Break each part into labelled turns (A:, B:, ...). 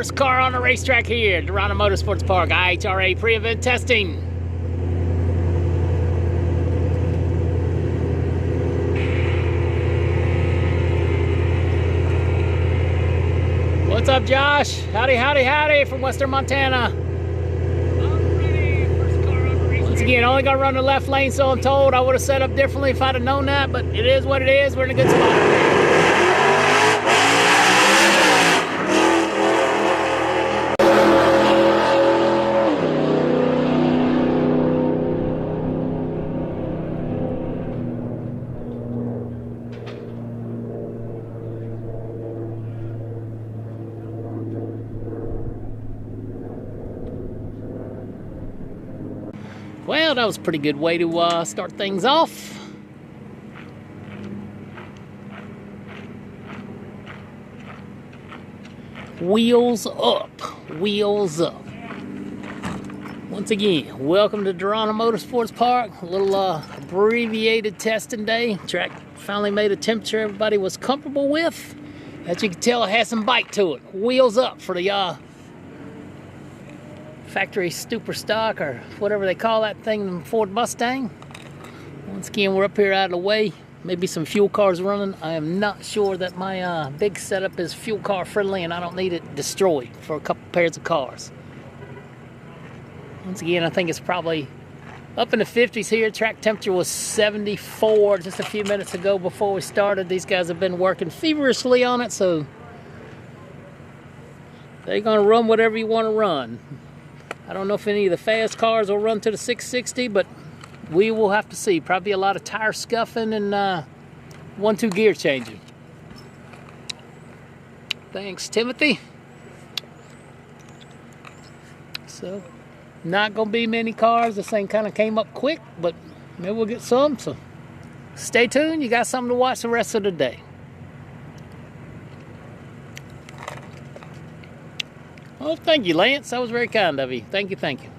A: First car on the racetrack here at Darana Motorsports Park, IHRA pre-event testing. What's up, Josh? Howdy, howdy, howdy from Western Montana. Once again, only gonna run the left lane, so I'm told. I would have set up differently if I'd have known that, but it is what it is. We're in a good spot. Well, that was a pretty good way to start things off. Wheels up, wheels up. Once again, welcome to Darana Motorsports Park. A little abbreviated testing day. Track finally made a temperature everybody was comfortable with. As you can tell, it has some bite to it. Wheels up for the factory super stock, or whatever they call that thing, the Ford Mustang. Once again, we're up here out of the way. Maybe some fuel cars running. I am not sure that my big setup is fuel car friendly, and I don't need it destroyed for a couple pairs of cars. Once again, I think it's probably up in the 50s here. Track temperature was 74 just a few minutes ago before we started. These guys have been working feverishly on it, so they're gonna run whatever you want to run. I don't know if any of the fast cars will run to the 660, but we will have to see. Probably a lot of tire scuffing and 1-2 gear changing. Thanks, Timothy. So, not gonna be many cars. This thing kind of came up quick, but maybe we'll get some. So, stay tuned. You got something to watch the rest of the day. Oh, thank you, Lance. That was very kind of you. Thank you, thank you.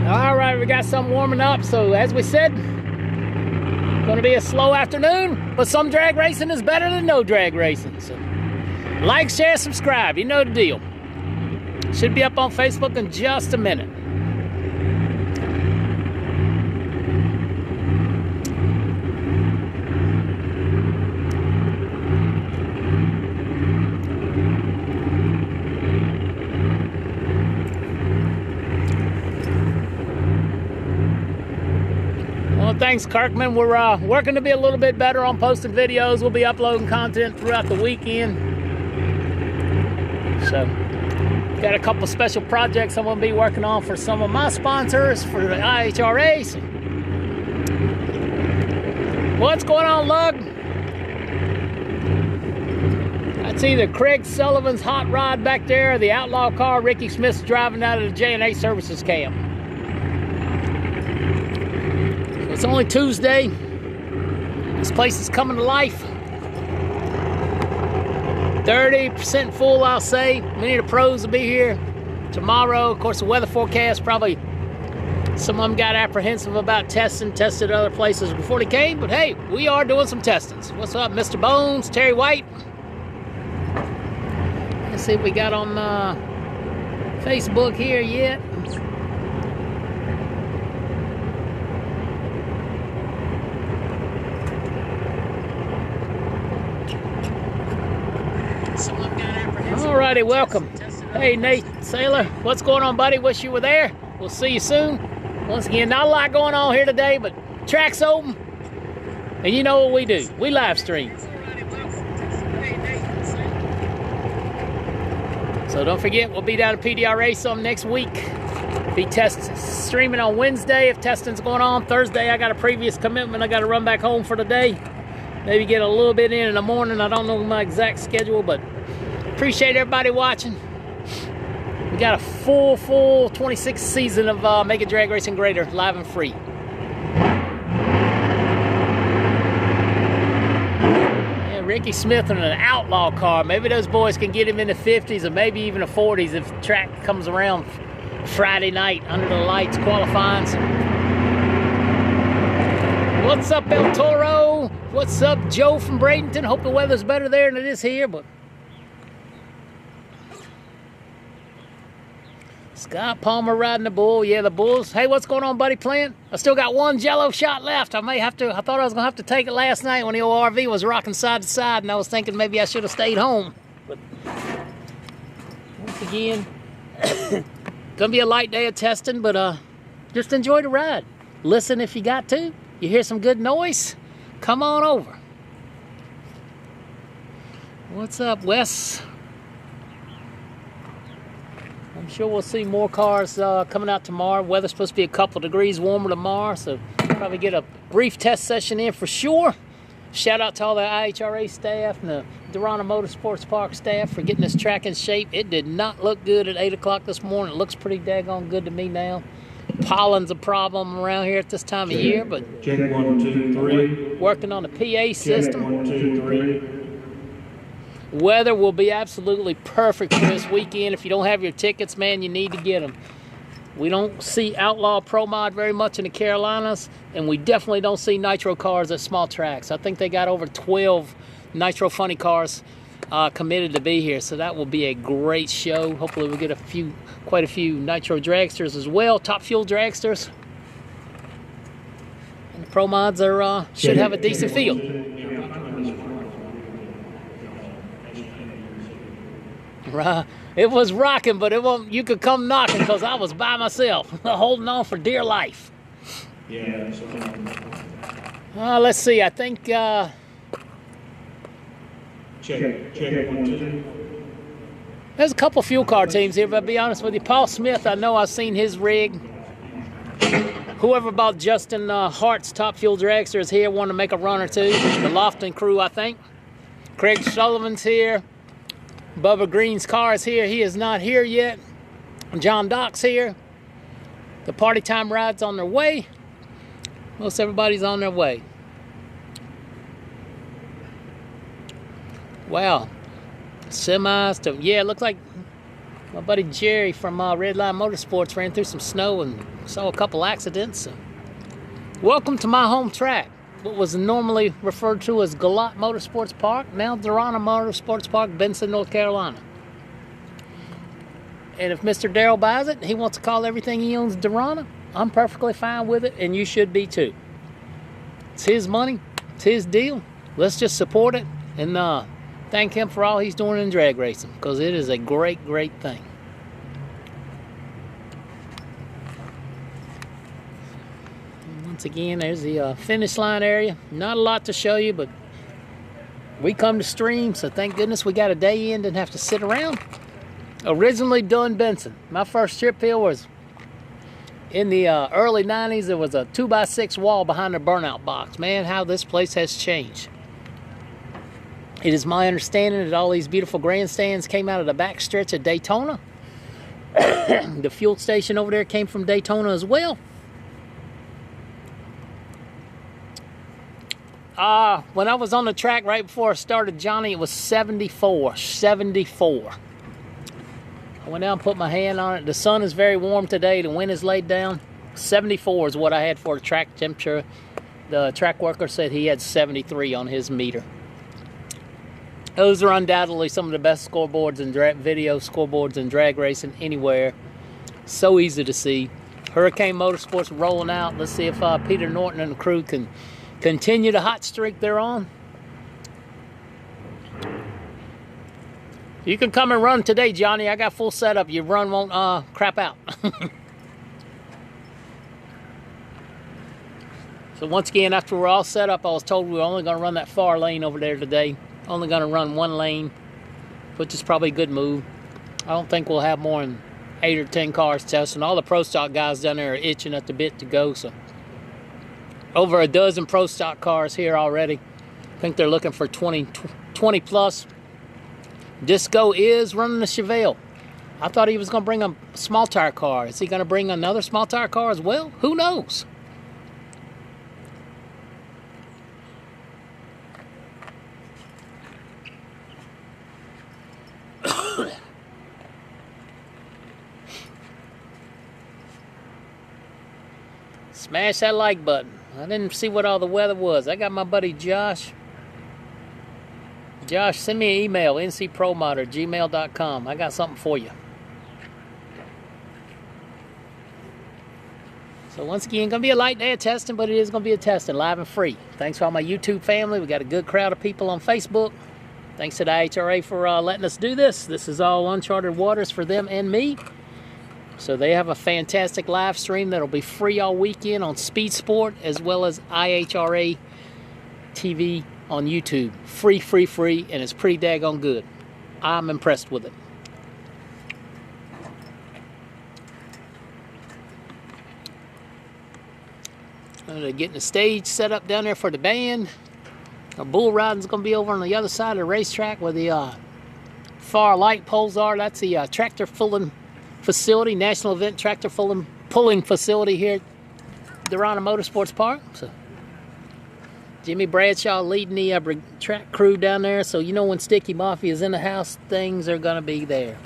A: All right, we got some warming up. So as we said, going to be a slow afternoon, but some drag racing is better than no drag racing. So like, share, subscribe. You know the deal. Should be up on Facebook in just a minute. Well, thanks, Kirkman. We're working to be a little bit better on posting videos. We'll be uploading content throughout the weekend. So, got a couple special projects I'm going to be working on for some of my sponsors for the IHRA. So, what's going on, Lug? That's either Craig Sullivan's hot rod back there or the outlaw car Ricky Smith's driving out of the J&A Services camp. It's only Tuesday. This place is coming to life. 30% full, I'll say. Many of the pros will be here tomorrow. Of course, the weather forecast, probably some of them got apprehensive about tested other places before they came. But hey, we are doing some testings. What's up, Mr. Bones, Terry White? Let's see if we got on Facebook here yet. Alrighty, welcome. Hey, Nate Sailor, what's going on, buddy? Wish you were there. We'll see you soon. Once again, not a lot going on here today, but track's open. And you know what we do. We live stream. So don't forget, we'll be down at PDRA some next week. Be streaming on Wednesday if testing's going on. Thursday, I got a previous commitment. I got to run back home for the day. Maybe get a little bit in the morning. I don't know my exact schedule, but appreciate everybody watching. We got a full 26th season of Make It Drag Racing Greater, live and free. Ricky Smith in an outlaw car. Maybe those boys can get him in the 50s or maybe even the 40s if the track comes around Friday night under the lights qualifying. What's up, El Toro? What's up, Joe from Bradenton? Hope the weather's better there than it is here, but Scott Palmer riding the bull. Yeah, the bulls. Hey, what's going on, buddy? Plant? I still got one jello shot left. I thought I was gonna have to take it last night when the old RV was rocking side to side, and I was thinking maybe I should have stayed home. But once again, gonna be a light day of testing, but just enjoy the ride. Listen if you got to. You hear some good noise? Come on over. What's up, Wes? I'm sure we'll see more cars coming out tomorrow. Weather's supposed to be a couple of degrees warmer tomorrow, so probably get a brief test session in for sure. Shout out to all the IHRA staff and the Darana Motorsports Park staff for getting this track in shape. It did not look good at 8 o'clock this morning. It looks pretty daggone good to me now. Pollen's a problem around here at this time of year, but
B: check 1, 2, 3.
A: Working on the PA system.
B: Check 1, 2, 3.
A: Weather will be absolutely perfect for this weekend. If you don't have your tickets, man, you need to get them. We don't see Outlaw Pro Mod very much in the Carolinas, and we definitely don't see Nitro cars at small tracks. I think they got over 12 Nitro Funny cars committed to be here, so that will be a great show. Hopefully we'll get quite a few Nitro dragsters as well, Top Fuel dragsters. And the Pro Mods should have a decent field. It was rocking, but it won't. You could come knocking because I was by myself, holding on for dear life.
B: Yeah.
A: Let's see. I think.
B: Check 1, 2.
A: There's a couple fuel car teams here, but to be honest with you, Paul Smith, I know I've seen his rig. Whoever bought Justin Hart's Top Fuel dragster is here, wanting to make a run or two. The Lofton crew, I think. Craig Sullivan's here. Bubba Green's car is here. He is not here yet. John Dock's here. The Party Time ride's on their way. Most everybody's on their way. Wow. Semis to, yeah, it looks like my buddy Jerry from Red Line Motorsports ran through some snow and saw a couple accidents. So. Welcome to my home track. What was normally referred to as Galot Motorsports Park, now Darana Motorsports Park, Benson, North Carolina. And if Mr. Darrell buys it, he wants to call everything he owns Darana, I'm perfectly fine with it, and you should be too. It's his money, it's his deal. Let's just support it and thank him for all he's doing in drag racing, because it is a great, great thing. Once again, there's the finish line area. Not a lot to show you, but we come to stream, so thank goodness we got a day in, didn't have to sit around. Originally done Benson. My first trip here was in the early 90s. There was a 2x6 wall behind the burnout box. Man, how this place has changed. It is my understanding that all these beautiful grandstands came out of the back stretch of Daytona. The fuel station over there came from Daytona as well. When I was on the track right before I started, Johnny, it was 74. 74. I went down and put my hand on it. The sun is very warm today. The wind is laid down. 74 is what I had for the track temperature. The track worker said he had 73 on his meter. Those are undoubtedly some of the best scoreboards and video scoreboards in drag racing anywhere. So easy to see. Hurricane Motorsports rolling out. Let's see if Peter Norton and the crew can continue the hot streak they're on. You can come and run today, Johnny. I got full setup. Your run won't crap out. So once again, after we're all set up, I was told we were only going to run that far lane over there today. Only going to run one lane, which is probably a good move. I don't think we'll have more than 8 or 10 cars testing. All the Pro Stock guys down there are itching at the bit to go. So over a dozen Pro Stock cars here already. I think they're looking for 20 plus. Disco is running the Chevelle. I thought he was going to bring a small tire car. Is he going to bring another small tire car as well? Who knows? Smash that like button. I didn't see what all the weather was. I got my buddy Josh. Josh, send me an email, ncpromod@gmail.com. I got something for you. So once again, going to be a light day of testing, but it is going to be a testing, live and free. Thanks to all my YouTube family. We got a good crowd of people on Facebook. Thanks to the IHRA for letting us do this. This is all uncharted waters for them and me. So they have a fantastic live stream that'll be free all weekend on Speed Sport, as well as IHRA TV on YouTube. Free, and it's pretty daggone good. I'm impressed with it. They're getting the stage set up down there for the band. Our bull riding's going to be over on the other side of the racetrack where the far light poles are. That's the tractor pulling facility, national event tractor pulling facility here at Darana Motorsports Park. So Jimmy Bradshaw leading the track crew down there. So you know when Sticky Mafia is in the house, things are going to be there.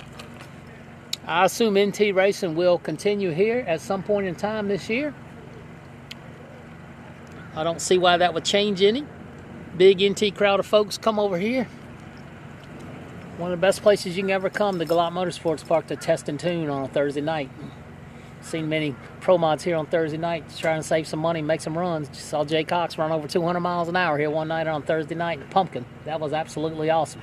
A: I assume NT Racing will continue here at some point in time this year. I don't see why that would change any. Big NT crowd of folks come over here. One of the best places you can ever come to Gallant Motorsports Park to test and tune on a Thursday night. Seen many pro mods here on Thursday night trying to save some money, make some runs. Just saw Jay Cox run over 200 miles an hour here one night on Thursday night in the Pumpkin. That was absolutely awesome.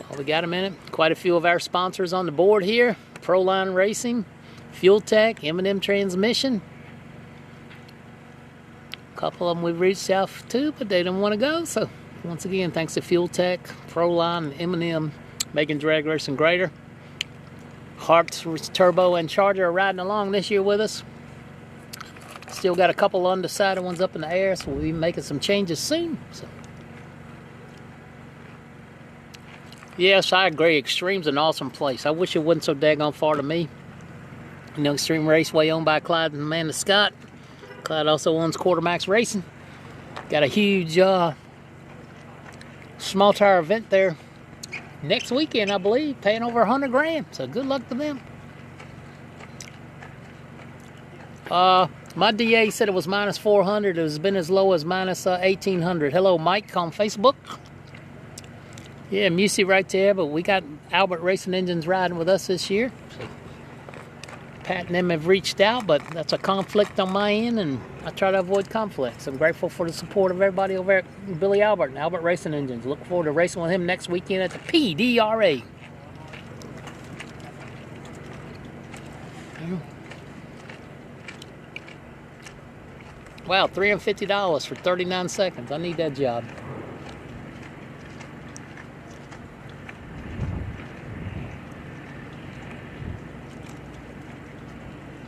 A: Well, we got a minute. Quite a few of our sponsors on the board here. Proline Racing, Fuel Tech, M&M Transmission. A couple of them we've reached out to, but they don't want to go. So once again, thanks to Fuel Tech, Proline, and M&M, making drag racing greater. Hart's Turbo and Charger are riding along this year with us. Still got a couple undecided ones up in the air, so we'll be making some changes soon. So yes, I agree. Extreme's an awesome place. I wish it wasn't so daggone far to me. You know, Extreme Raceway owned by Clyde and Amanda Scott. Clyde also owns Quartermax Racing. Got a huge small tire event there next weekend, I believe, paying over 100 grand. So good luck to them. My DA said it was minus 400. It has been as low as minus 1,800. Hello, Mike on Facebook. Yeah, Musey right there, but we got Albert Racing Engines riding with us this year. So Pat and them have reached out, but that's a conflict on my end, and I try to avoid conflicts. I'm grateful for the support of everybody over at Billy Albert and Albert Racing Engines. Look forward to racing with him next weekend at the PDRA. Wow, $350 for 39 seconds. I need that job.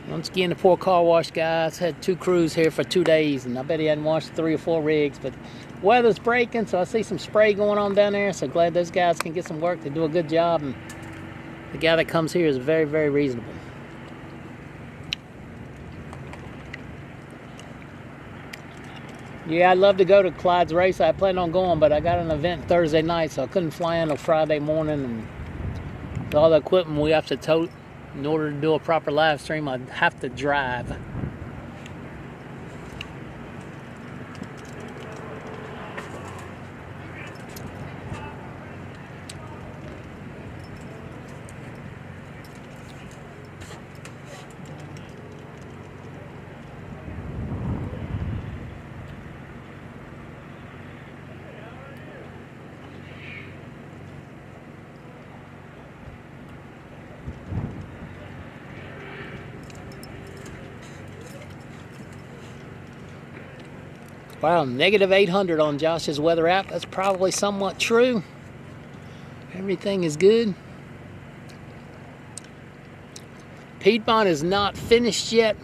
A: Once again, the poor car wash guys had 2 crews here for 2 days, and I bet he hadn't washed 3 or 4 rigs, but weather's breaking, so I see some spray going on down there, so glad those guys can get some work. They do a good job, and the guy that comes here is very, very reasonable. Yeah, I'd love to go to Clyde's race. I planned on going, but I got an event Thursday night, so I couldn't fly in until Friday morning, and all the equipment we have to tote. In order to do a proper live stream, I'd have to drive. Wow, negative 800 on Josh's weather app. That's probably somewhat true. Everything is good. Piedmont is not finished yet.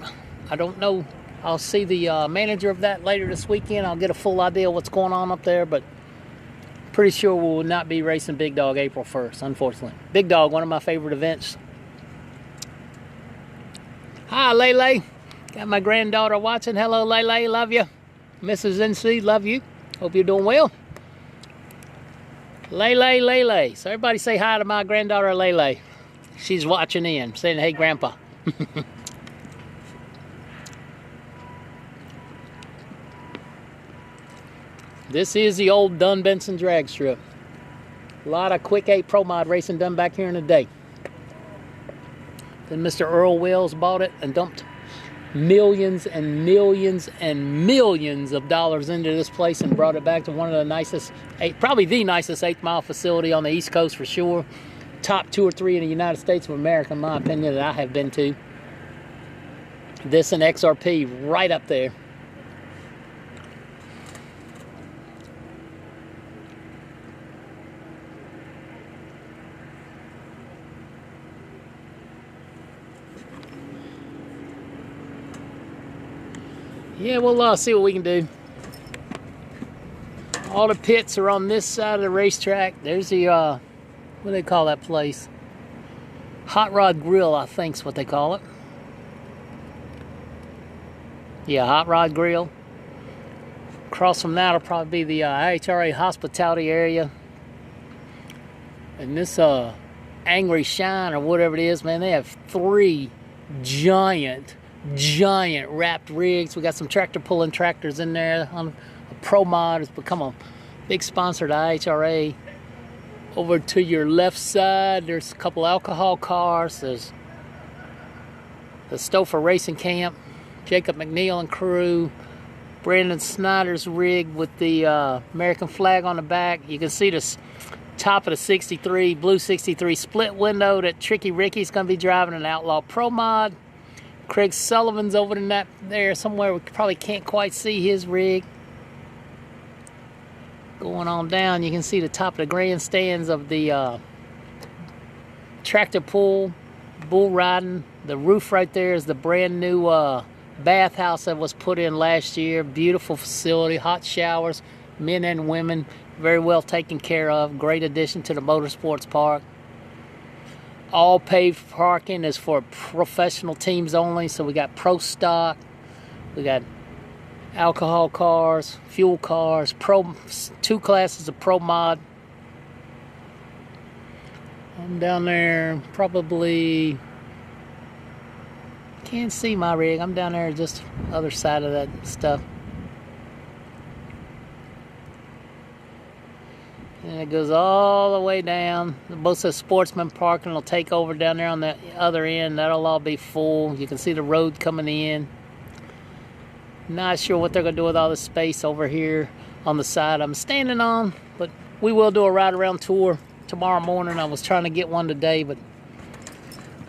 A: I don't know. I'll see the manager of that later this weekend. I'll get a full idea of what's going on up there, but pretty sure we will not be racing Big Dog April 1st, unfortunately. Big Dog, one of my favorite events. Hi, Lele. Got my granddaughter watching. Hello, Lele. Love you. Mrs. NC, love you. Hope you're doing well. Lele. So everybody say hi to my granddaughter, Lele. She's watching in, saying, hey, Grandpa. This is the old Dunn Benson drag strip. A lot of quick 8 Pro Mod racing done back here in the day. Then Mr. Earl Wells bought it and dumped millions and millions and millions of dollars into this place and brought it back to one of the nicest, probably the nicest 8th mile facility on the East Coast for sure. Top 2 or 3 in the United States of America, in my opinion, that I have been to. This and XRP right up there. Yeah, we'll see what we can do. All the pits are on this side of the racetrack. There's the, what do they call that place? Hot Rod Grill, I think is what they call it. Yeah, Hot Rod Grill. Across from that will probably be the IHRA hospitality area. And this Angry Shine or whatever it is, man, they have 3 giant wrapped rigs. We got some tractor pulling tractors in there. On a Pro Mod has become a big sponsor to IHRA. Over to your left side, there's a couple alcohol cars. There's the Stouffer Racing Camp, Jacob McNeil and crew, Brandon Snyder's rig with the American flag on the back. You can see the top of the 63, blue 63 split window that Tricky Ricky's going to be driving an Outlaw Pro Mod. Craig Sullivan's over in that there somewhere. We probably can't quite see his rig. Going on down, you can see the top of the grandstands of the tractor pull, bull riding. The roof right there is the brand new bathhouse that was put in last year. Beautiful facility, hot showers, men and women, very well taken care of. Great addition to the motorsports park. All paved parking is for professional teams only. So we got pro stock, we got alcohol cars, fuel cars, 2 classes of Pro Mod. I'm down there, probably can't see my rig. I'm down there just other side of that stuff. And it goes all the way down. Both the sportsman parking will take over down there on the other end. That'll all be full. You can see the road coming in. Not sure what they're going to do with all the space over here on the side I'm standing on. But we will do a ride around tour tomorrow morning. I was trying to get one today, but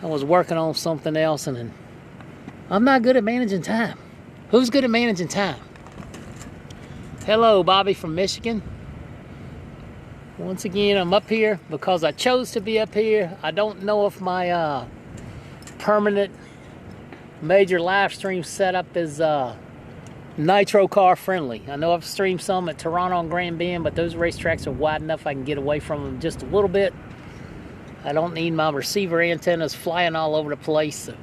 A: I was working on something else. And I'm not good at managing time. Who's good at managing time? Hello, Bobby from Michigan. Once again, I'm up here because I chose to be up here. I don't know if my permanent major live stream setup is nitro car friendly. I know I've streamed some at Toronto and Grand Bend, but those racetracks are wide enough I can get away from them just a little bit. I don't need my receiver antennas flying all over the place. So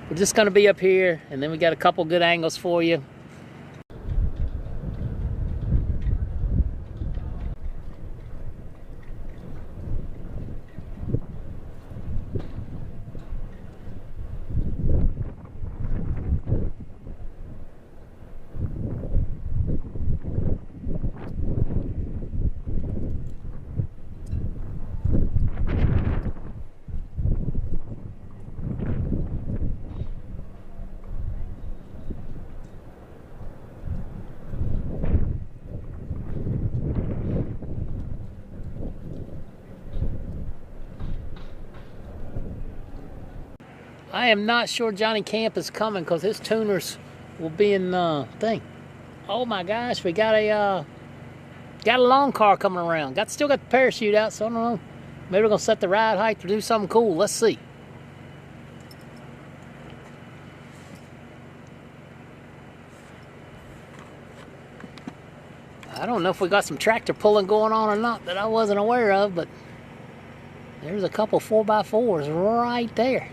A: we're just going to be up here, and then we got a couple good angles for you. I am not sure Johnny Camp is coming because his tuners will be in thing. Oh my gosh, we got a long car coming around. Still got the parachute out, so I don't know. Maybe we're gonna set the ride height to do something cool. Let's see. I don't know if we got some tractor pulling going on or not that I wasn't aware of, but there's a couple 4x4s right there.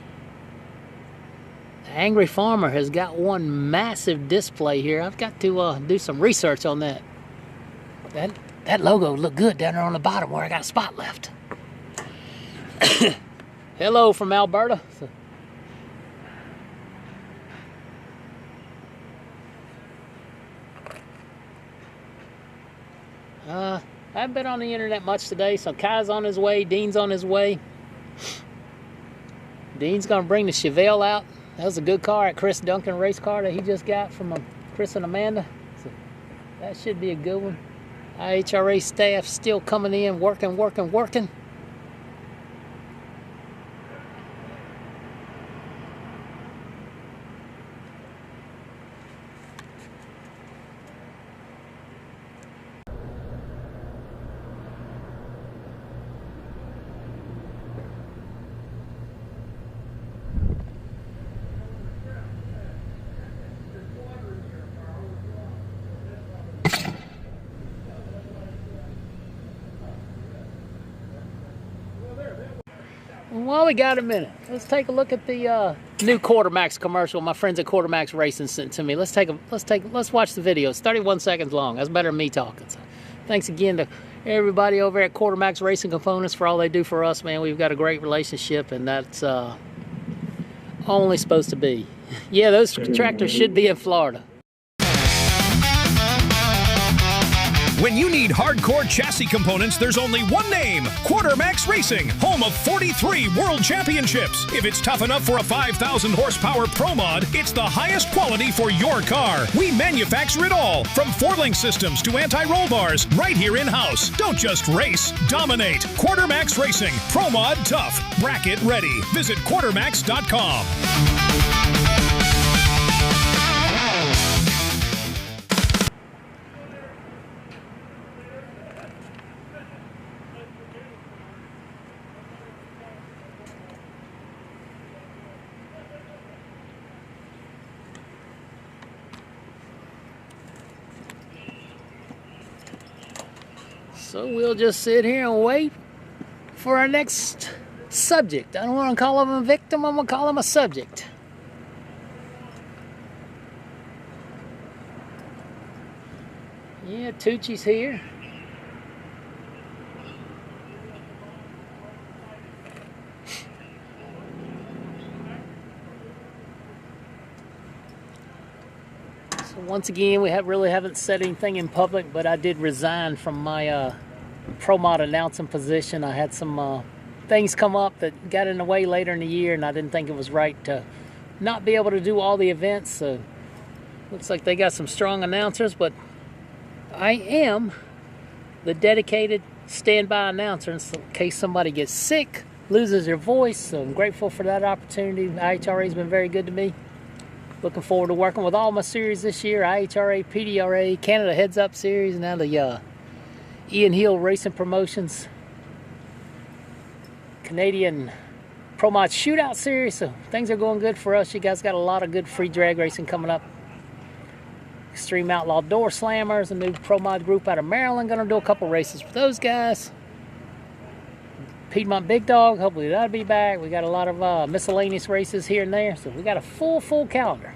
A: The Angry Farmer has got one massive display here. I've got to do some research on that. That logo looked good down there on the bottom where I got a spot left. Hello from Alberta. I haven't been on the internet much today, so Kai's on his way, Dean's on his way. Dean's gonna bring the Chevelle out. That was a good car at Chris Duncan race car that he just got from Chris and Amanda. So that should be a good one. IHRA staff still coming in, working. Well, we got a minute. Let's take a look at the new Quartermax commercial my friends at Quartermax Racing sent to me. Let's watch the video. It's 31 seconds long. That's better than me talking. So, thanks again to everybody over at Quartermax Racing Components for all they do for us, man. We've got a great relationship, and that's only supposed to be. Yeah, those tractors should be in Florida.
C: When you need hardcore chassis components, there's only one name, Quartermax Racing, home of 43 world championships. If it's tough enough for a 5,000 horsepower Pro Mod, it's the highest quality for your car. We manufacture it all, from four-link systems to anti-roll bars, right here in-house. Don't just race, dominate. Quartermax Racing, Pro Mod tough, bracket ready. Visit quartermax.com.
A: So we'll just sit here and wait for our next subject. I don't want to call him a victim, I'm going to call him a subject. Yeah, Tucci's here. So once again, we really haven't said anything in public, but I did resign from my Pro Mod announcing position. I had some things come up that got in the way later in the year, and I didn't think it was right to not be able to do all the events. So looks like they got some strong announcers, but I am the dedicated standby announcer in case somebody gets sick, loses their voice. So I'm grateful for that opportunity. IHRA has been very good to me. Looking forward to working with all my series this year. IHRA, PDRA, Canada Heads Up Series, now the Ian Hill Racing Promotions, Canadian Pro Mod Shootout Series. So things are going good for us. You guys got a lot of good free drag racing coming up. Extreme Outlaw Door Slammers, a new Pro Mod group out of Maryland. Gonna do a couple races with those guys. Piedmont Big Dog, hopefully that'll be back. We got a lot of miscellaneous races here and there. So we got a full calendar.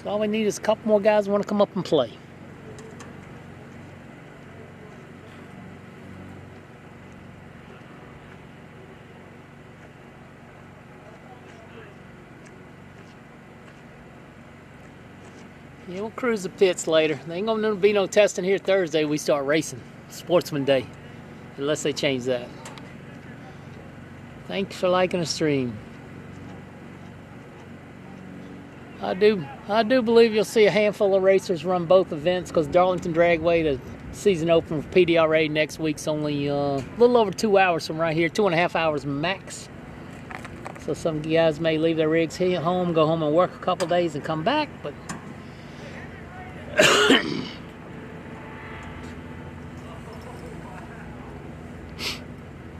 A: So all we need is a couple more guys who want to come up and play. Yeah, we'll cruise the pits later. There ain't gonna be no testing here Thursday. We start racing. Sportsman Day. Unless they change that. Thanks for liking the stream. I do believe you'll see a handful of racers run both events, because Darlington Dragway, the season open for PDRA next week's only a little over 2 hours from right here, 2.5 hours max. So some guys may leave their rigs here home, go home and work a couple days and come back, but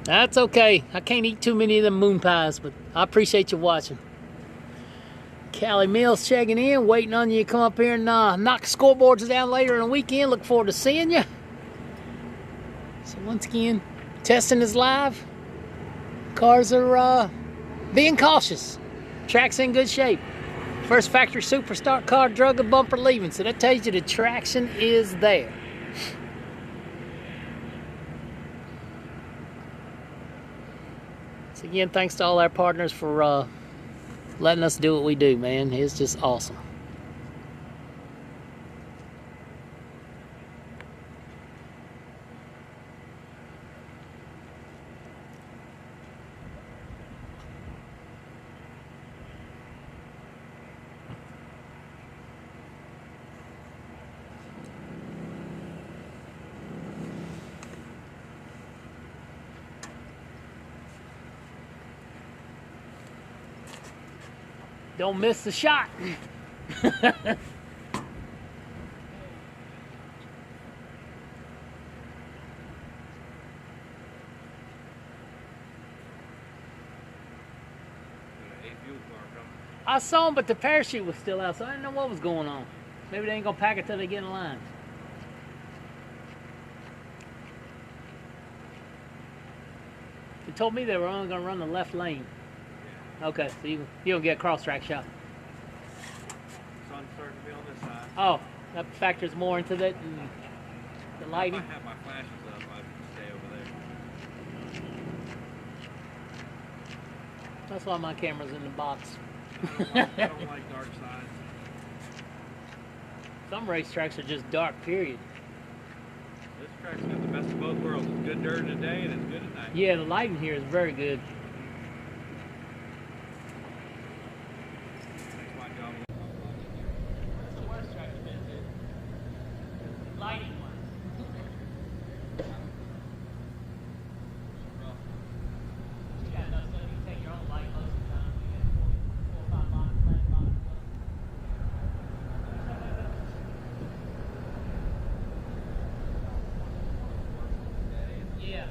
A: that's okay. I can't eat too many of them moon pies, but I appreciate you watching. Callie Mills checking in, waiting on you to come up here and knock the scoreboards down later in the weekend. Look forward to seeing you. So once again, testing is live. Cars are being cautious. Track's in good shape. First factory superstar car drug a bumper leaving, so that tells you the traction is there. So again, thanks to all our partners for letting us do what we do, man. It's just awesome. Don't miss the shot. I saw him, but the parachute was still out, so I didn't know what was going on. Maybe they ain't gonna pack it till they get in line. They told me they were only gonna run the left lane. Okay, so you don't get a cross-track shot.
D: Sun's starting to be on this side.
A: Oh, that factors more into that and the lighting.
D: If I have my flashes up, I'd stay over there.
A: That's why my camera's in the box.
D: I don't like dark sides.
A: Some racetracks are just dark, period.
D: This track's got the best of both worlds. It's good during the day and it's good at night.
A: Yeah, the lighting here is very good.
D: Makes my job a lot easier.
A: What's the worst track you've been to? Lighting wise. Yeah, no, so you take your own light most of the time. You get 4 or 5 boxes, flat boxes. Yeah.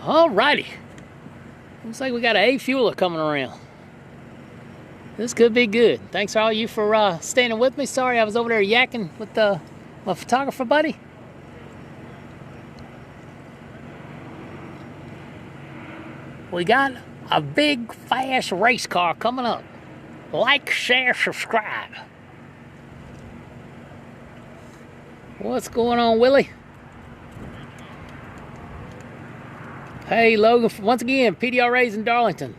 A: Alrighty. Looks like we got an A-fueler coming around. This could be good. Thanks all you for standing with me. Sorry I was over there yakking with my photographer buddy. We got a big, fast race car coming up. Like, share, subscribe. What's going on, Willie? Hey, Logan, once again, PDRA's in Darlington.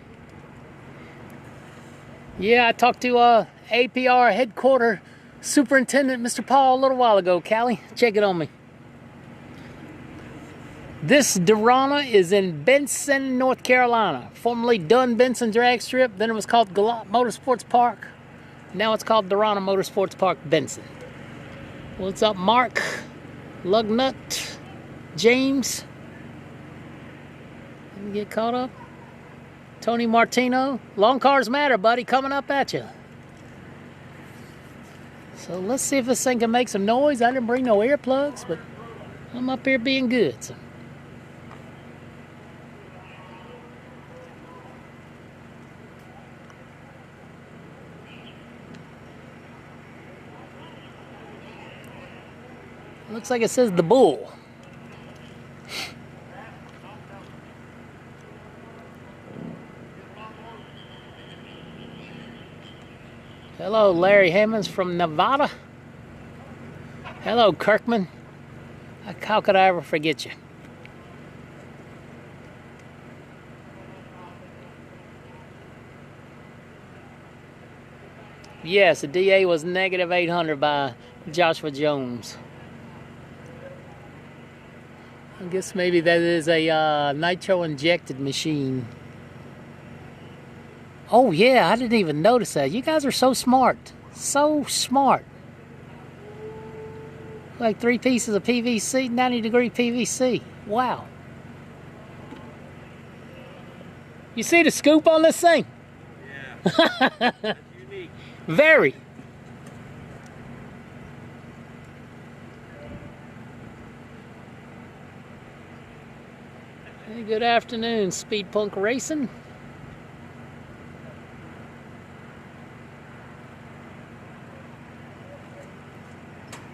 A: Yeah, I talked to APR headquarter superintendent, Mr. Paul, a little while ago. Callie, check it on me. This Darana is in Benson, North Carolina. Formerly Dunn Benson Drag Strip. Then it was called Galot Motorsports Park. Now it's called Darana Motorsports Park, Benson. What's up, Mark? Lugnut? James? Let me get caught up. Tony Martino. Long cars matter, buddy. Coming up at you. So let's see if this thing can make some noise. I didn't bring no earplugs, but I'm up here being good. So. Looks like it says the Bull. Hello, Larry Hammonds from Nevada. Hello, Kirkman. How could I ever forget you? Yes, the DA was negative 800 by Joshua Jones. I guess maybe that is a nitro injected machine. Oh yeah, I didn't even notice that. You guys are so smart. So smart. Like 3 pieces of PVC, 90-degree PVC. Wow. You see the scoop on this thing?
D: Yeah. That's unique.
A: Very. Hey, good afternoon, Speed Punk Racing.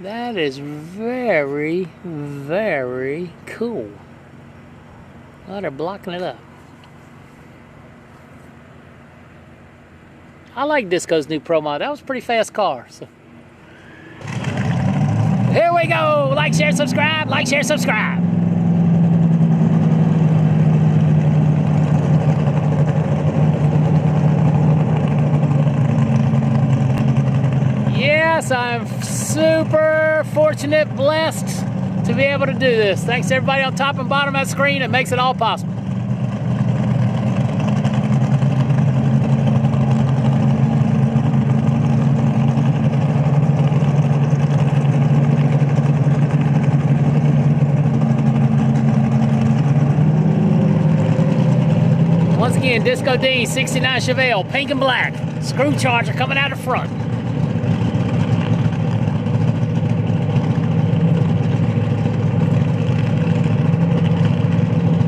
A: That is very, very cool. Oh, they're blocking it up. I like Disco's new Pro Mod. That was a pretty fast car. So. Here we go. Like, share, subscribe. Like, share, subscribe. Yes, I'm super fortunate, blessed to be able to do this. Thanks to everybody on top and bottom of that screen. It makes it all possible. Once again, Disco D, 69 Chevelle, pink and black. Screw charger coming out the front.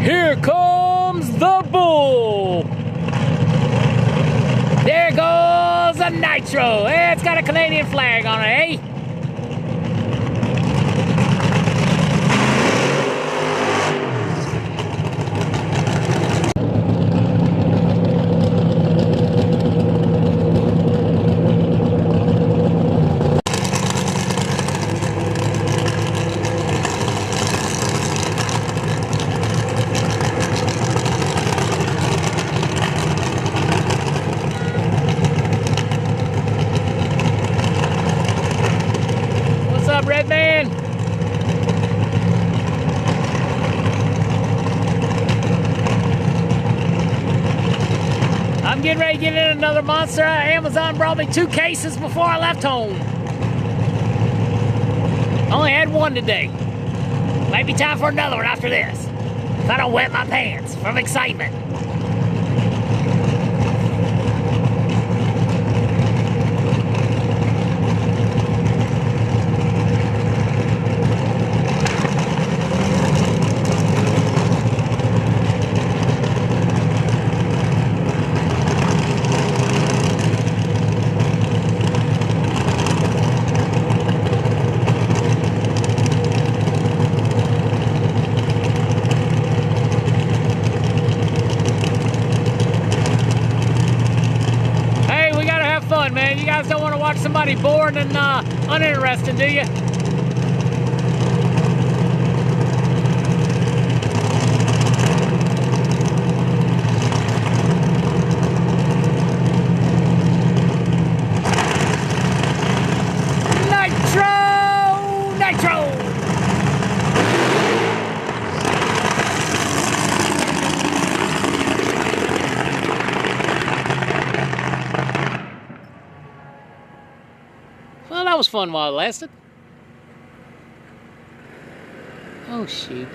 A: Here comes the Bull. There goes a Nitro. Hey, it's got a Canadian flag on it, eh? Red man. I'm getting ready to get in another monster. Amazon brought me 2 cases before I left home. Only had 1 today. Might be time for another one after this. If I don't wet my pants from excitement. guys don't want to watch somebody boring and uninteresting, do you? Nitro! Well, that was fun while it lasted. Oh, shoot.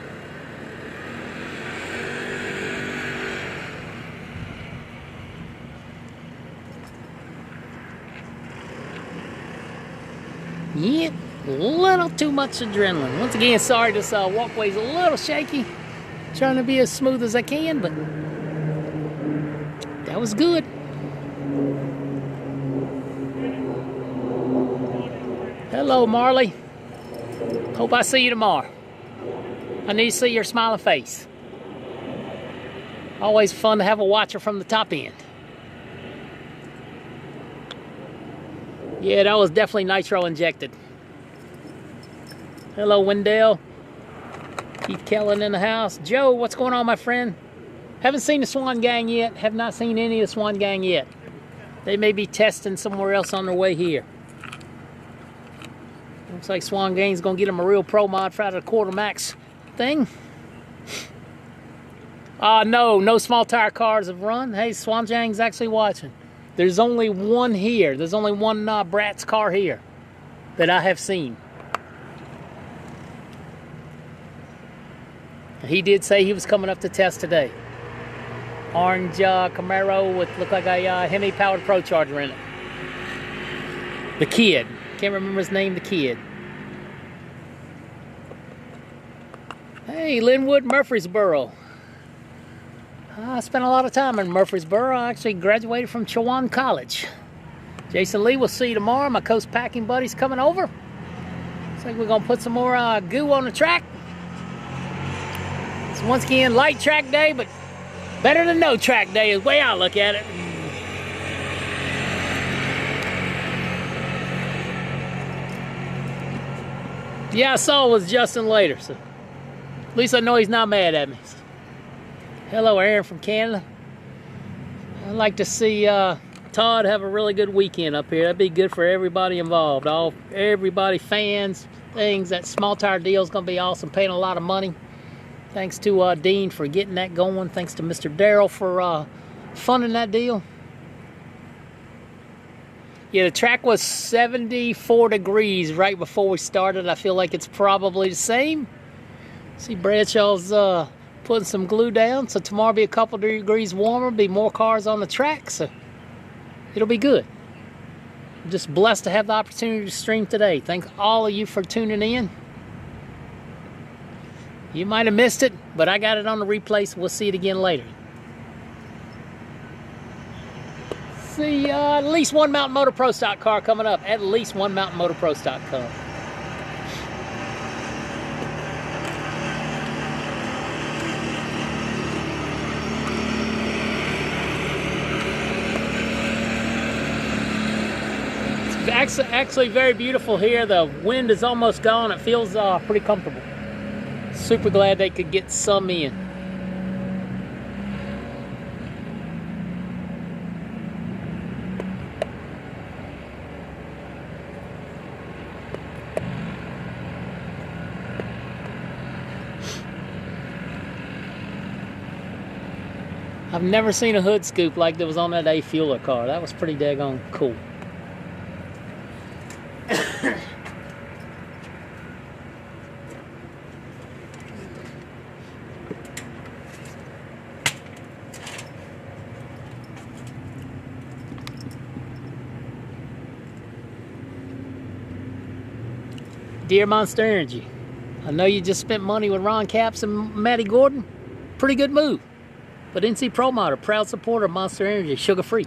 A: Yep, a little too much adrenaline. Once again, sorry, this walkway's a little shaky. Trying to be as smooth as I can, but that was good. Hello, Marley. Hope I see you tomorrow. I need to see your smiling face. Always fun to have a watcher from the top end. Yeah, that was definitely nitro injected. Hello, Wendell. Keith Kellen in the house. Joe, what's going on, my friend? Haven't seen the Swan Gang yet. Have not seen any of the Swan Gang yet. They may be testing somewhere else on their way here. Looks like Swan Gang's gonna get them a real pro mod for out of the quarter max thing. No small tire cars have run. Hey, Swan Gang's actually watching. There's only one here. There's only one Bratz car here that I have seen. He did say he was coming up to test today. Orange Camaro with looked like a Hemi-powered Pro Charger in it. The kid. Can't remember his name, the kid. Hey, Linwood, Murfreesboro. I spent a lot of time in Murfreesboro. I actually graduated from Chowan College. Jason Lee, we'll see you tomorrow. My Coast Packing buddy's coming over. Looks like we're going to put some more goo on the track. So once again, light track day, but better than no track day is the way I look at it. Yeah, I saw it was Justin later, so at least I know he's not mad at me. Hello, Aaron from Canada. I'd like to see Todd have a really good weekend up here. That'd be good for everybody involved. Everybody, fans, things. That small tire deal is going to be awesome. Paying a lot of money. Thanks to Dean for getting that going. Thanks to Mr. Darrell for funding that deal. Yeah, the track was 74 degrees right before we started. I feel like it's probably the same. See, Bradshaw's putting some glue down, so tomorrow will be a couple degrees warmer, be more cars on the track, so it'll be good. I'm just blessed to have the opportunity to stream today. Thanks all of you for tuning in. You might have missed it, but I got it on the replay, so we'll see it again later. See, at least one Mountain Motor Pro stock car coming up. At least one Mountain Motor Pro stock car. It's actually very beautiful here. The wind is almost gone. It feels pretty comfortable. Super glad they could get some in. I've never seen a hood scoop like that was on that A-Fueler car. That was pretty daggone cool. Dear Monster Energy, I know you just spent money with Ron Capps and Matty Gordon. Pretty good move. But NC Pro Mod, a proud supporter of Monster Energy, sugar-free.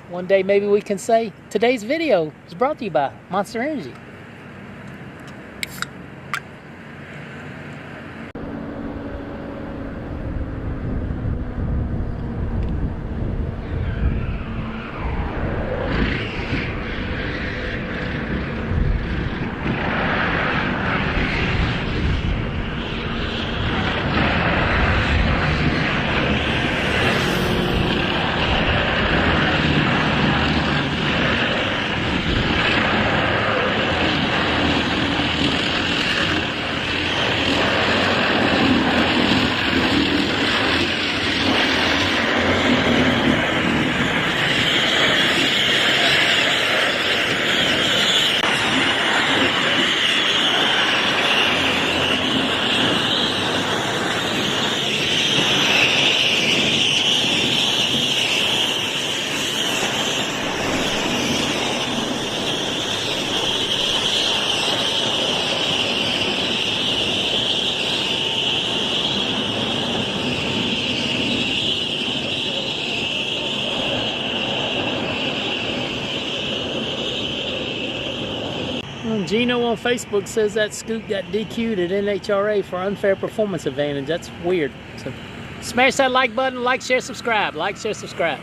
A: One day maybe we can say, today's video is brought to you by Monster Energy. Well, Gino on Facebook says that Scoot got DQ'd at NHRA for unfair performance advantage. That's weird. So smash that like button, like, share, subscribe. Like, share, subscribe.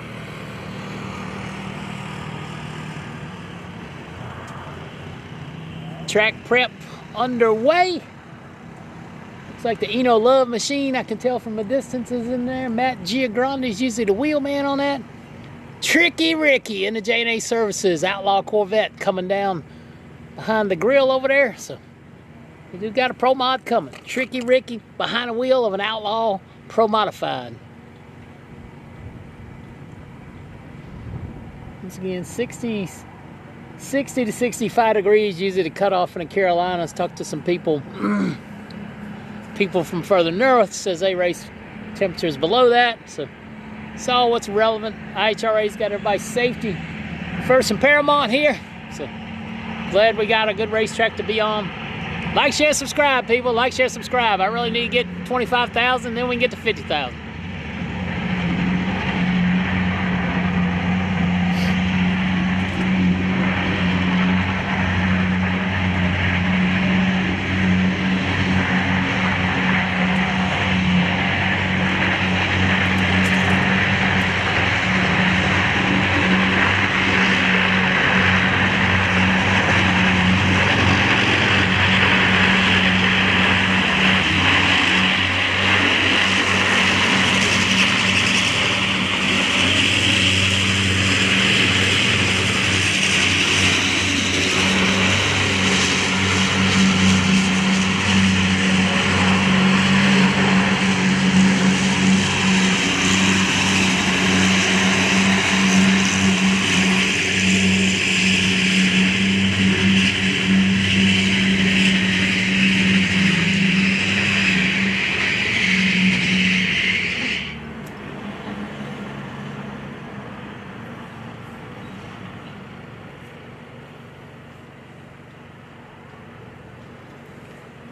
A: Track prep underway. Looks like the Eno Love machine, I can tell from a distance, is in there. Matt Giagrande is usually the wheelman on that. Tricky Ricky in the J&A Services Outlaw Corvette coming down behind the grill over there. So we do got a pro mod coming. Tricky Ricky behind the wheel of an Outlaw Pro Modified. Once again, 60 to 65 degrees, usually the cutoff in the Carolinas. Talked to some people, people from further north, says they race temperatures below that. So saw what's relevant. IHRA's got everybody's safety first and paramount here. So glad we got a good racetrack to be on. Like, share, subscribe, people. Like, share, subscribe. I really need to get 25,000, then we can get to 50,000.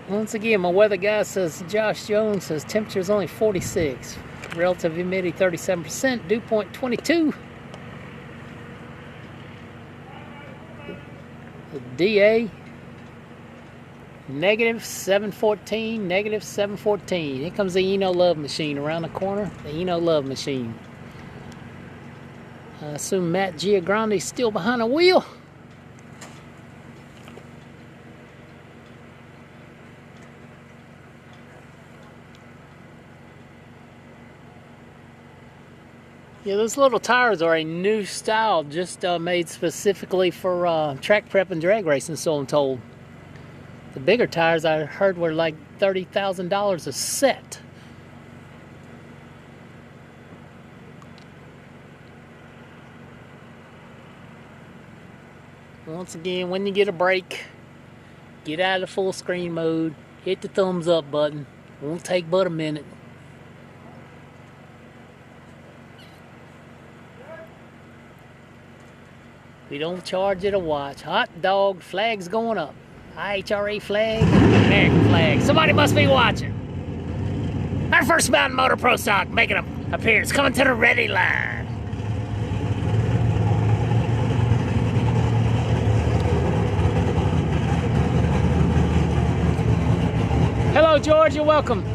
A: Once again, my weather guy says, Josh Jones says temperature is only 46. Relative humidity 37%, dew point 22. The DA, negative 714, negative 714. Here comes the Eno Love machine around the corner. The Eno Love machine. I assume Matt Giagrande's still behind the wheel. Yeah, those little tires are a new style, just made specifically for track prep and drag racing, so I'm told. The bigger tires I heard were like $30,000 a set. Once again, when you get a break, get out of the full screen mode, hit the thumbs up button. Won't take but a minute. We don't charge it a watch. Hot dog, flags going up. IHRA flag, American flag. Somebody must be watching. Our first Mountain Motor Pro Stock making an appearance, coming to the ready line. Hello, George, you're welcome.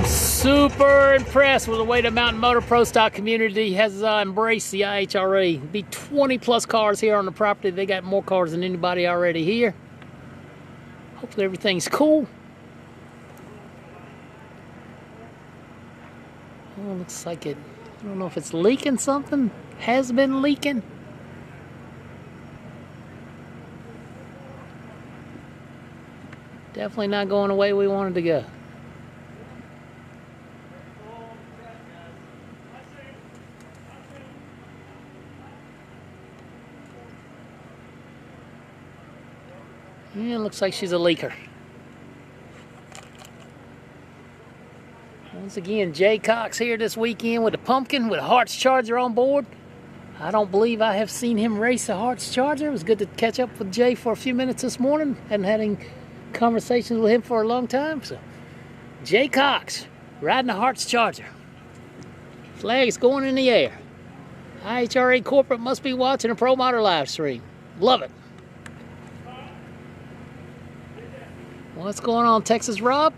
A: Super impressed with the way the Mountain Motor Pro Stock community has embraced the IHRA. Be 20 plus cars here on the property. They got more cars than anybody already here. Hopefully everything's cool. Oh, looks like it. I don't know if it's leaking something. Has been leaking. Definitely not going the way we wanted to go. Yeah, looks like she's a leaker. Once again, Jay Cox here this weekend with the Pumpkin with a Hearts Charger on board. I don't believe I have seen him race a Hearts Charger. It was good to catch up with Jay for a few minutes this morning. Hadn't had any conversations with him for a long time. So, Jay Cox riding a Hearts Charger. Flag's going in the air. IHRA Corporate must be watching a Pro Motor live stream. Love it. What's going on, Texas Rob?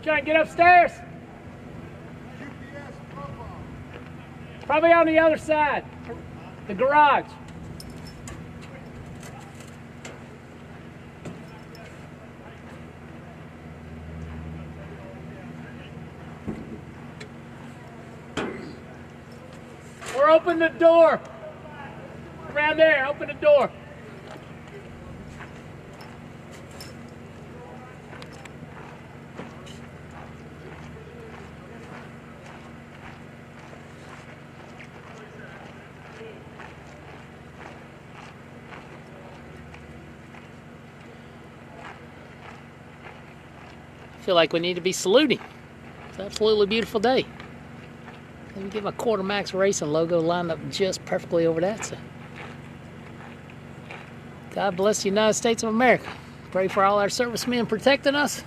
A: Trying to get upstairs. Probably on the other side, the garage. Or open the door. Around there, open the door. I feel like we need to be saluting. It's an absolutely beautiful day. Let me get my Quarter Max Racing logo lined up just perfectly over that. So, God bless the United States of America. Pray for all our servicemen protecting us.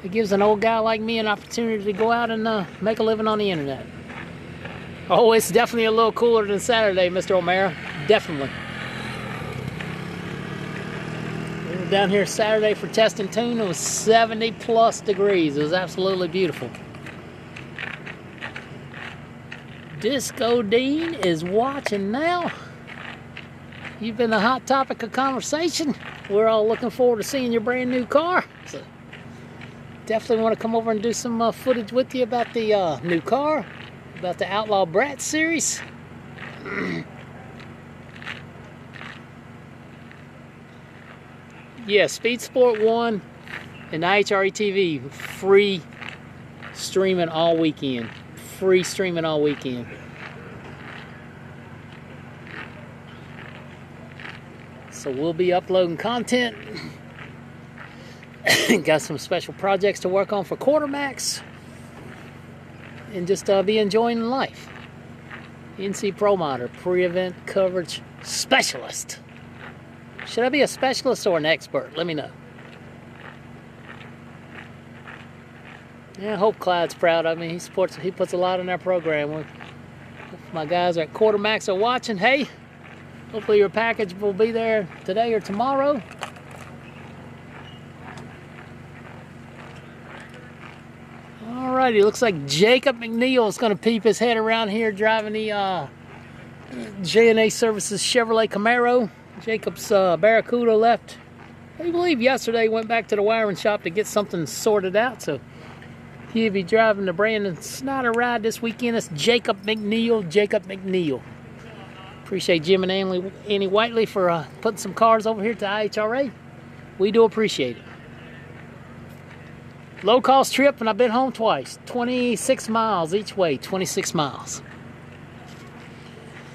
A: It gives an old guy like me an opportunity to go out and make a living on the internet. Oh, it's definitely a little cooler than Saturday, Mr. O'Mara. Definitely. We were down here Saturday for test and tune. It was 70 plus degrees. It was absolutely beautiful. Disco Dean is watching now. You've been the hot topic of conversation. We're all looking forward to seeing your brand new car. So definitely want to come over and do some footage with you about the new car, about the Outlaw Brat series. Yeah, Speed Sport 1 and IHRA TV, free streaming all weekend. Free streaming all weekend. So we'll be uploading content. Got some special projects to work on for Quartermax. And just be enjoying life. NC Pro Motor, pre-event coverage specialist. Should I be a specialist or an expert? Let me know. Yeah, I hope Clyde's proud of me. He puts a lot in our program. If my guys at Quartermax are watching, hey, hopefully your package will be there today or tomorrow. Alrighty, looks like Jacob McNeil is going to peep his head around here driving the J&A Services Chevrolet Camaro. Jacob's Barracuda left, I believe yesterday, went back to the wiring shop to get something sorted out, so he'll be driving the Brandon Snyder ride this weekend. It's Jacob McNeil. Appreciate Jim and Annie Whiteley for putting some cars over here to IHRA. We do appreciate it. Low cost trip, and I've been home twice. 26 miles each way, 26 miles.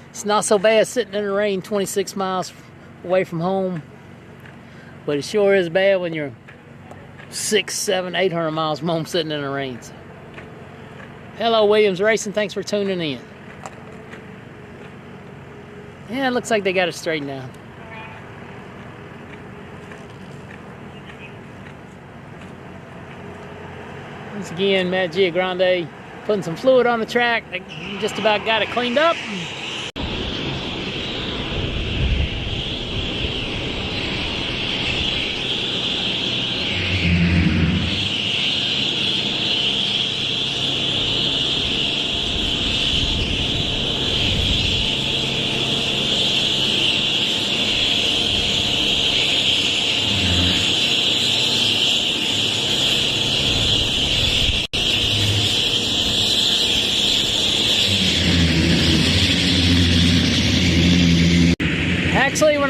A: It's not so bad sitting in the rain 26 miles away from home, but it sure is bad when you're 600, 700, 800 miles from home sitting in the rain. So, hello, Williams Racing. Thanks for tuning in. Yeah, it looks like they got it straightened out. Once again, Matt Giagrande putting some fluid on the track. They just about got it cleaned up.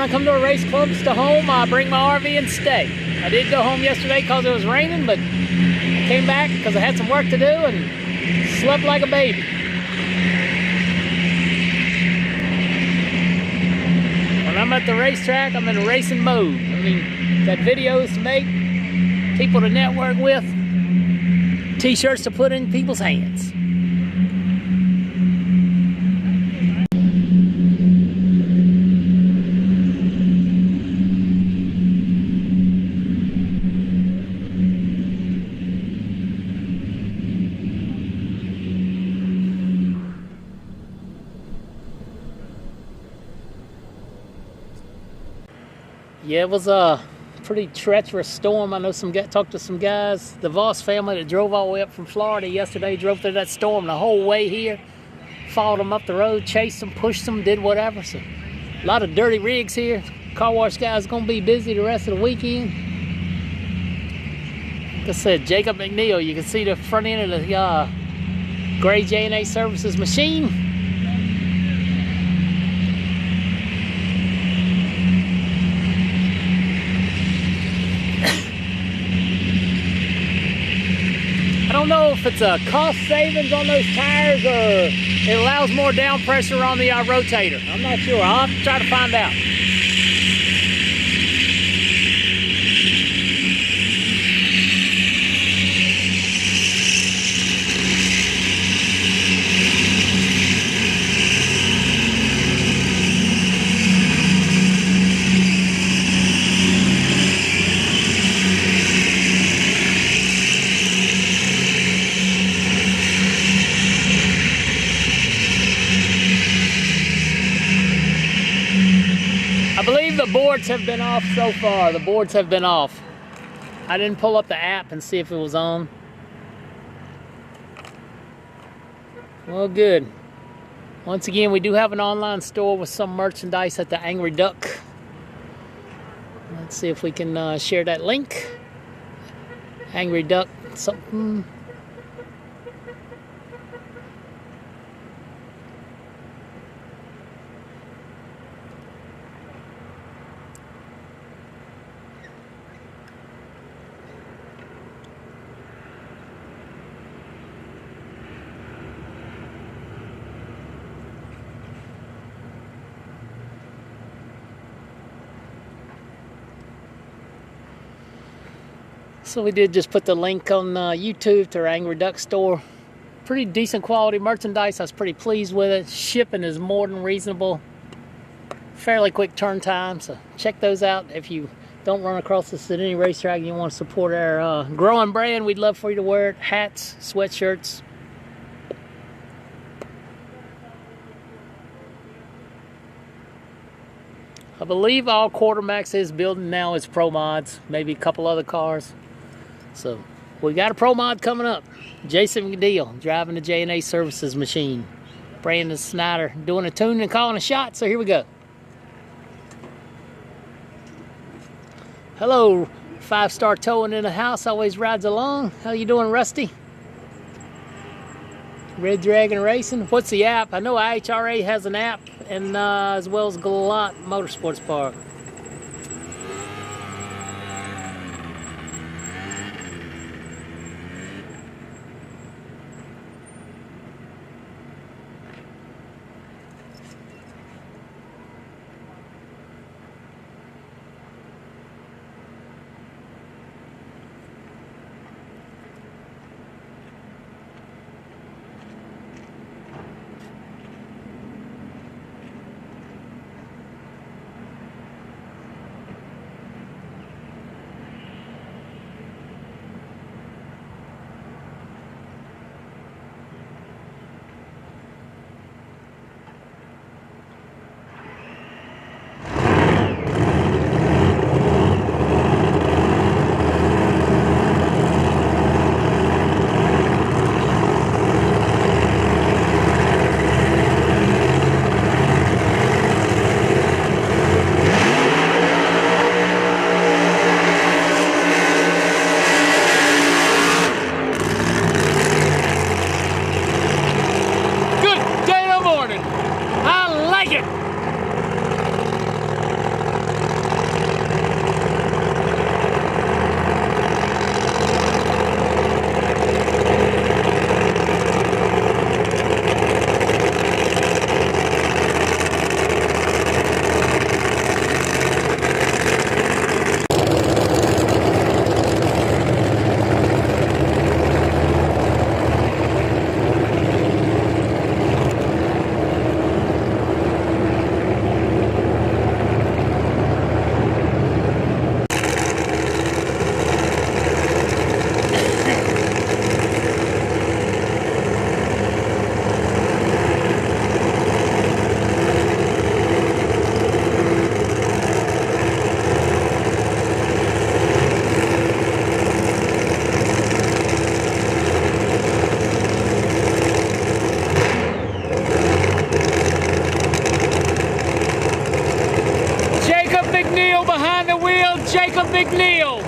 A: I come to a race close to home, I bring my RV and stay. I did go home yesterday because it was raining, but I came back because I had some work to do and slept like a baby. When I'm at the racetrack, I'm in racing mode. I mean, got videos to make, people to network with, t-shirts to put in people's hands. Yeah, it was a pretty treacherous storm. I know talked to some guys, the Voss family that drove all the way up from Florida yesterday, drove through that storm the whole way here, followed them up the road, chased them, pushed them, did whatever. So a lot of dirty rigs here. Car wash guys gonna be busy the rest of the weekend. Like I said, Jacob McNeil, you can see the front end of the gray J&A Services machine. I don't know if it's a cost savings on those tires or it allows more down pressure on the rotator. I'm not sure. I'll have to try to find out. I believe the boards have been off so far. The boards have been off. I didn't pull up the app and see if it was on. Well, good. Once again, we do have an online store with some merchandise at the Angry Duck. Let's see if we can share that link. Angry Duck something. So we did just put the link on YouTube to our Angry Duck store. Pretty decent quality merchandise. I was pretty pleased with it. Shipping is more than reasonable. Fairly quick turn time, so check those out. If you don't run across this at any racetrack and you want to support our growing brand, we'd love for you to wear it. Hats, sweatshirts. I believe all Quartermax is building now is Pro Mods, maybe a couple other cars. So we got a Pro Mod coming up. Jason McNeil driving the J&A Services machine. Brandon Snyder doing a tune and calling a shot. So here we go. Hello, 5-star towing in the house. Always rides along. How you doing, Rusty? Red Dragon Racing. What's the app? I know IHRA has an app, and as well as Darana Motorsports Park. Big Neil.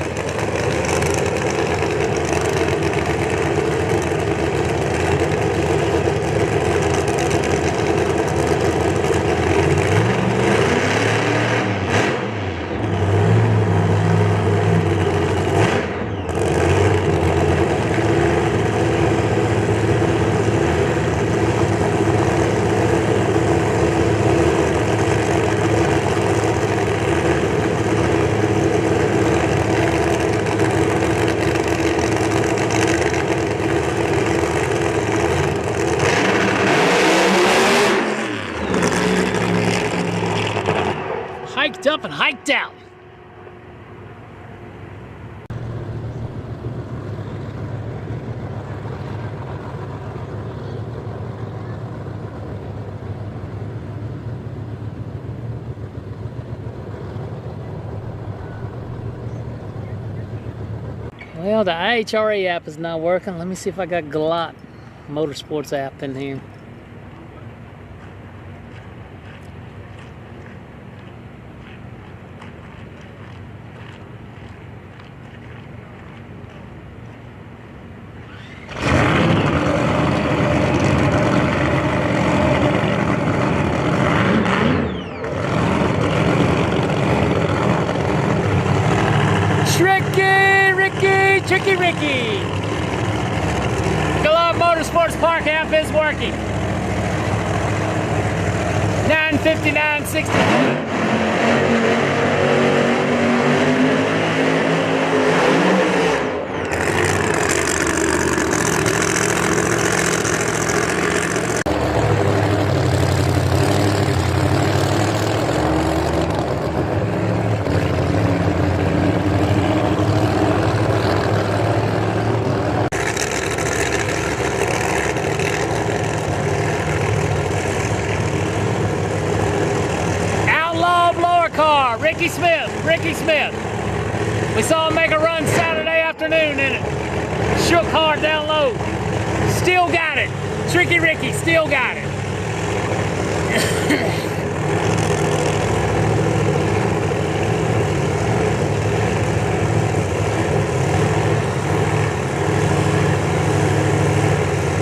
A: Hiked up and hiked out. Well, the IHRA app is not working. Let me see if I got Darana Motorsports app in here. Tricky Ricky. Darana Motorsports Park app is working. 9:59:60. Ricky Smith. We saw him make a run Saturday afternoon in it. Shook hard down low. Still got it. Tricky Ricky still got it.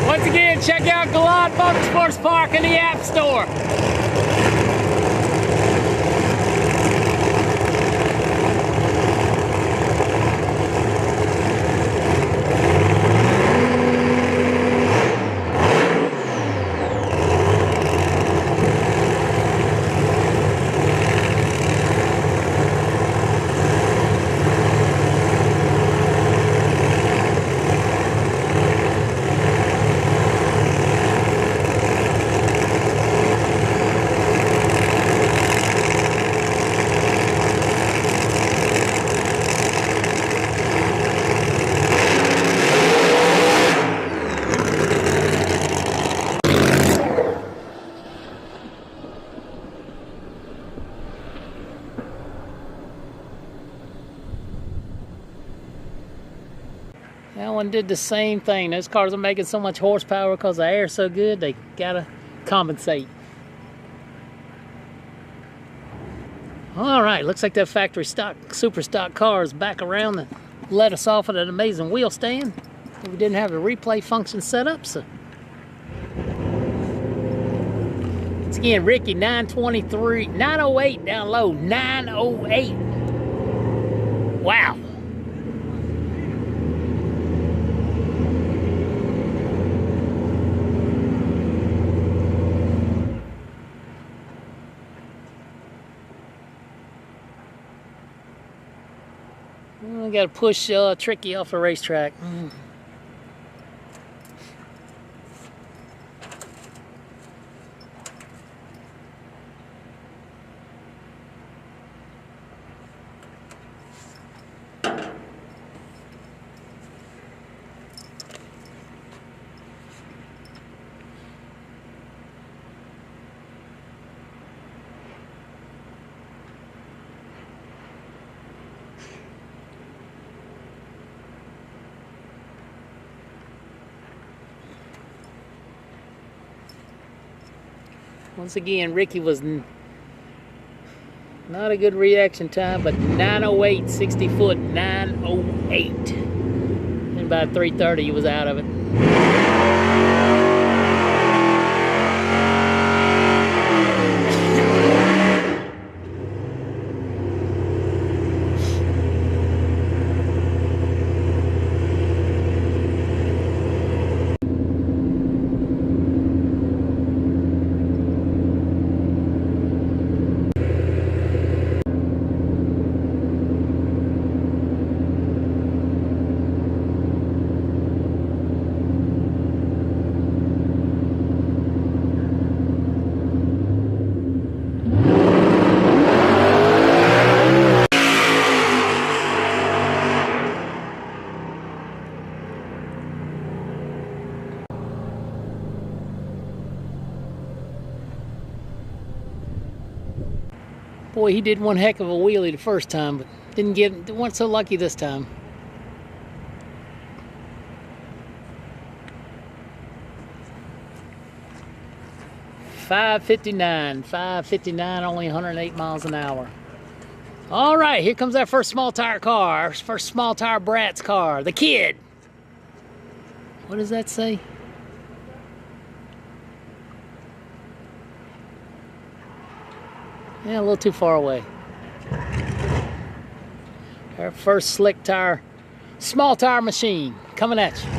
A: Once again, check out Darana Motorsports Park in the App Store. That one did the same thing. Those cars are making so much horsepower because the air's so good, they gotta compensate. All right, looks like that factory stock, super stock car is back around and let us off at an amazing wheel stand. We didn't have the replay function set up, so. Once again, Ricky, 923, 908 down low, 908. Wow. I gotta push Tricky off the racetrack. Once again, Ricky was Not a good reaction time, but 9:08, 60 foot, 9:08. And about 3:30, he was out of it. Boy, he did one heck of a wheelie the first time, but wasn't so lucky this time. $5.59, only 108 miles an hour. All right, here comes our first small tire car, our first small tire Bratz car, the Kid. What does that say? Yeah, a little too far away. Our first slick tire, small tire machine coming at you.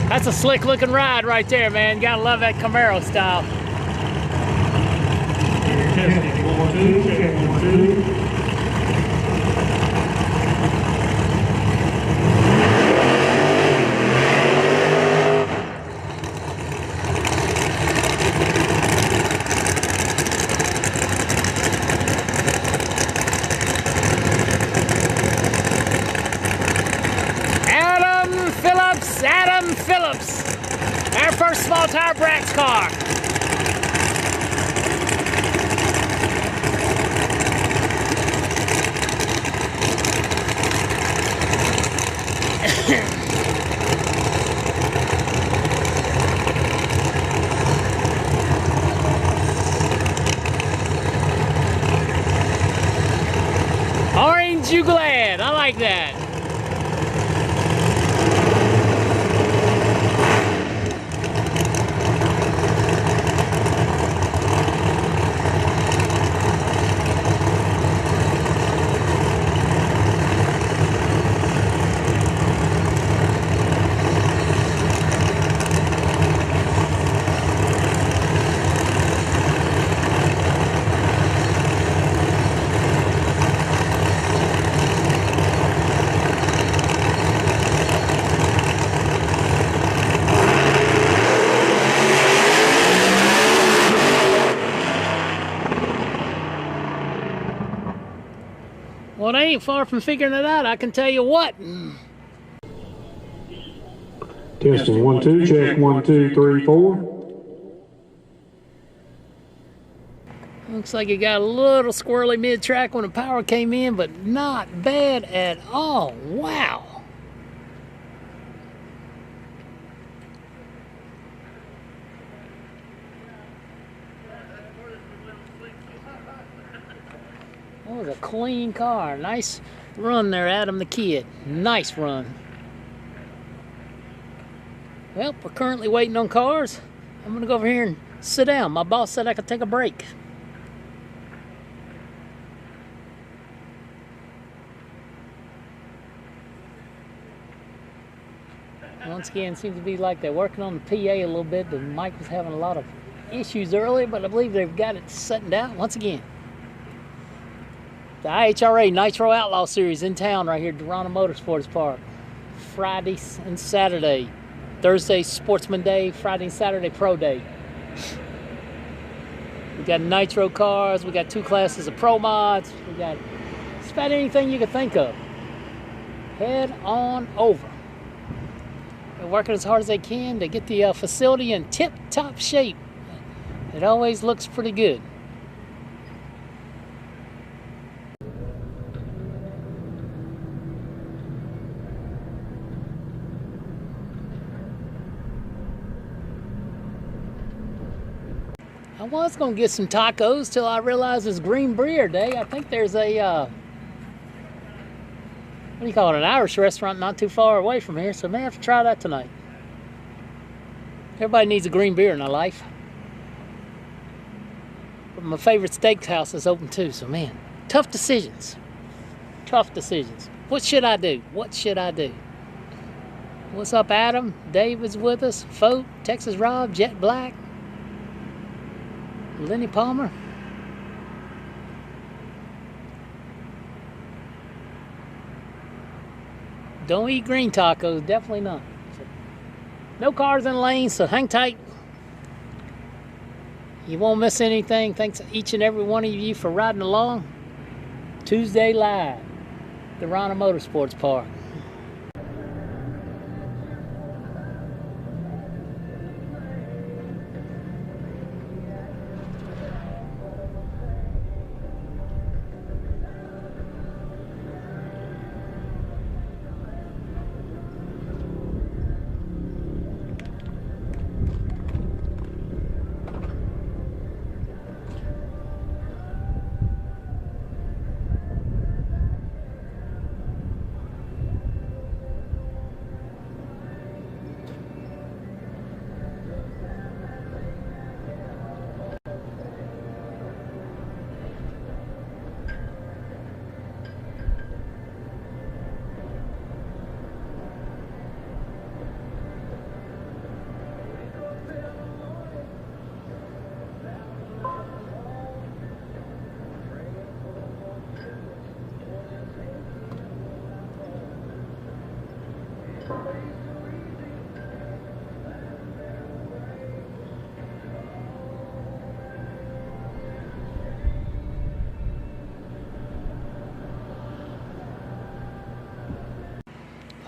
A: That's a slick looking ride right there, man. You gotta love that Camaro style.
B: Testing 1, 2, check 1, 2.
A: Adam Phillips, our first small tire Bratz car. Orange you glad, I like that. Well, they ain't far from figuring it out, I can tell you what.
B: Testing 1, 2, check 1, 2, 3, 4.
A: Looks like it got a little squirrely mid-track when the power came in, but not bad at all. Wow. That was a clean car. Nice run there, Adam the Kid. Nice run. Well, we're currently waiting on cars. I'm gonna go over here and sit down. My boss said I could take a break. Once again, seems to be like they're working on the PA a little bit. The mic was having a lot of issues earlier, but I believe they've got it settled out once again. The IHRA Nitro Outlaw Series in town right here at Darana Motorsports Park. Friday and Saturday. Thursday, Sportsman Day. Friday and Saturday, Pro Day. We got nitro cars. We got 2 classes of Pro Mods. We got just about anything you can think of. Head on over. They're working as hard as they can to get the facility in tip-top shape. It always looks pretty good. I was going to get some tacos till I realized it's Green Brier Day. I think there's a, what do you call it, an Irish restaurant not too far away from here, so I may have to try that tonight. Everybody needs a green beer in their life. But my favorite steakhouse is open too, so man, tough decisions. Tough decisions. What should I do? What should I do? What's up, Adam? David's with us. Folk, Texas Rob, Jet Black, Lenny Palmer. Don't eat green tacos, definitely not. So, no cars in the lane, so hang tight. You won't miss anything. Thanks each and every one of you for riding along. Tuesday Live, Darana Motorsports Park.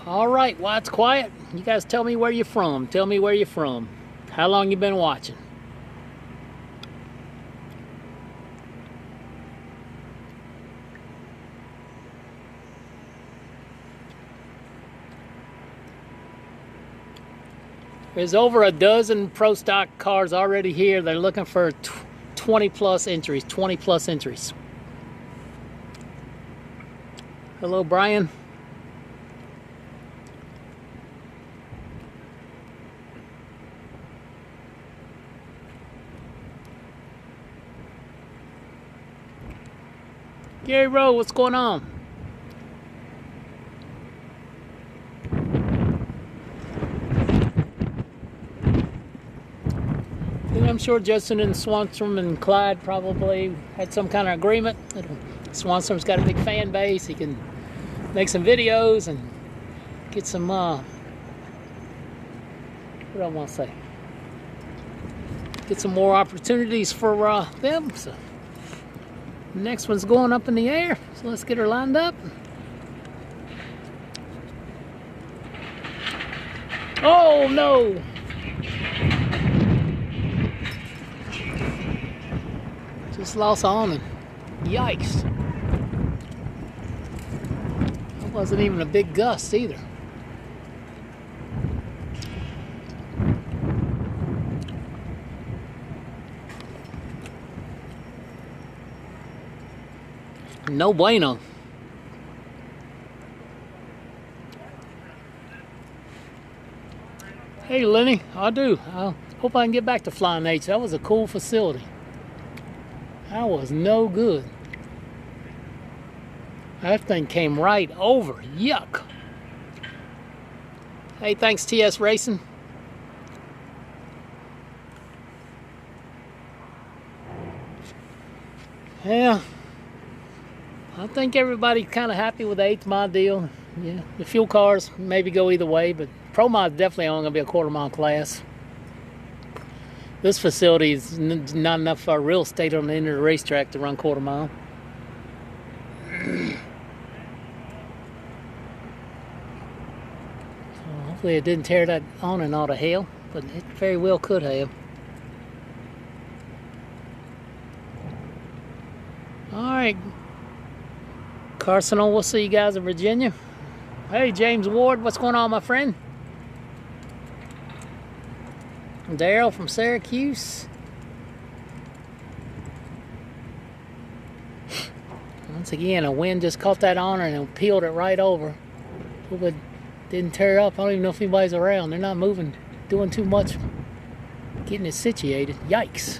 A: All right, while it's quiet, you guys tell me where you're from. Tell me where you're from. How long you been watching? There's over a dozen Pro Stock cars already here. They're looking for 20 plus entries, 20 plus entries. Hello, Brian. Gary Rowe, what's going on? And I'm sure Justin and Swanstrom and Clyde probably had some kind of agreement. Swanstrom's got a big fan base. He can make some videos and get some, what do I want to say? Get some more opportunities for them. So. The next one's going up in the air, so let's get her lined up. Oh no! Just lost on him. Yikes. That wasn't even a big gust either. No bueno. Hey Lenny, I do. I hope I can get back to Flying H. That was a cool facility. That was no good. That thing came right over. Yuck. Hey, thanks TS Racing. Yeah. I think everybody's kind of happy with the 8th mile deal. Yeah, the fuel cars maybe go either way, but Pro Mod's definitely only going to be a quarter-mile class. This facility is not enough real estate on the end of the racetrack to run quarter-mile. So hopefully it didn't tear that awning all to hell, but it very well could have. All right. Carson, we'll see you guys in Virginia. Hey, James Ward, what's going on, my friend? Daryl from Syracuse. Once again, a wind just caught that on her and peeled it right over. Hope it didn't tear up. I don't even know if anybody's around. They're not moving, doing too much, getting it situated. Yikes.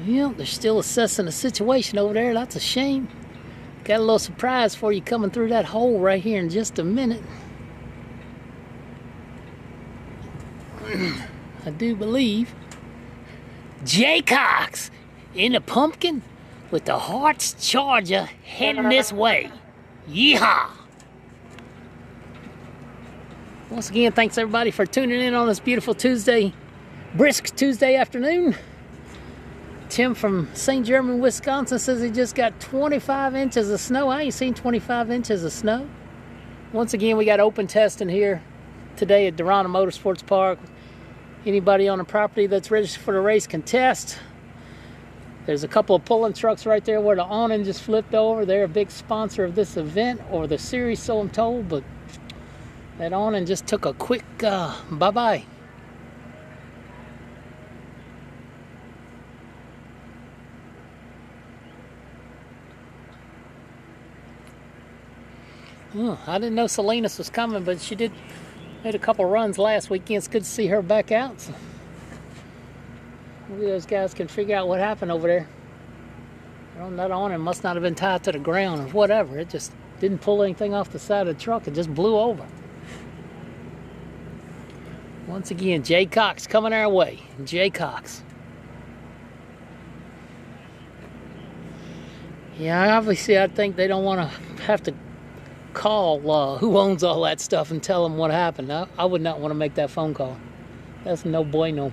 A: Well, they're still assessing the situation over there. That's a shame. Got a little surprise for you coming through that hole right here in just a minute. I do believe Jay Cox in the pumpkin with the Hearts Charger heading this way. Yeehaw! Once again, thanks everybody for tuning in on this beautiful Tuesday, brisk Tuesday afternoon. Tim from St. Germain, Wisconsin says he just got 25 inches of snow. I ain't seen 25 inches of snow. Once again, we got open testing here today at Darana Motorsports Park. Anybody on the property that's registered for the race can test. There's a couple of pulling trucks right there where the awning just flipped over. They're a big sponsor of this event or the series, so I'm told, but that awning just took a quick bye-bye. Oh, I didn't know Salinas was coming, but she made a couple runs last weekend. It's good to see her back out. So maybe those guys can figure out what happened over there. That awning must not have been tied to the ground or whatever. It just Didn't pull anything off the side of the truck. It just blew over. Once again, Jay Cox coming our way. Jay Cox. Yeah, obviously I think they don't want to have to call who owns all that stuff and tell them what happened. I would not want to make that phone call. That's no bueno.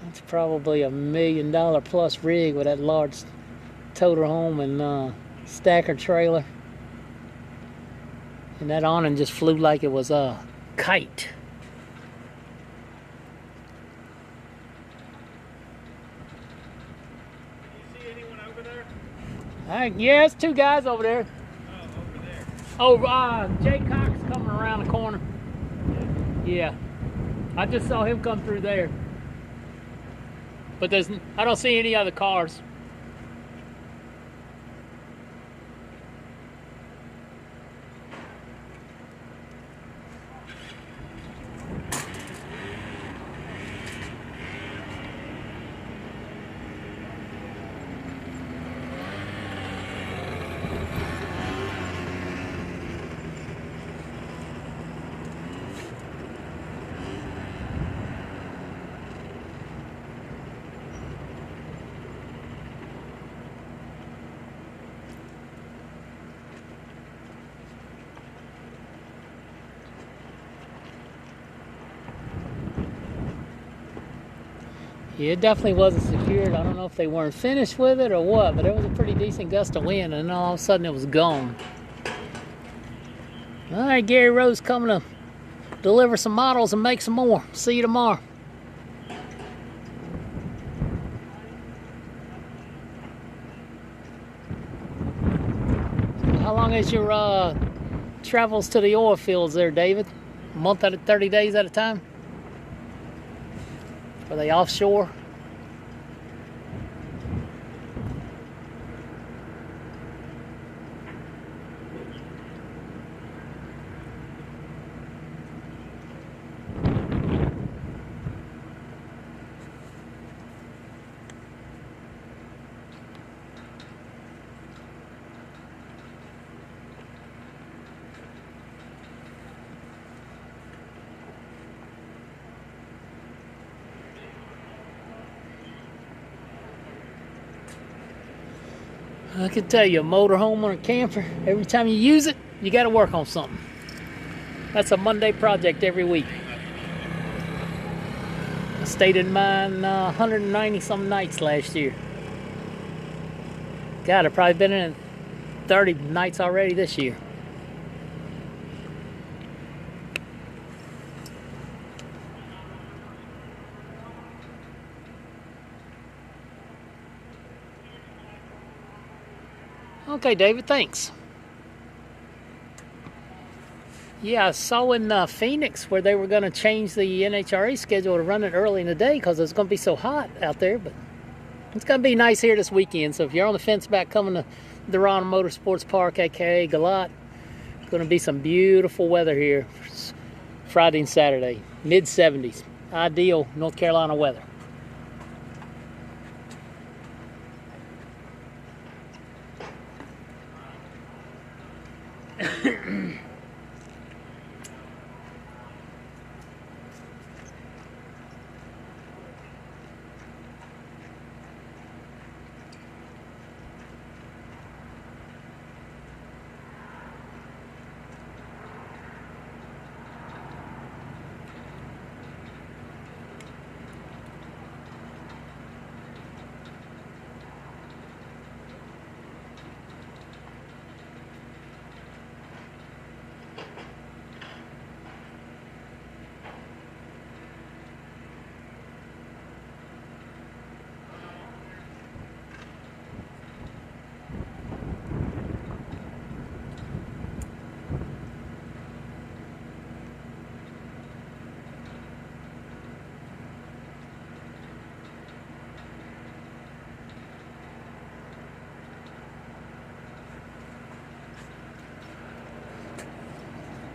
A: That's probably $1 million plus rig with that large toter home and stacker trailer. And that awning just flew like it was a kite.
D: You see anyone over there?
A: Yeah, it's 2 guys over there.
D: Oh, over there.
A: Oh, Jay Cox coming around the corner. Yeah, I just saw him come through there. But I don't see any other cars. Yeah, it definitely wasn't secured. I don't know if they weren't finished with it or what, but it was a pretty decent gust of wind, and all of a sudden it was gone. All right, Gary Rose coming to deliver some models and make some more. See you tomorrow. How long is your travels to the oil fields there, David? A month at 30 days at a time? Are they offshore? I can tell you, a motorhome or a camper, every time you use it, you got to work on something. That's a Monday project every week. I stayed in mine 190 some nights last year. God, I've probably been in it 30 nights already this year. Okay, David, thanks. Yeah, I saw in Phoenix where they were going to change the NHRA schedule to run it early in the day because it's going to be so hot out there. But it's going to be nice here this weekend. So if you're on the fence about coming to Darana Motorsports Park, aka Galat, it's going to be some beautiful weather here Friday and Saturday. Mid-70s. Ideal North Carolina weather.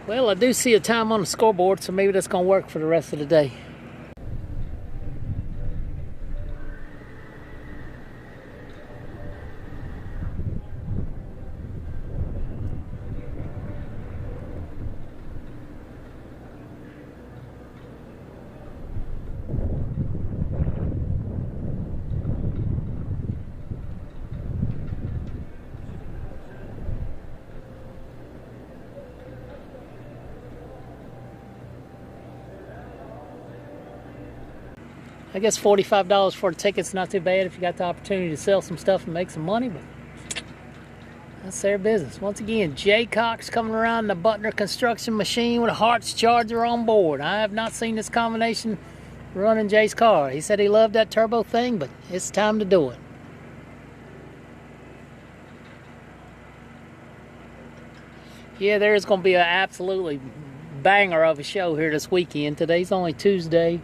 A: Well, I do see a time on the scoreboard, so maybe that's going to work for the rest of the day. I guess $45 for a ticket's not too bad if you got the opportunity to sell some stuff and make some money, but that's their business. Once again, Jay Cox coming around the Butner construction machine with a Hartz Charger on board. I have not seen this combination running Jay's car. He said he loved that turbo thing, but it's time to do it. Yeah, there's going to be an absolutely banger of a show here this weekend. Today's only Tuesday.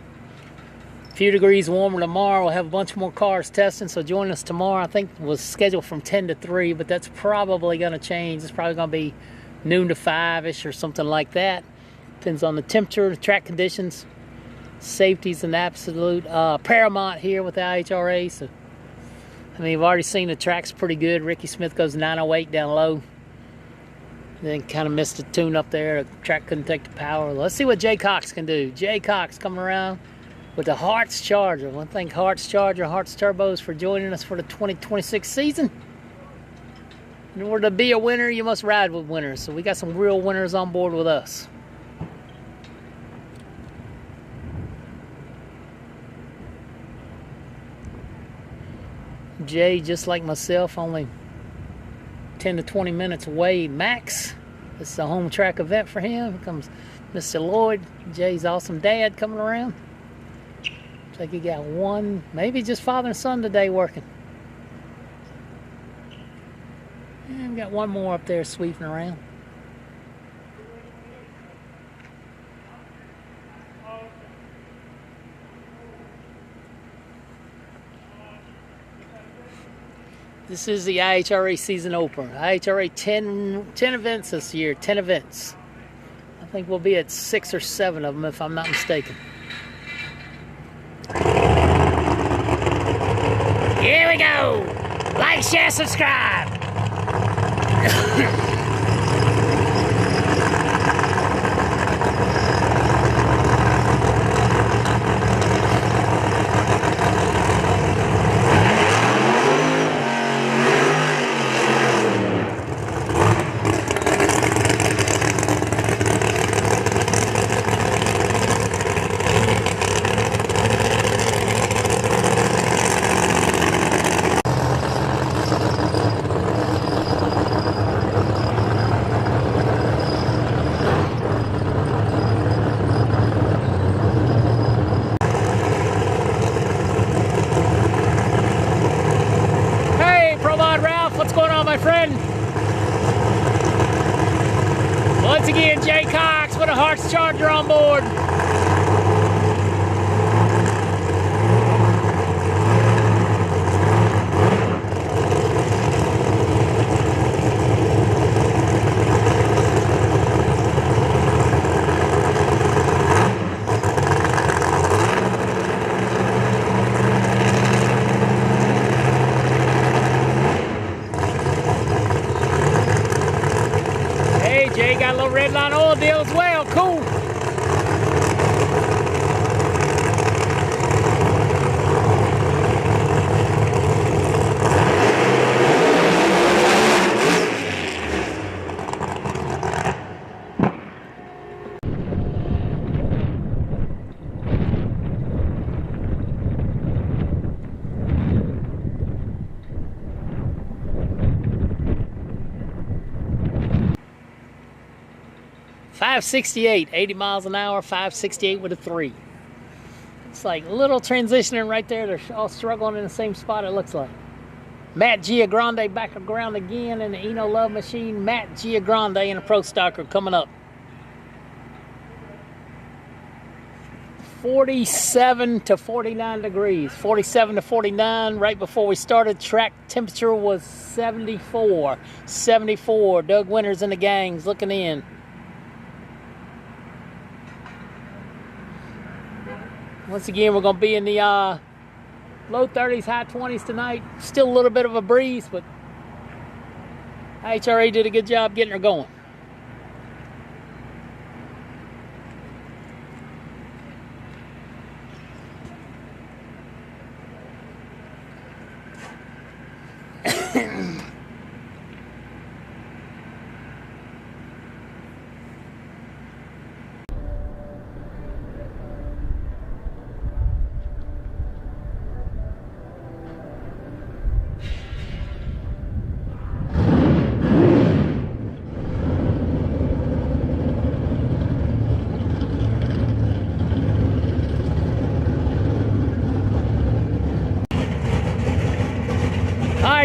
A: A few degrees warmer tomorrow. We'll have a bunch more cars testing, so join us tomorrow. I think it was scheduled from 10 to 3, but that's probably going to change. It's probably going to be noon to 5-ish or something like that. Depends on the temperature, the track conditions. Safety's an absolute paramount here with the IHRA. So, I mean, you've already seen the track's pretty good. Ricky Smith goes 908 down low. Then kind of missed a tune up there. The track couldn't take the power. Let's see what Jay Cox can do. Jay Cox coming around with the Hartz Charger. I want to thank Hartz Charger, Hartz Turbos for joining us for the 2026 season. In order to be a winner, you must ride with winners. So we got some real winners on board with us. Jay, just like myself, only 10 to 20 minutes away max. This is a home track event for him. Here comes Mr. Lloyd, Jay's awesome dad, coming around. Looks like he got one, maybe just father and son today working. And we got one more up there sweeping around. This is the IHRA season opener. IHRA 10 events this year, 10 events. I think we'll be at 6 or 7 of them if I'm not mistaken. Here we go. Like, share, subscribe. My friend. Once again, Jay Cox with a Hartz Charger on board. Jay got a little red line oil deal as well. Cool. .568, 80 miles an hour, 568 with a 3. It's like a little transitioning right there. They're all struggling in the same spot, it looks like. Matt Giagrande back around again in the Eno Love Machine. Matt Giagrande in a Pro Stocker coming up. 47 to 49 degrees. 47 to 49. Right before we started, track temperature was 74. 74. Doug Winters and the gang's looking in. Once again, we're going to be in the low 30s, high 20s tonight. Still a little bit of a breeze, but IHRA did a good job getting her going.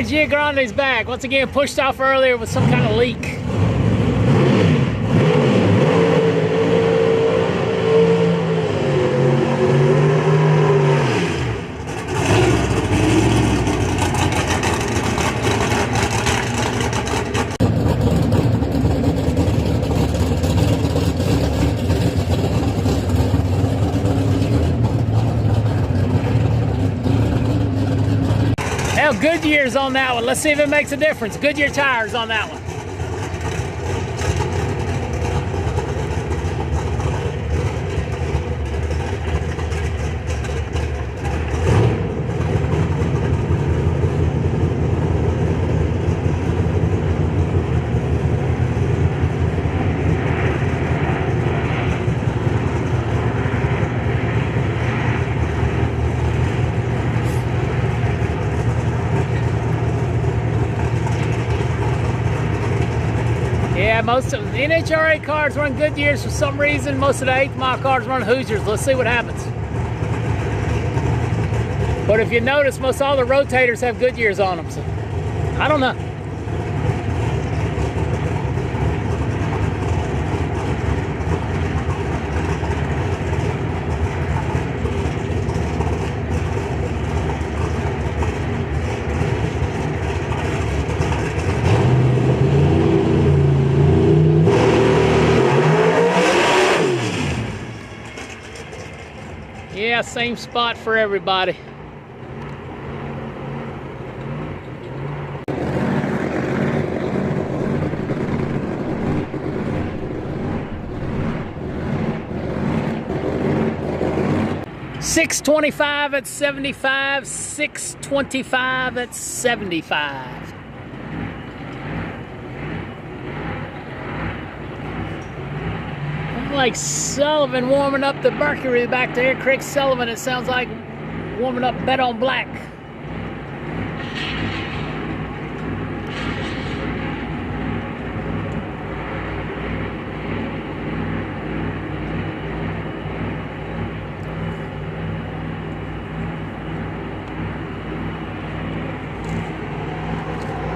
A: right, Gia Grande's back. Once again, pushed off earlier with some kind of leak. Hell, Goodyear's on that one. Let's see if it makes a difference. Goodyear tires on that one. Yeah, most of the NHRA cars run Goodyears for some reason. Most of the 8th mile cars run Hoosiers. Let's see what happens. But if you notice, most all the rotators have Goodyears on them. So I don't know. Yeah, same spot for everybody. $625 at 75, $625 at 75. Like Sullivan warming up the Mercury back there. Craig Sullivan, it sounds like warming up Bet on Black.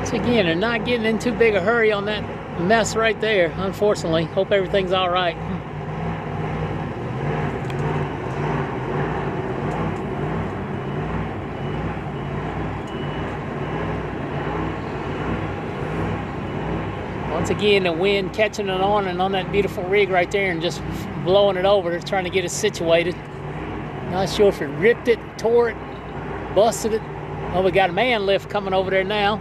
A: So again, they're not getting in too big a hurry on that mess right there, unfortunately. Hope everything's all right. Once again, the wind catching it on and on that beautiful rig right there and just blowing it over, trying to get it situated. Not sure if it ripped it, tore it, busted it. Oh, we got a man lift coming over there now.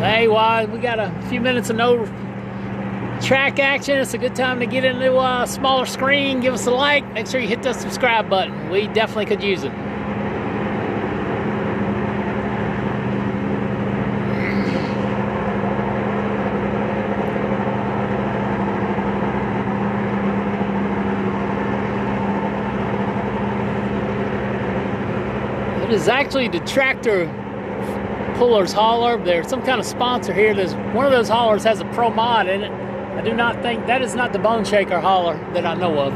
A: Hey, while we got a few minutes of no track action, it's a good time to get into a smaller screen. Give us a like. Make sure you hit that subscribe button. We definitely could use it. It is actually the tractor puller's hauler. There's some kind of sponsor here. There's one of those haulers has a Pro Mod in it. I do not think that is not the Bone Shaker hauler that I know of.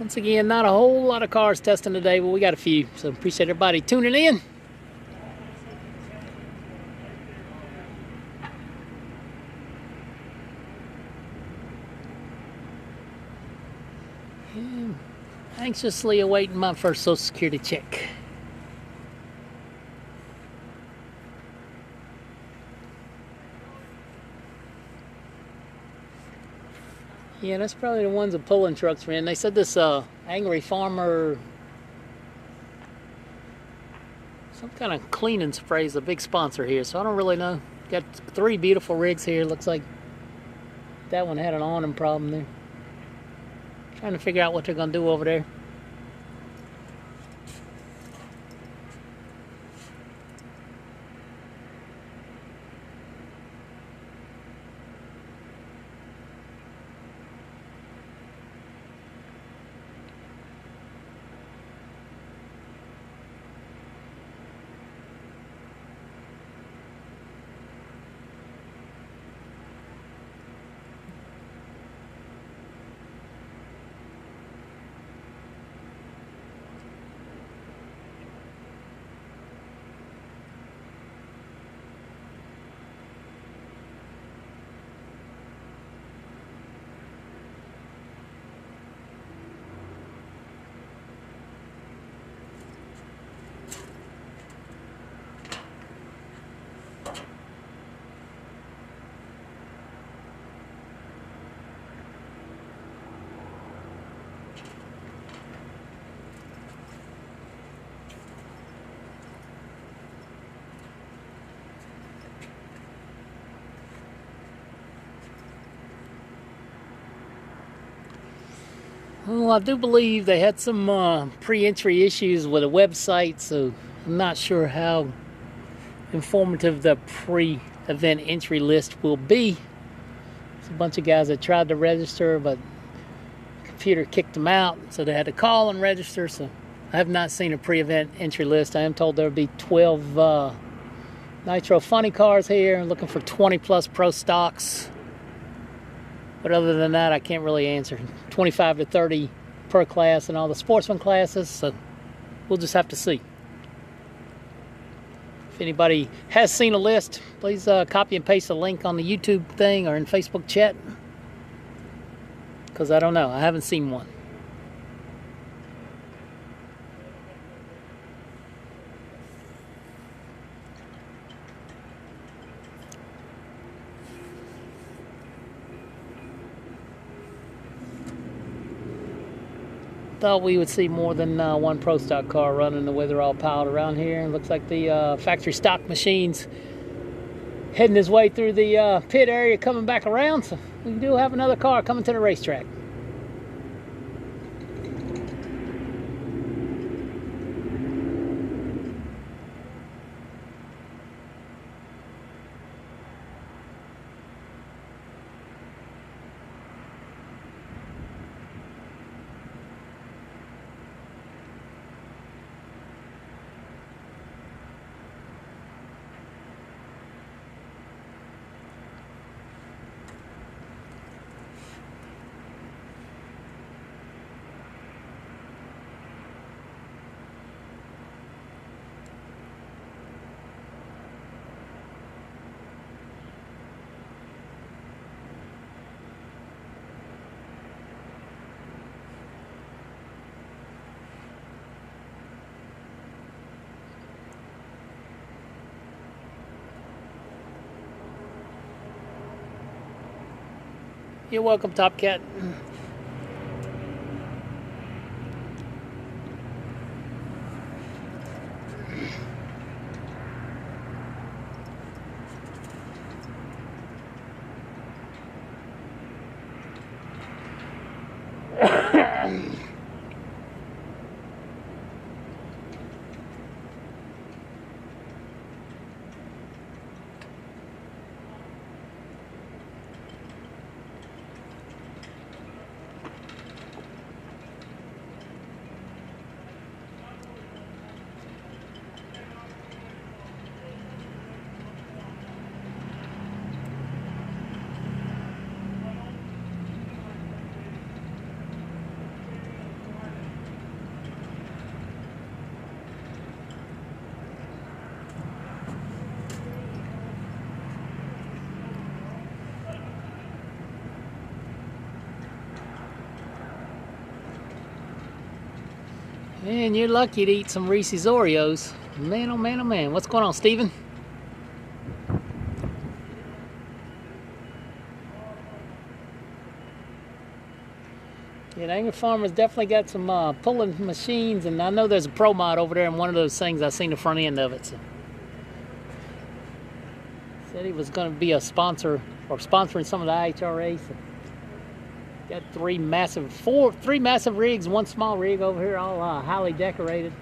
A: Once again, not a whole lot of cars testing today, but we got a few. So appreciate everybody tuning in. And anxiously awaiting my first Social Security check. Yeah, that's probably the ones the pulling trucks ran. They said this Angry Farmer, some kind of cleaning spray is a big sponsor here, so I don't really know. Got 3 beautiful rigs here. Looks like that one had an awning problem there. Trying to figure out what they're going to do over there. Well, I do believe they had some pre-entry issues with a website, so I'm not sure how informative the pre-event entry list will be. There's a bunch of guys that tried to register, but the computer kicked them out, so they had to call and register. So I have not seen a pre-event entry list. I am told there will be 12 Nitro funny cars here. I'm looking for 20 plus pro stocks. But other than that, I can't really answer. 25 to 30 per class in all the sportsman classes, so we'll just have to see. If anybody has seen a list, please copy and paste a link on the YouTube thing or in Facebook chat. Because I don't know, I haven't seen one. Thought we would see more than one pro stock car running the way they're all piled around here. It looks like the factory stock machine's heading his way through the pit area, coming back around. So we do have another car coming to the racetrack. You're welcome, Top Cat. And you're lucky to eat some Reese's Oreos. Man, oh man, oh man. What's going on, Steven? Yeah, the Angry Farmer's definitely got some pulling machines, and I know there's a Pro Mod over there in one of those things. I seen the front end of it. So. Said he was going to be a sponsor or sponsoring some of the IHRA. So. Got three massive rigs, one small rig over here, all highly decorated.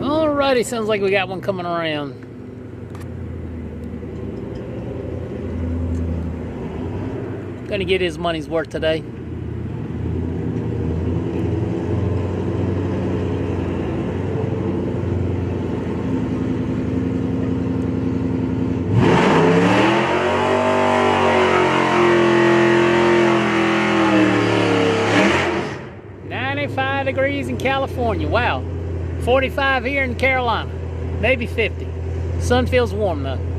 A: Alrighty, sounds like we got one coming around. Gonna get his money's worth today. Degrees in California. Wow. 45 here in Carolina. Maybe 50. Sun feels warm though.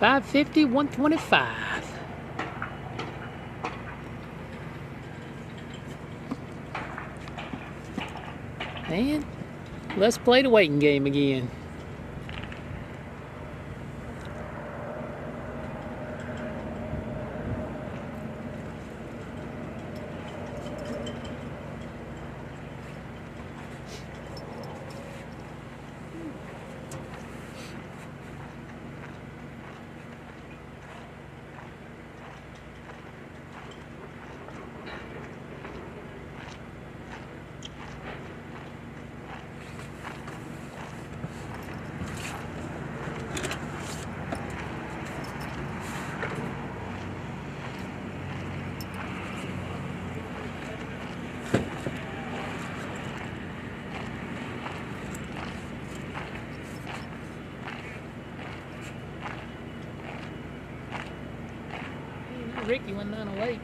A: $550, $125. And let's play the waiting game again. Ricky went 908.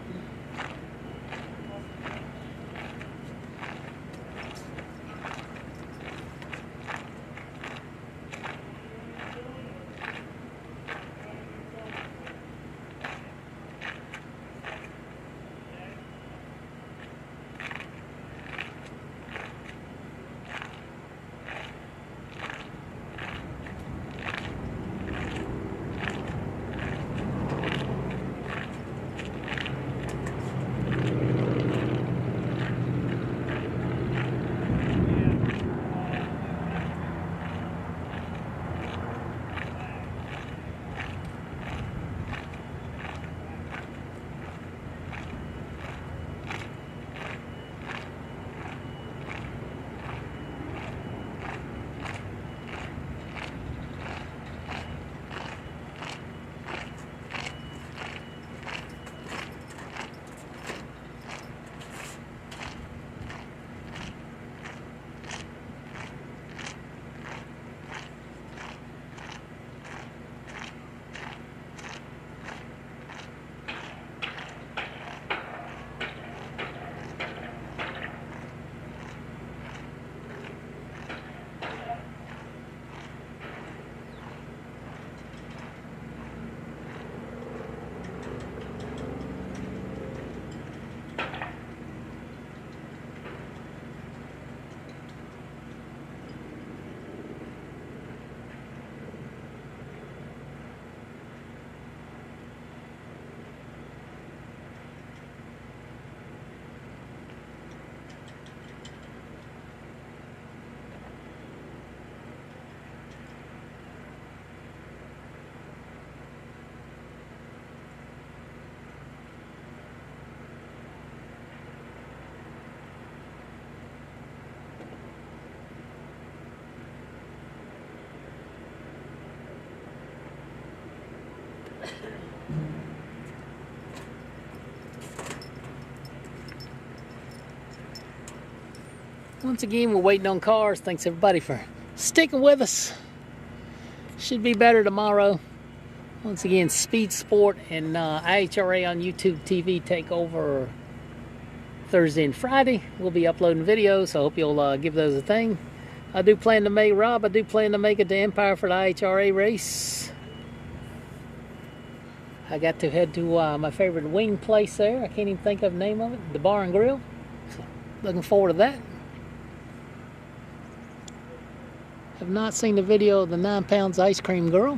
A: Once again, we're waiting on cars. Thanks everybody for sticking with us. Should be better tomorrow. Once again, Speed Sport and IHRA on YouTube TV take over Thursday and Friday. We'll be uploading videos, so I hope you'll give those a thing. I do plan to make it to Empire for the IHRA race. I got to head to my favorite wing place there. I can't even think of the name of it. The Bar and Grill. So, looking forward to that. Have not seen the video of the 9 pounds ice cream girl.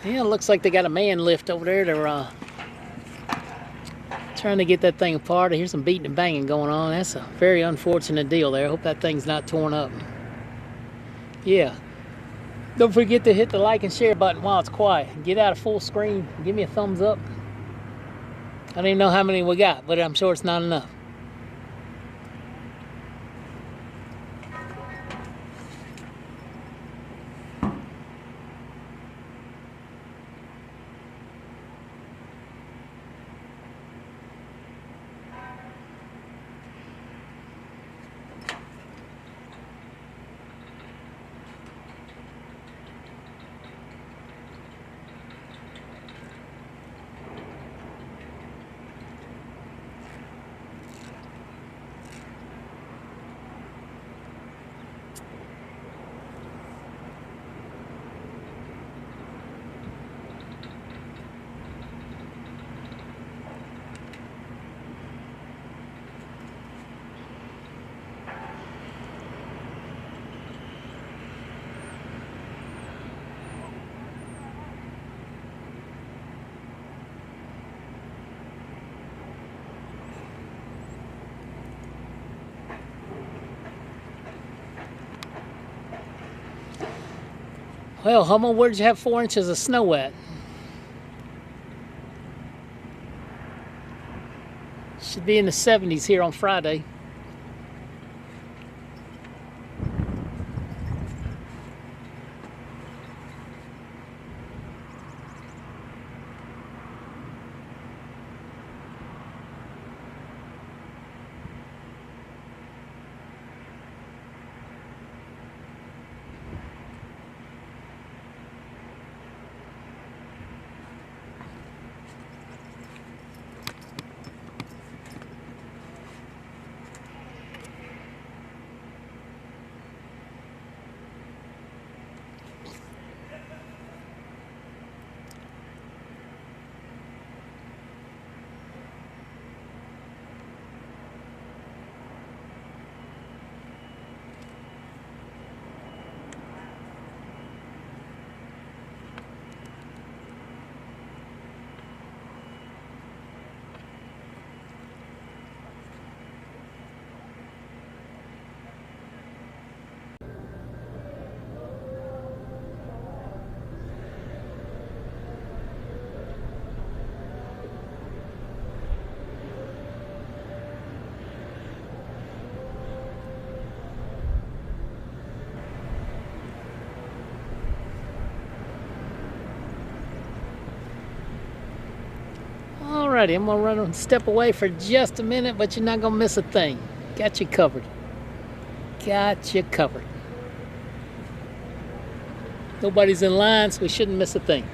A: Yeah, it looks like they got a man lift over there. They're trying to get that thing apart. I hear some beating and banging going on. That's a very unfortunate deal there. I hope that thing's not torn up. Yeah. Don't forget to hit the like and share button while it's quiet. Get out of full screen. Give me a thumbs up. I don't even know how many we got, but I'm sure it's not enough. Well, Hummel, where'd you have 4 inches of snow at? Should be in the 70s here on Friday. Alrighty, I'm gonna run and step away for just a minute, but you're not gonna miss a thing. Got you covered. Got you covered. Nobody's in line, so we shouldn't miss a thing.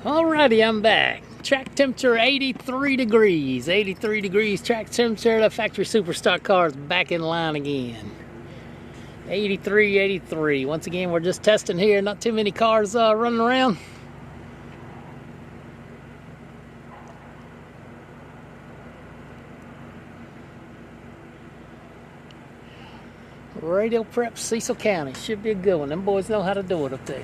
A: Alrighty, I'm back. Track temperature 83 degrees. 83 degrees track temperature. The factory superstock car is back in line again. 83, 83. Once again, we're just testing here. Not too many cars running around. Radio prep Cecil County. Should be a good one. Them boys know how to do it up there.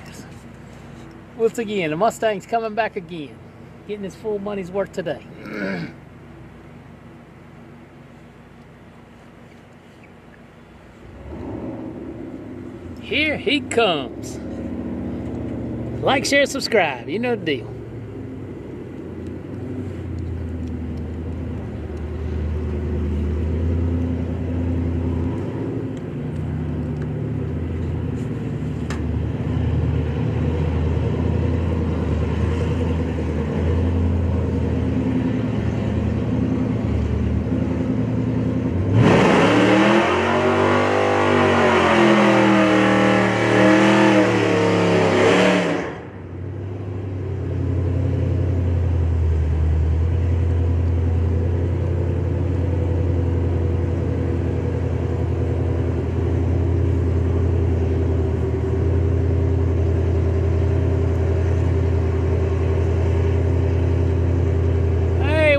A: Once again, the Mustang's coming back again. Getting his full money's worth today. Here he comes. Like, share, subscribe. You know the deal.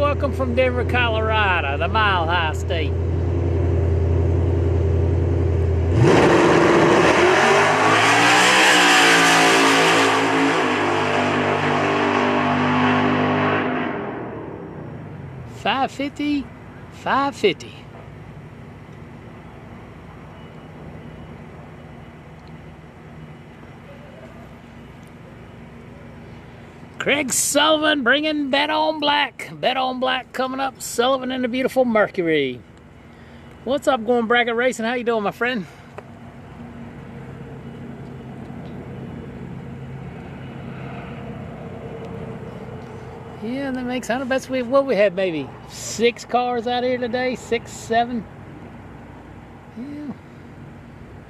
A: Welcome from Denver, Colorado, the Mile High State. $550, $550. Craig Sullivan bringing Bet on Black. Bet on Black coming up. Sullivan and the beautiful Mercury. What's up, Going Bracket Racing? How you doing, my friend? Yeah, that makes 100 bets. What we had, maybe 6 cars out here today? 6, 7? Yeah.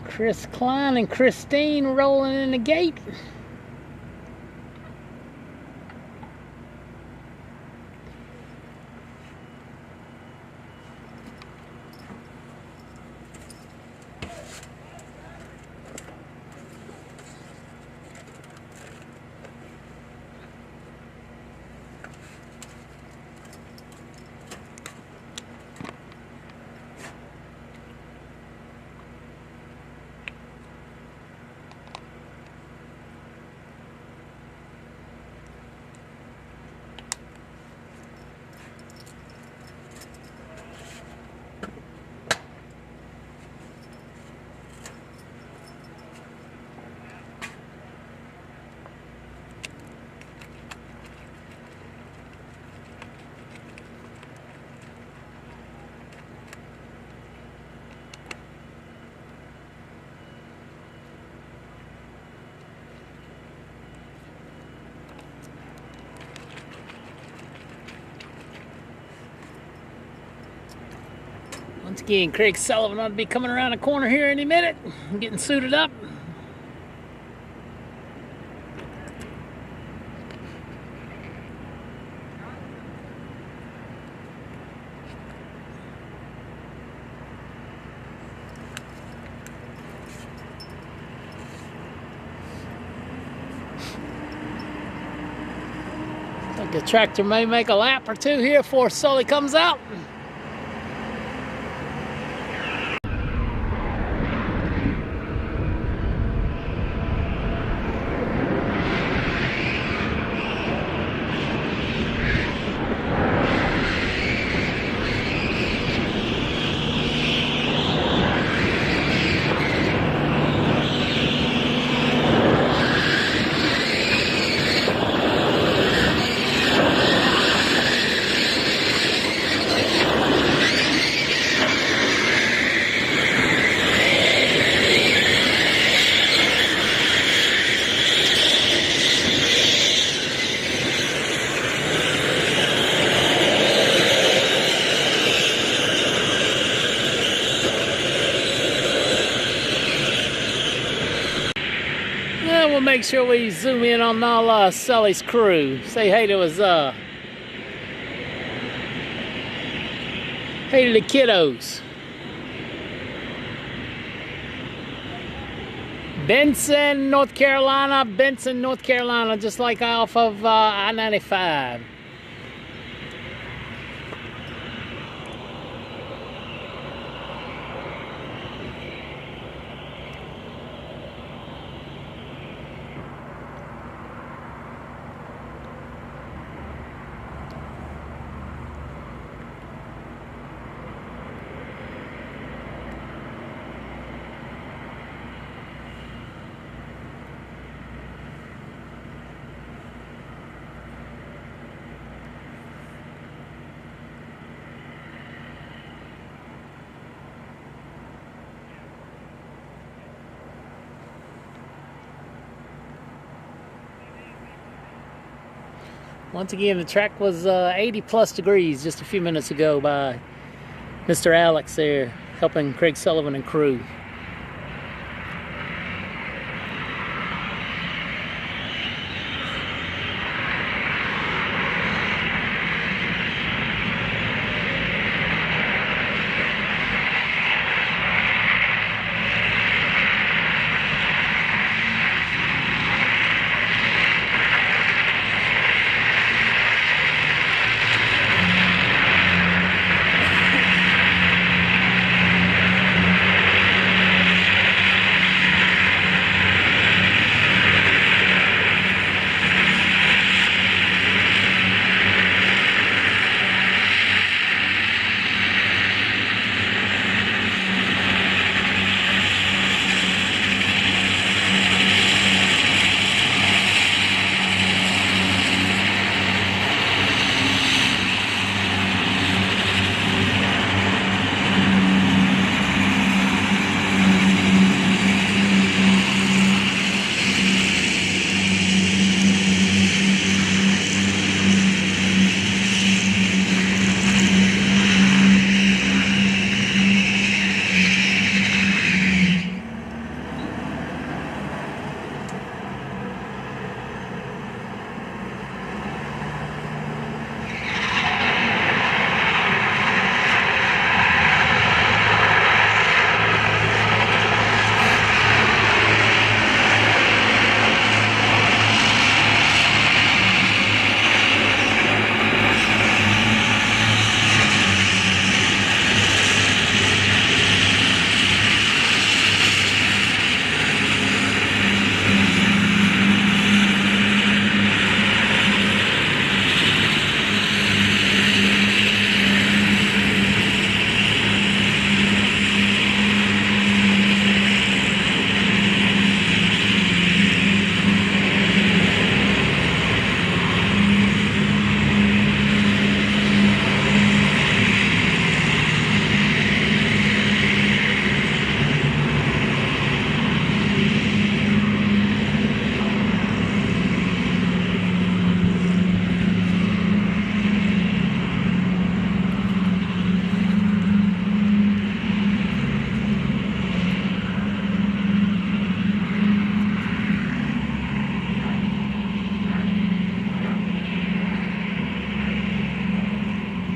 A: Chris Klein and Christine rolling in the gate. Once again, Craig Sullivan ought to be coming around the corner here any minute. I'm getting suited up. I think the tractor may make a lap or two here before Sully comes out. make sure we zoom in on all Sully's crew. Say hey to his hey to the kiddos. Benson, North Carolina, just like off of I-95. Once again, the track was 80 plus degrees just a few minutes ago by Mr. Alex there, helping Craig Sullivan and crew.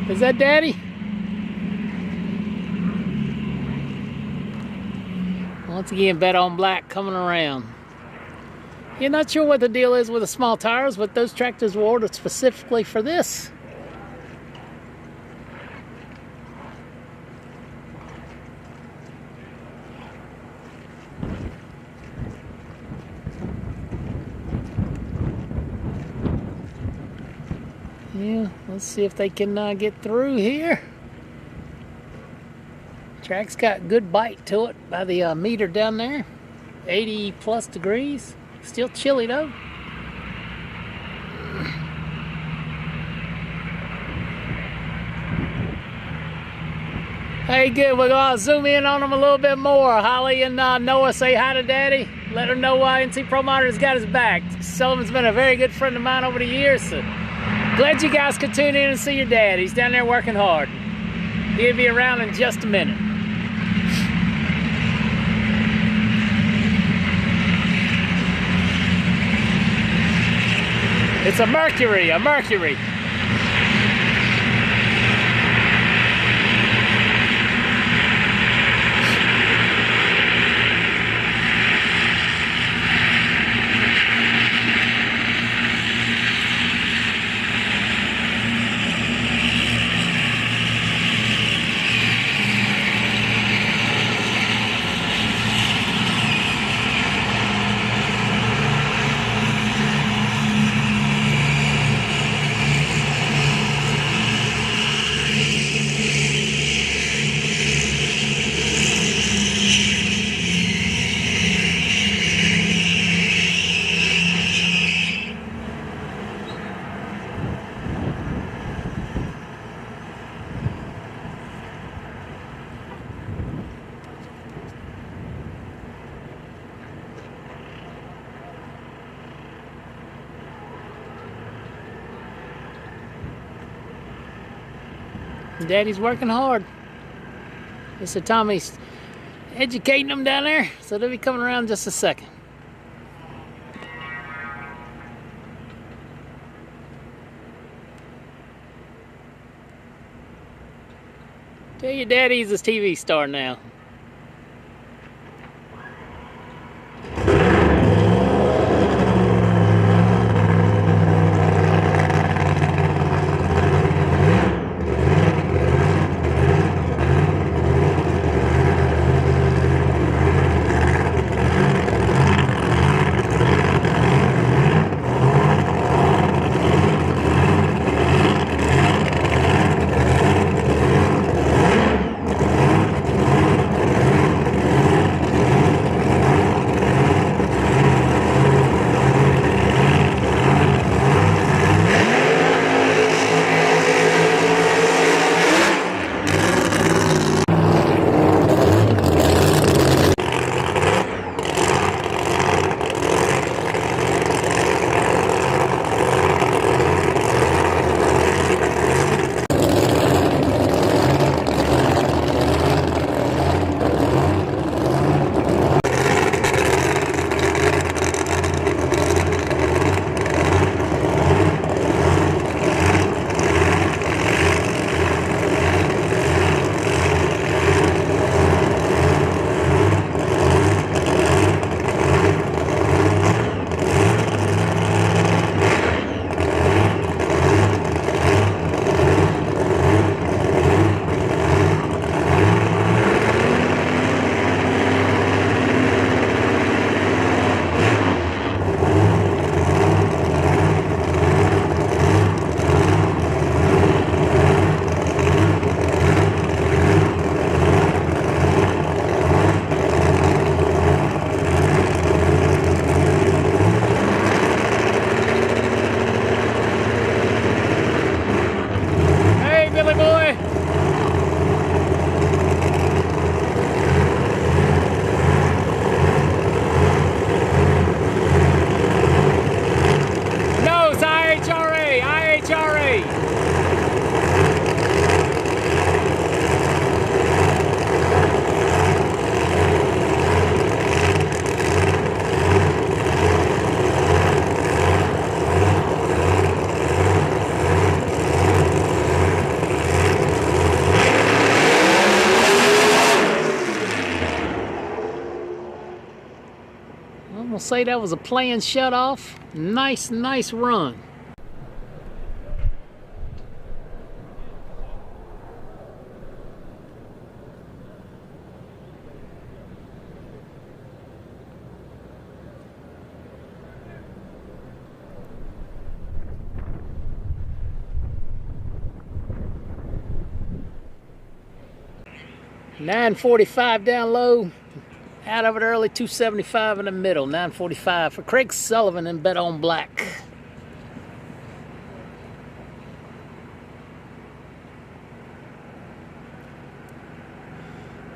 A: Is that Daddy? Once again, Bet on Black coming around. You're not sure what the deal is with the small tires, but those tractors were ordered specifically for this. Yeah, let's see if they can get through here. Track's got good bite to it by the meter down there. 80 plus degrees. Still chilly though. Hey, good. We're going to zoom in on them a little bit more. Holly and Noah, say hi to Daddy. Let her know NC Pro Monitor's got his back. Sullivan's been a very good friend of mine over the years, so glad you guys could tune in and see your dad. He's down there working hard. He'll be around in just a minute. It's a Mercury, a Mercury. Daddy's working hard. Mr. Tommy's educating them down there, so they'll be coming around in just a second. Tell your daddy he's a TV star now. I'm gonna say that was a planned shut off. Nice run. $945 down low, out of it early, $275 in the middle, $945 for Craig Sullivan and Bet on Black.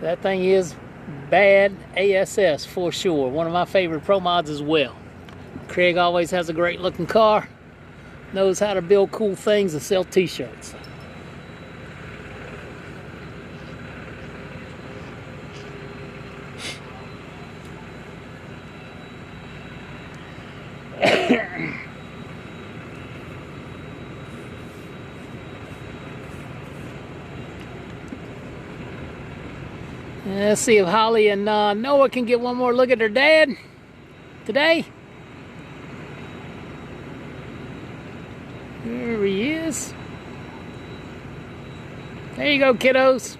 A: That thing is bad ASS for sure. One of my favorite Pro Mods as well. Craig always has a great looking car, knows how to build cool things and sell t-shirts. Let's see if Holly and Noah can get one more look at their dad today. There he is. There you go, kiddos.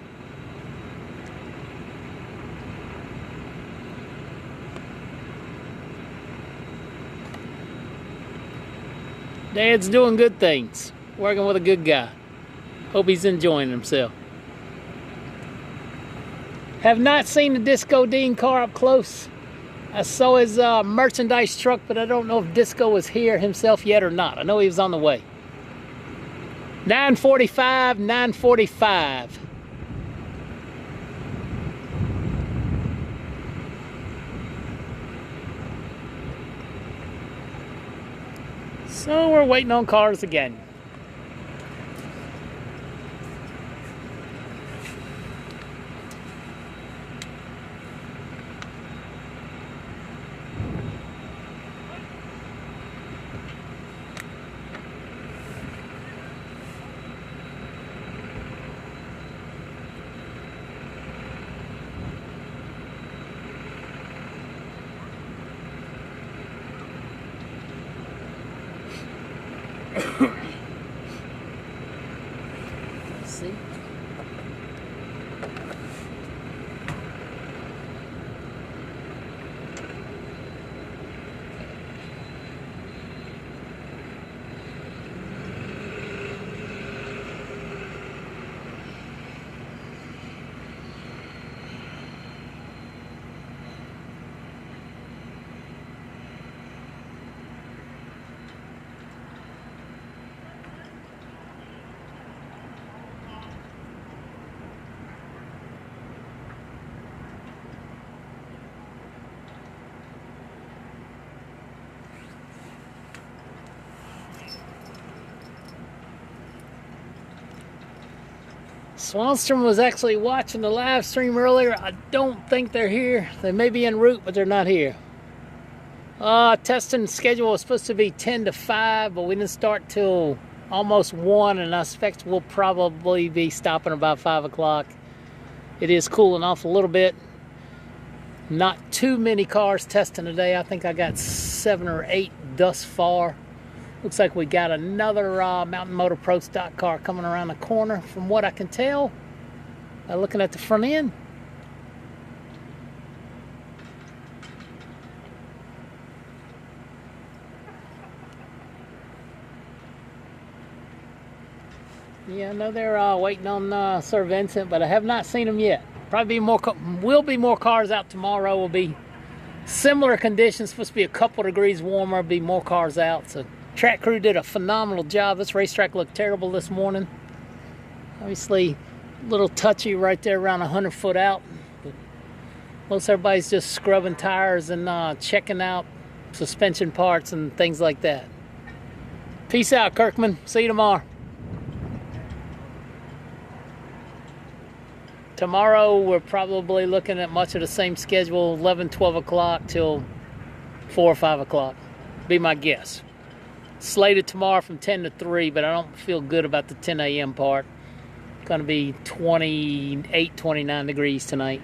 A: Dad's doing good things. Working with a good guy. Hope he's enjoying himself. Have not seen the Disco Dean car up close. I saw his merchandise truck, but I don't know if Disco is here himself yet or not. I know he was on the way. 9:45, 9:45. So we're waiting on cars again. Let's see. Swanstrom was actually watching the live stream earlier. I don't think they're here. They may be en route, but they're not here. Testing schedule was supposed to be 10 to 5, but we didn't start till almost 1, and I expect we'll probably be stopping about 5 o'clock. It is cooling off a little bit. Not too many cars testing today. I think I got 7 or 8 thus far. Looks like we got another Mountain Motor Pro stock car coming around the corner, from what I can tell, looking at the front end. Yeah, I know they're waiting on Sir Vincent, but I have not seen him yet. Probably be more. Will be more cars out tomorrow. Will be similar conditions. Supposed to be a couple degrees warmer. Be more cars out. So. Track crew did a phenomenal job. This racetrack looked terrible this morning. Obviously, a little touchy right there around 100 foot out. But most everybody's just scrubbing tires and checking out suspension parts and things like that. Peace out, Kirkman. See you tomorrow. Tomorrow, we're probably looking at much of the same schedule, 11, 12 o'clock till 4 or 5 o'clock. Be my guess. Slated tomorrow from 10 to 3, but I don't feel good about the 10 a.m. part. It's going to be 28, 29 degrees tonight.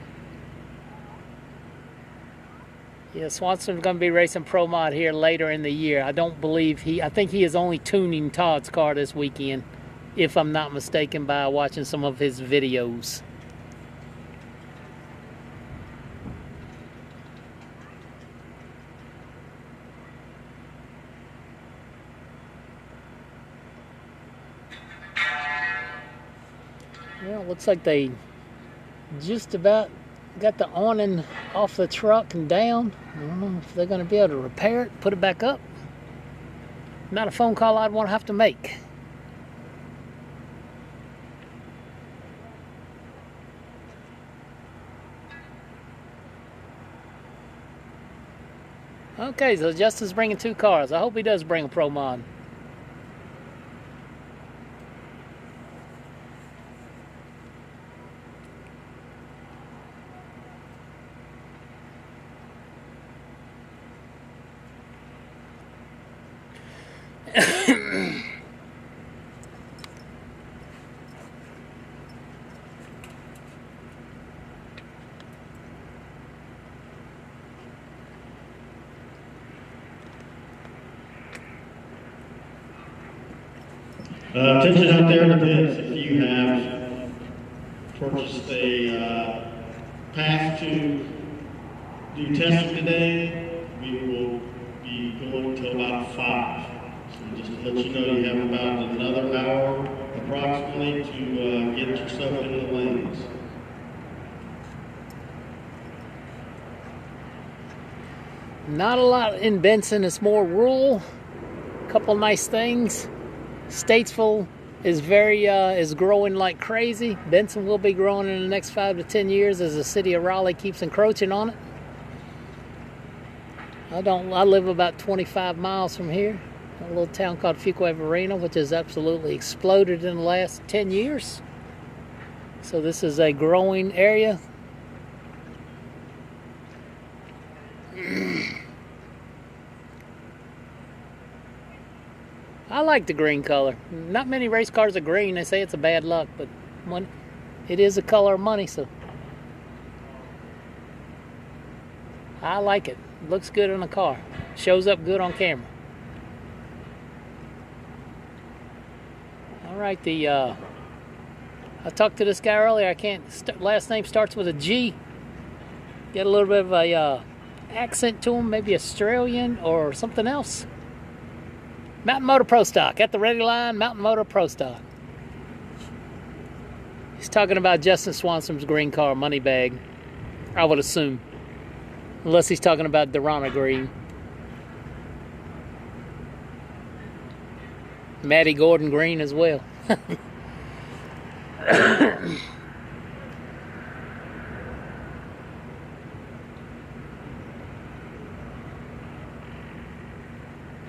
A: Yeah, Swanson's going to be racing Pro Mod here later in the year. I think he is only tuning Todd's car this weekend, if I'm not mistaken by watching some of his videos. Well, it looks like they just about got the awning off the truck and down. I don't know if they're going to be able to repair it, put it back up. Not a phone call I'd want to have to make. Okay, so Justin's bringing 2 cars. I hope he does bring a Pro Mod.
E: Attention out there in the pits, if you have purchased a pass to do testing today, we will be going till about 5. So just to let you know, you have about another hour approximately to get yourself into the lanes.
A: Not a lot in Benson. It's more rural. Couple nice things. Statesville is is growing like crazy. Benson will be growing in the next 5 to 10 years as the city of Raleigh keeps encroaching on it. I live about 25 miles from here, a little town called Fuquay-Varina, which has absolutely exploded in the last 10 years. So this is a growing area. I like the green color. Not many race cars are green. They say it's a bad luck, but it is a color of money, so I like it. Looks good on the car. Shows up good on camera. All right, I talked to this guy earlier. I can't. Last name starts with a G. Get a little bit of a accent to him, maybe Australian or something else. Mountain Motor Pro Stock at the ready line. Mountain Motor Pro Stock. He's talking about Justin Swanson's green car money bag, I would assume, unless he's talking about Darana green. Matty Gordon green as well.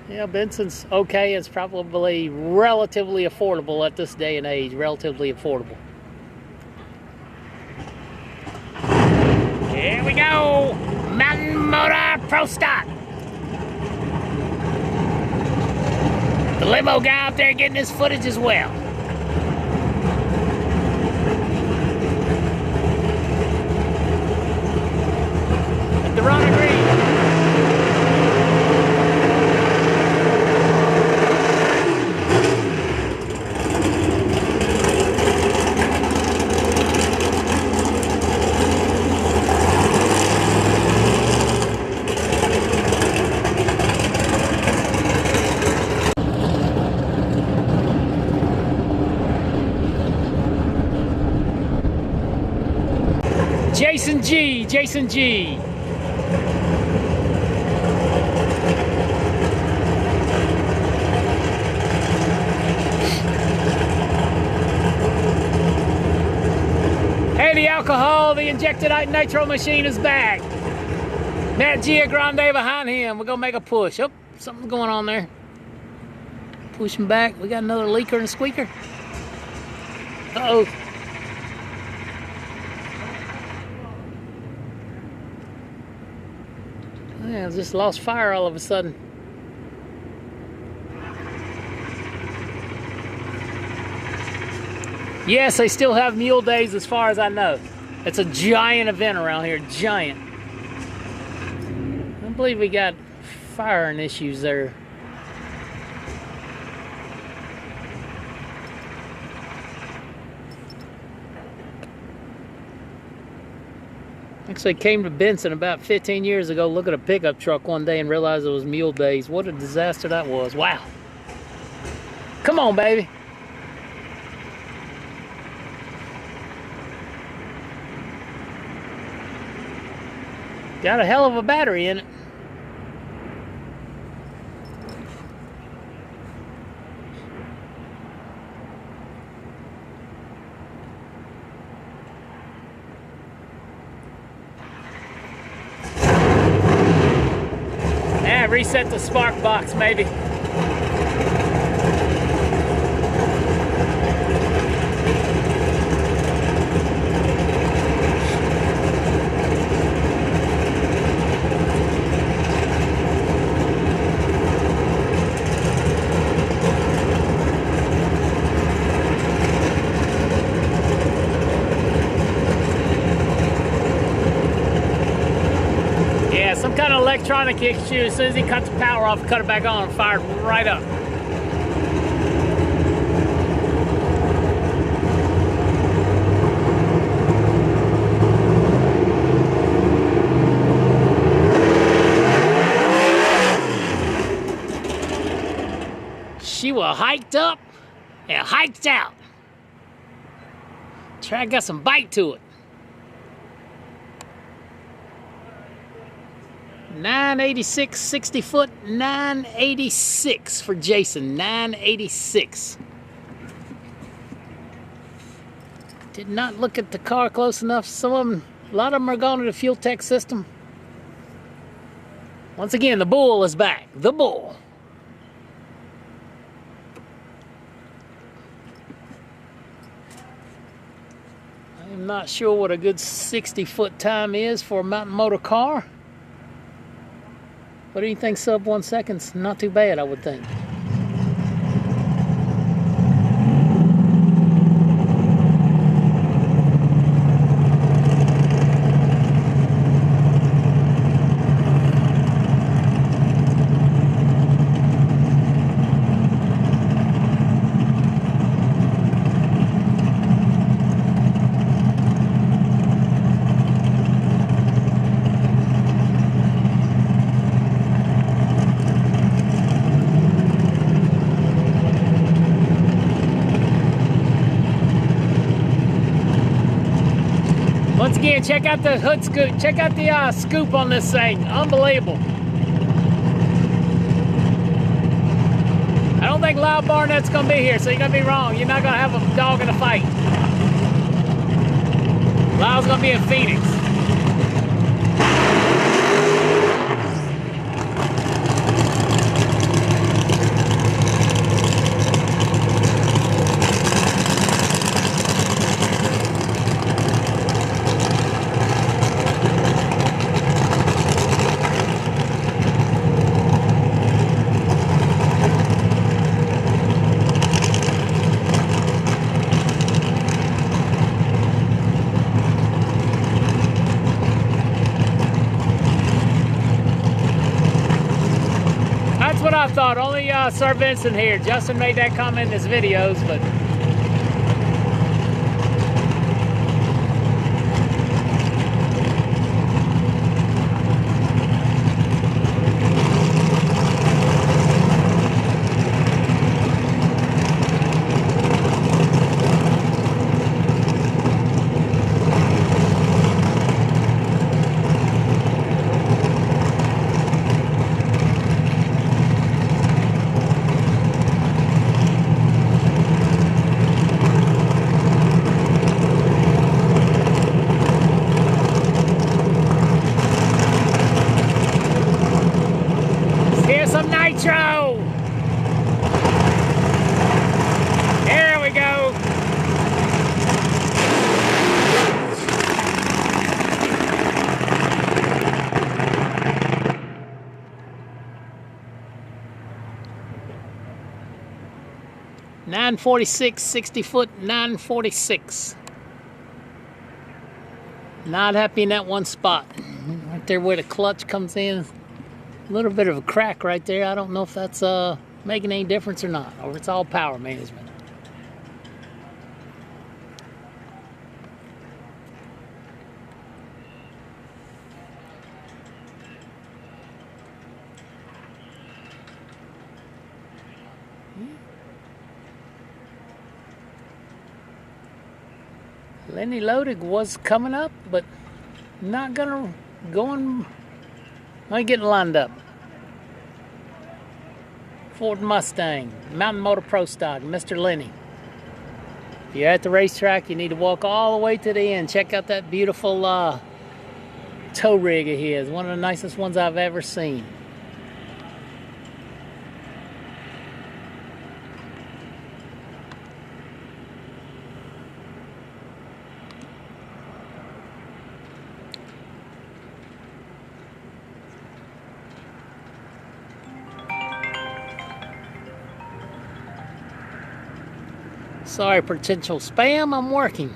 A: Yeah, Benson's okay. It's probably relatively affordable at this day and age. Relatively affordable. Here we go. Mountain Motor Pro Stock. The limo guy out there getting his footage as well. The Darana green. Jason G. Hey, the alcohol, the injected nitro machine is back. Matt Gia Grande behind him. We're gonna make a push. Oh, something's going on there. Pushing back. We got another leaker and squeaker. Uh-oh. Yeah, just lost fire all of a sudden. Yes, they still have mule days as far as I know. It's a giant event around here, giant. I believe we got firing issues there. Actually came to Benson about 15 years ago, look at a pickup truck one day and realized it was mule days. What a disaster that was. Wow. Come on, baby. Got a hell of a battery in it. Reset the spark box, maybe. Some kind of electronic issue. As soon as he cut the power off, cut it back on, and fired right up. She was hiked up and hiked out. Track got some bite to it. 986, 60 foot, 986 for Jason, 986. Did not look at the car close enough. Some of them, a lot of them are going to the fuel tech system. Once again, the bull is back. The bull. I'm not sure what a good 60-foot time is for a mountain motor car. But anything sub 1 second's not too bad, I would think. Once again, check out the hood scoop. Check out the scoop on this thing. Unbelievable. I don't think Lyle Barnett's going to be here, so you're going to be wrong. You're not going to have a dog in a fight. Lyle's going to be in Phoenix. That's what I thought. Only Sir Vincent here. Justin made that comment in his videos, but here's some nitro. There we go. .946, 60 foot, 946. Not happy in that one spot. Right there where the clutch comes in. A little bit of a crack right there. I don't know if that's making any difference or not, or it's all power management. Lenny Lodig was coming up, but not gonna going. I'm getting lined up. Ford Mustang, Mountain Motor Pro Stock, Mr. Lenny. If you're at the racetrack, you need to walk all the way to the end. Check out that beautiful tow rig of his. One of the nicest ones I've ever seen. Sorry, potential spam, I'm working.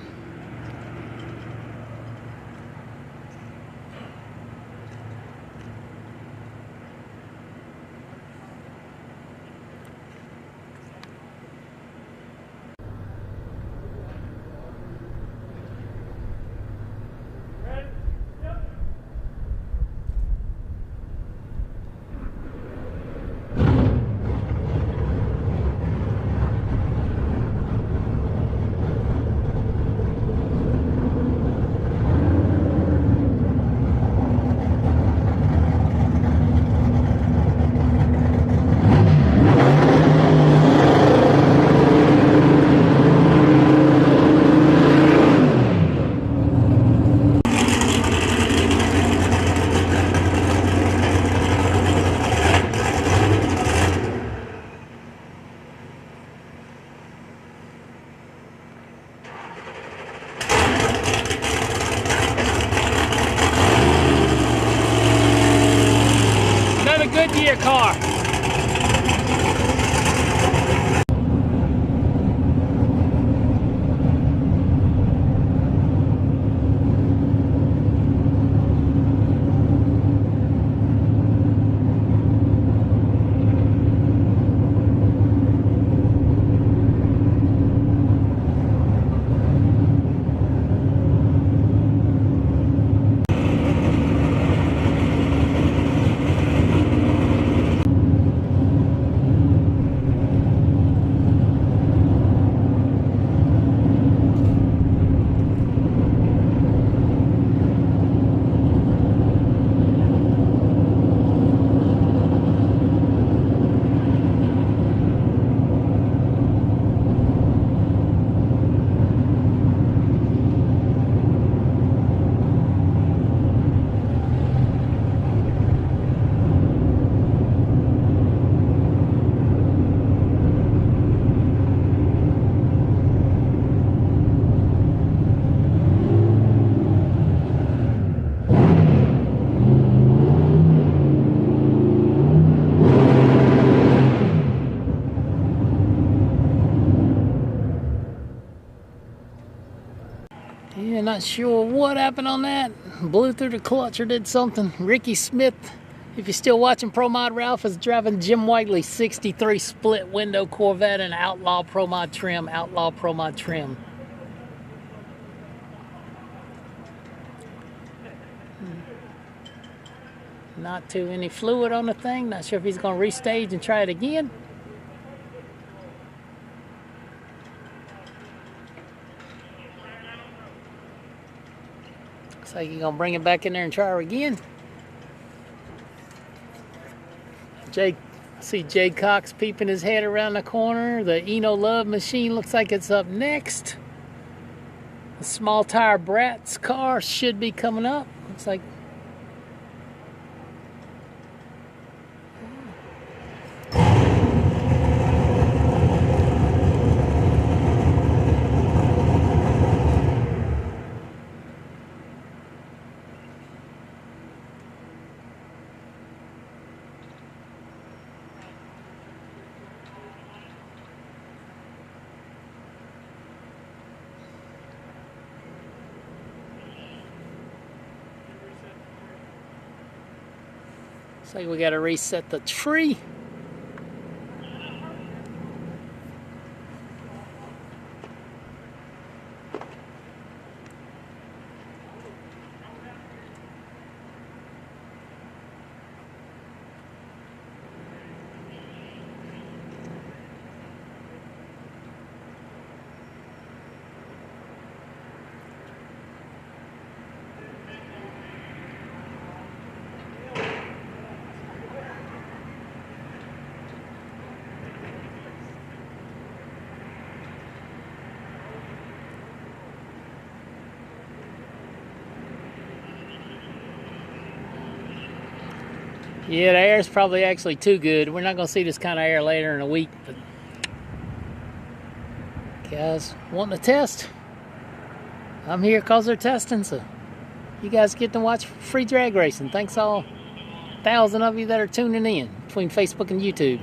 A: your car. Yeah, not sure what happened on that. Blew through the clutch or did something. Ricky Smith, if you're still watching Pro Mod Ralph, is driving Jim Whiteley's 63 split window Corvette in Outlaw Pro Mod trim. Outlaw Pro Mod trim. Not too any fluid on the thing. Not sure if he's going to restage and try it again. Looks like he's going to bring it back in there and try her again. See Jay Cox peeping his head around the corner. The Eno Love machine looks like it's up next. The small tire Bratz car should be coming up. Looks like we got to reset the tree. Yeah, the air is probably actually too good. We're not going to see this kind of air later in a week. But guys, wanting to test? I'm here because they're testing, so you guys get to watch free drag racing. Thanks all 1,000 of you that are tuning in between Facebook and YouTube.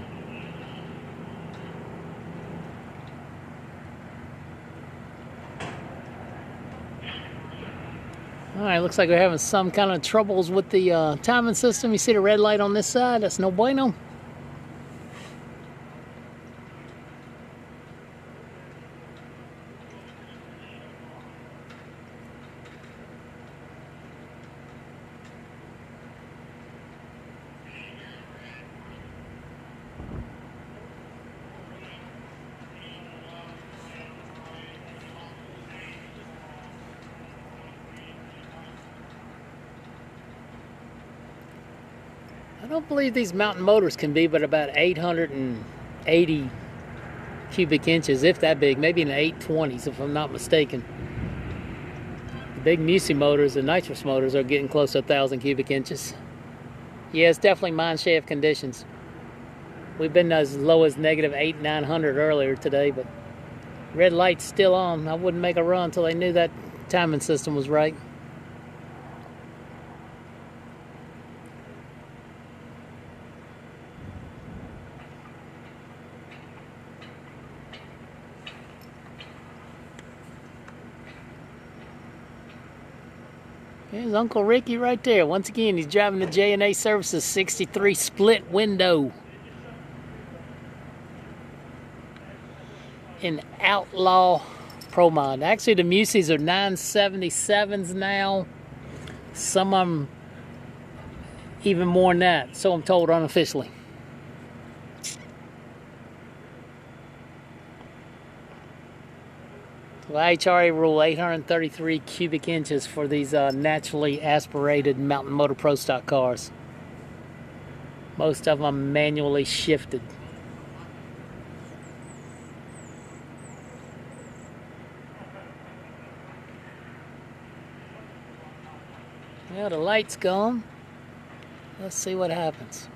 A: Alright, looks like we're having some kind of troubles with the timing system. You see the red light on this side? That's no bueno. I don't believe these mountain motors can be but about 880 cubic inches, if that big, maybe in the 820s if I'm not mistaken. The big Musi motors, the nitrous motors, are getting close to 1,000 cubic inches. Yeah, it's definitely mine shaft conditions. We've been as low as negative 800, 900 earlier today, but red light's still on. I wouldn't make a run until I knew that timing system was right. There's Uncle Ricky right there. Once again, he's driving the J&A Services 63 split window. In Outlaw Pro Mod. Actually, the Museys are 977s now. Some of them even more than that, so I'm told unofficially. Well, IHRA rule 833 cubic inches for these naturally aspirated Mountain Motor Pro Stock cars. Most of them manually shifted. Well, the light's gone. Let's see what happens.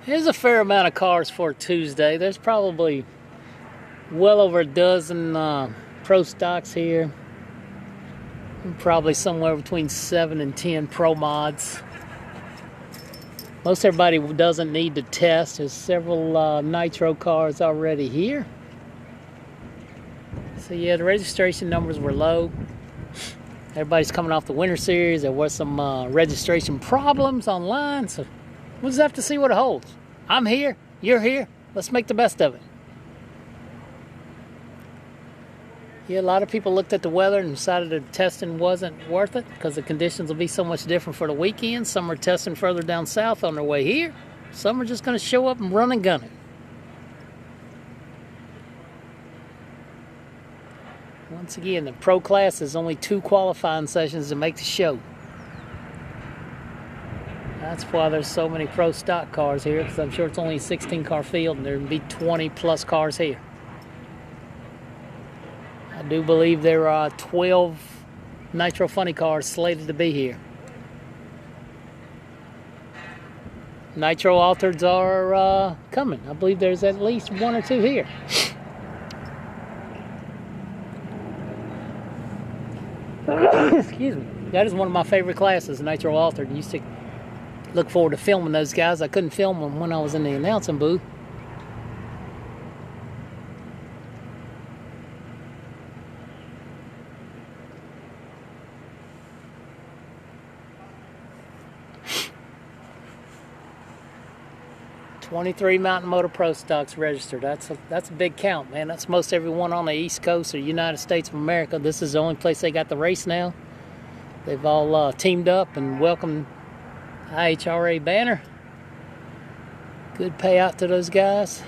A: There's a fair amount of cars for Tuesday. There's probably well over a dozen pro stocks here. Probably somewhere between 7 and 10 pro mods. Most everybody doesn't need to test. There's several nitro cars already here. So yeah, the registration numbers were low. Everybody's coming off the Winter Series. There was some registration problems online, so we'll just have to see what it holds. I'm here, you're here, let's make the best of it. Yeah, a lot of people looked at the weather and decided that testing wasn't worth it because the conditions will be so much different for the weekend. Some are testing further down south on their way here. Some are just going to show up and run and gun it. Once again, the pro class is only 2 qualifying sessions to make the show. That's why there's so many pro stock cars here, because I'm sure it's only a 16-car field and there'll be 20-plus cars here. I do believe there are 12 Nitro Funny cars slated to be here. Nitro Altereds are coming. I believe there's at least 1 or 2 here. Excuse me. That is one of my favorite classes, Nitro Altered. Used to look forward to filming those guys. I couldn't film them when I was in the announcing booth. $23 Mountain Motor Pro stocks registered. That's a big count, man. That's most everyone on the East Coast or United States of America. This is the only place they got the race now. They've all teamed up and welcomed IHRA banner. Good payout to those guys.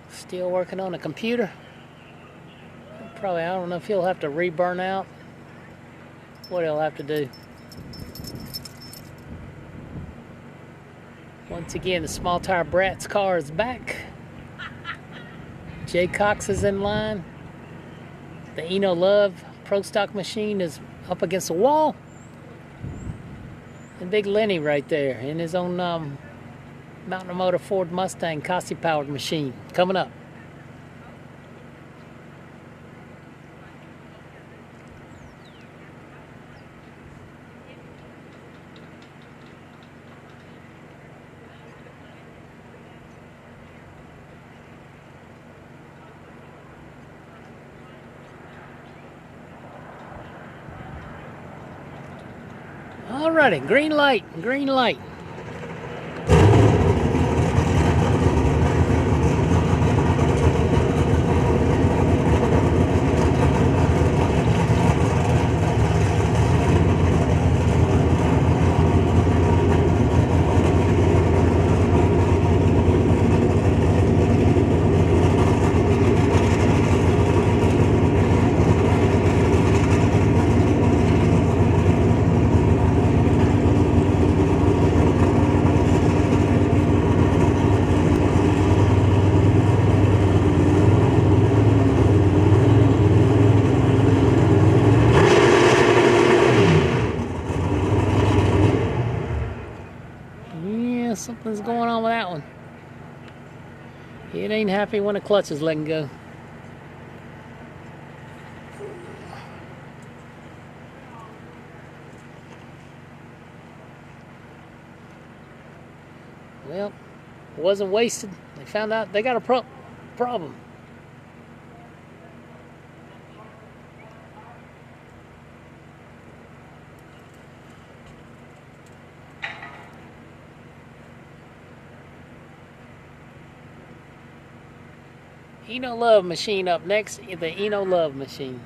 A: Still working on the computer. Probably, I don't know if he'll have to re-burn out. What he'll have to do. Once again, the Small Tire Brats car is back. Jay Cox is in line. The Eno Love Pro Stock machine is up against the wall. And Big Lenny right there in his own Mountain Motor Ford Mustang Cossie powered machine coming up. Alrighty, green light, green light. Something's going on with that one. It ain't happy when the clutch is letting go. Well, it wasn't wasted. They found out they got a problem. Eno Love Machine up next, the Eno Love Machine.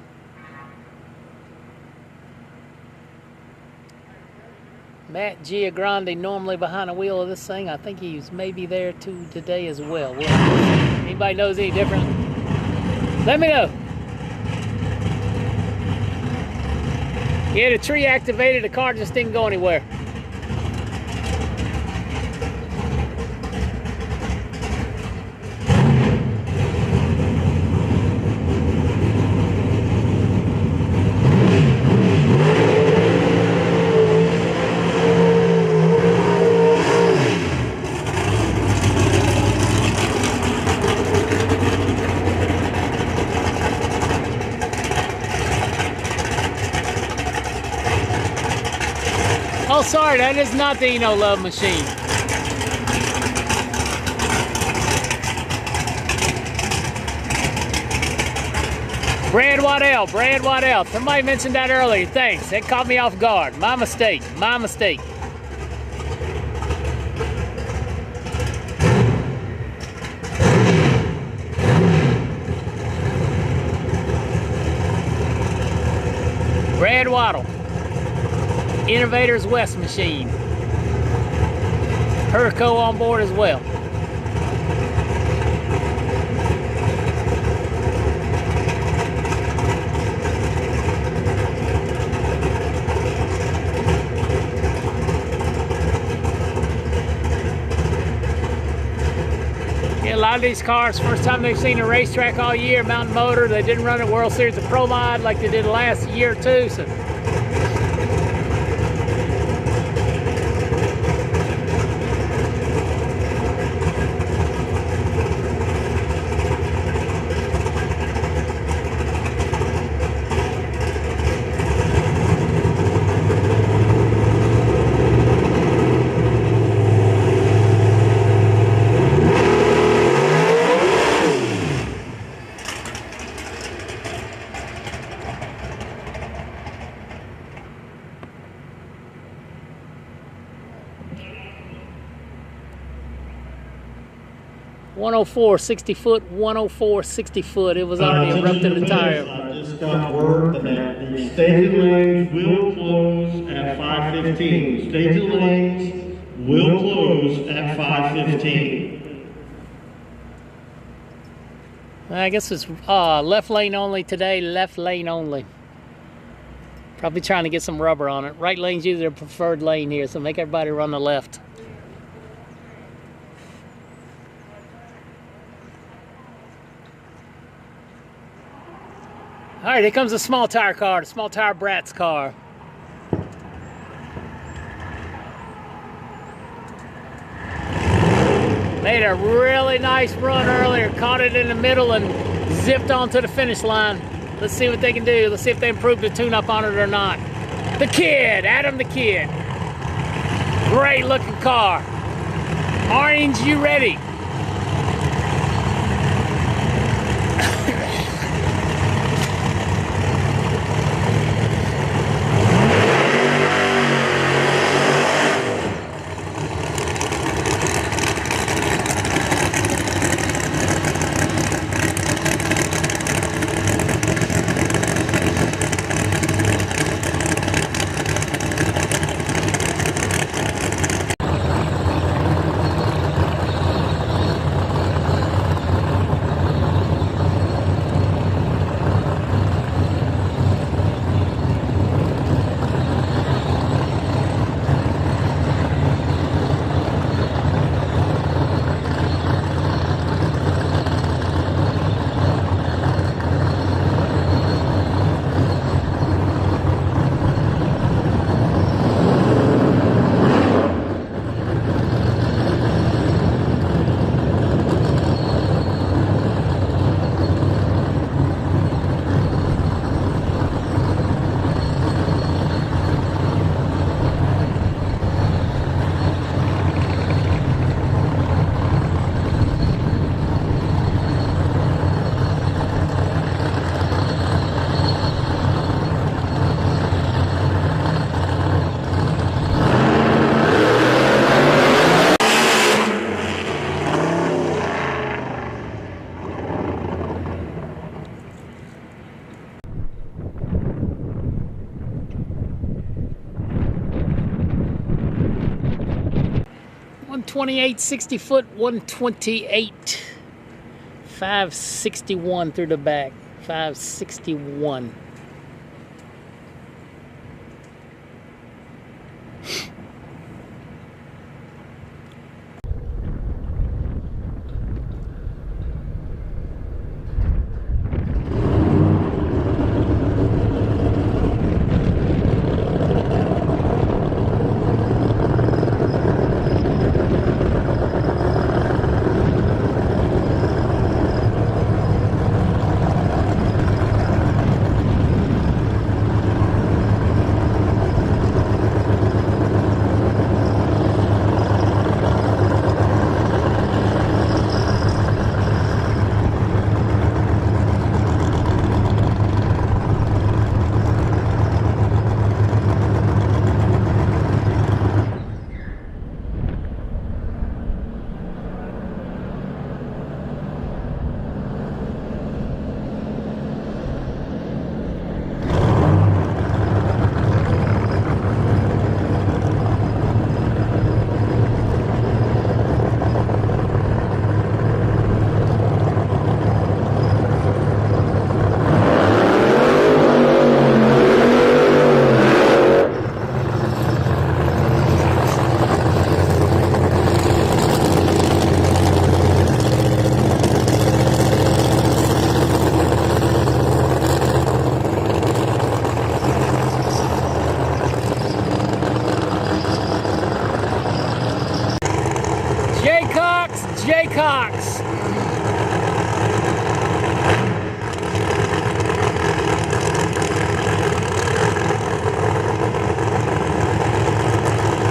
A: Matt Giagrande normally behind the wheel of this thing. I think he's maybe there too today as well. Anybody knows any different? Let me know. Yeah, the tree activated, the car just didn't go anywhere. Oh, sorry, that is not the Eno Love Machine. Brad Waddell. Somebody mentioned that earlier. Thanks. That caught me off guard. My mistake. Brad Waddell. Innovators West Machine. Herco on board as well. Yeah, a lot of these cars, first time they've seen a racetrack all year, Mountain Motor. They didn't run a World Series of Pro Mod like they did last year or two, so .104 60 foot, 104 60 foot. It was already erupted the tire.
E: I just got word that the staging lanes will close at 5:15. Staging lanes will close at 5:15.
A: I guess it's left lane only today, left lane only. Probably trying to get some rubber on it. Right lane's usually the preferred lane here, so make everybody run the left. All right, here comes the small tire car, the small tire Bratz car. Made a really nice run earlier, caught it in the middle and zipped onto the finish line. Let's see what they can do. Let's see if they improve the tune-up on it or not. The Kid, Adam the Kid. Great looking car. Orange, you ready? 128, 60 foot, 128. 561 through the back, 561. Cox.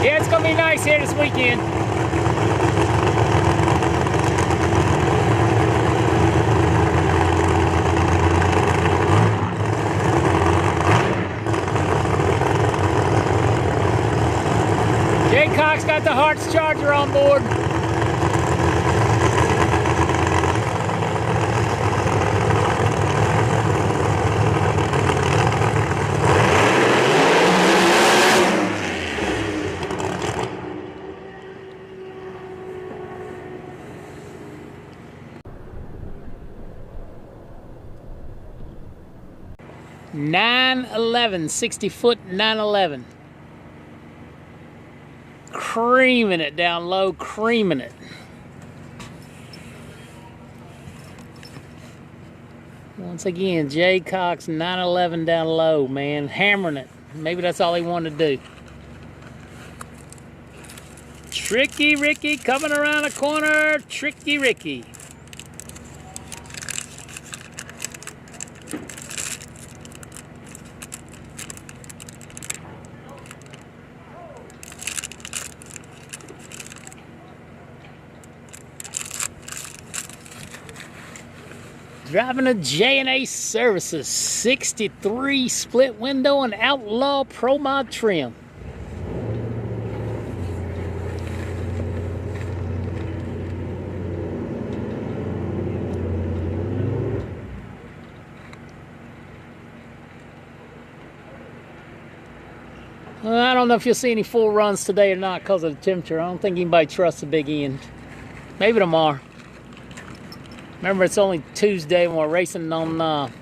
A: Yeah, it's gonna be nice here this weekend. Jay Cox got the Hearts Charger on board. (911) 60 foot 911. Creaming it down low, creaming it. Once again, Jay Cox 911 down low, man, hammering it. Maybe that's all he wanted to do. Tricky Ricky coming around the corner. Tricky Ricky. Driving a J&A Services 63 split window and Outlaw Pro Mod trim. Well, I don't know if you'll see any full runs today or not because of the temperature. I don't think anybody trusts the big end. Maybe tomorrow. Remember, it's only Tuesday and we're racing on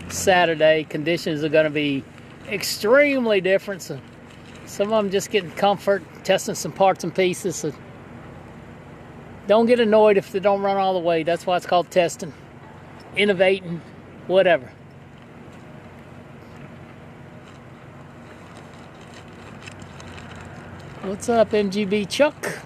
A: Saturday. Conditions are going to be extremely different. So some of them just getting comfort, testing some parts and pieces. So don't get annoyed if they don't run all the way. That's why it's called testing, innovating, whatever. What's up, MGB Chuck?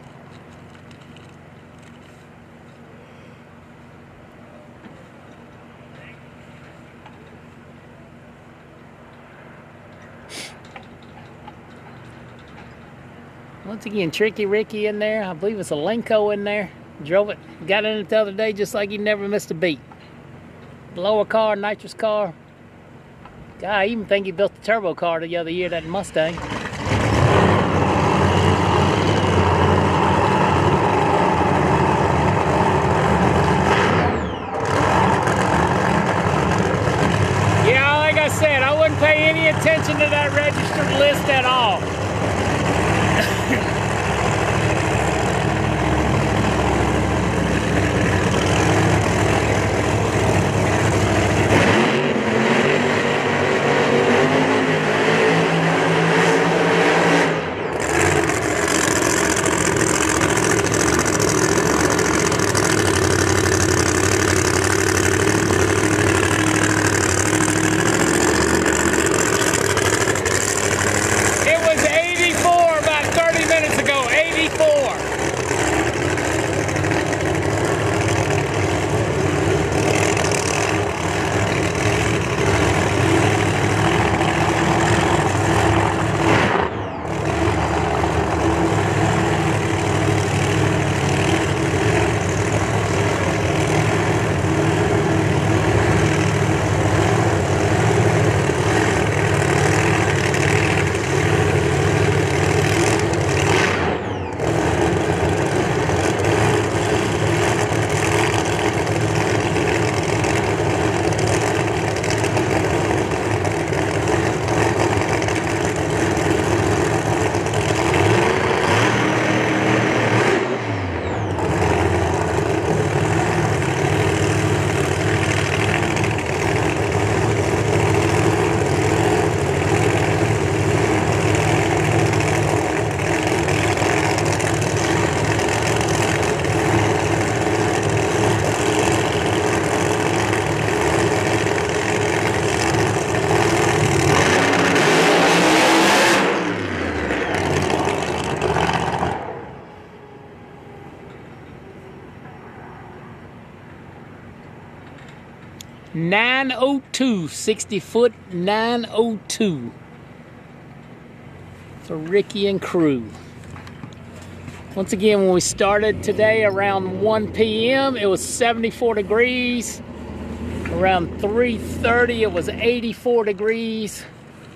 A: Once again, Tricky Ricky in there. I believe it's a Lenko in there. Drove it, got in it the other day just like he never missed a beat. Blower car, nitrous car. God, I even think he built the turbo car the other year, that Mustang. Yeah, like I said, I wouldn't pay any attention to that registered list at all. 902, 60 foot 902 for Ricky and crew. Once again, when we started today around 1 p.m., it was 74 degrees. Around 3:30, it was 84 degrees.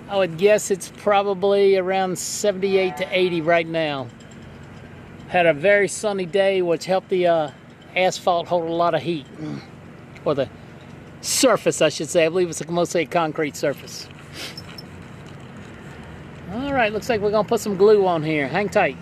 A: I would guess it's probably around 78 to 80 right now. Had a very sunny day, which helped the asphalt hold a lot of heat. Or the surface, I should say. I believe it's mostly a concrete surface. All right, looks like we're gonna put some glue on here. Hang tight.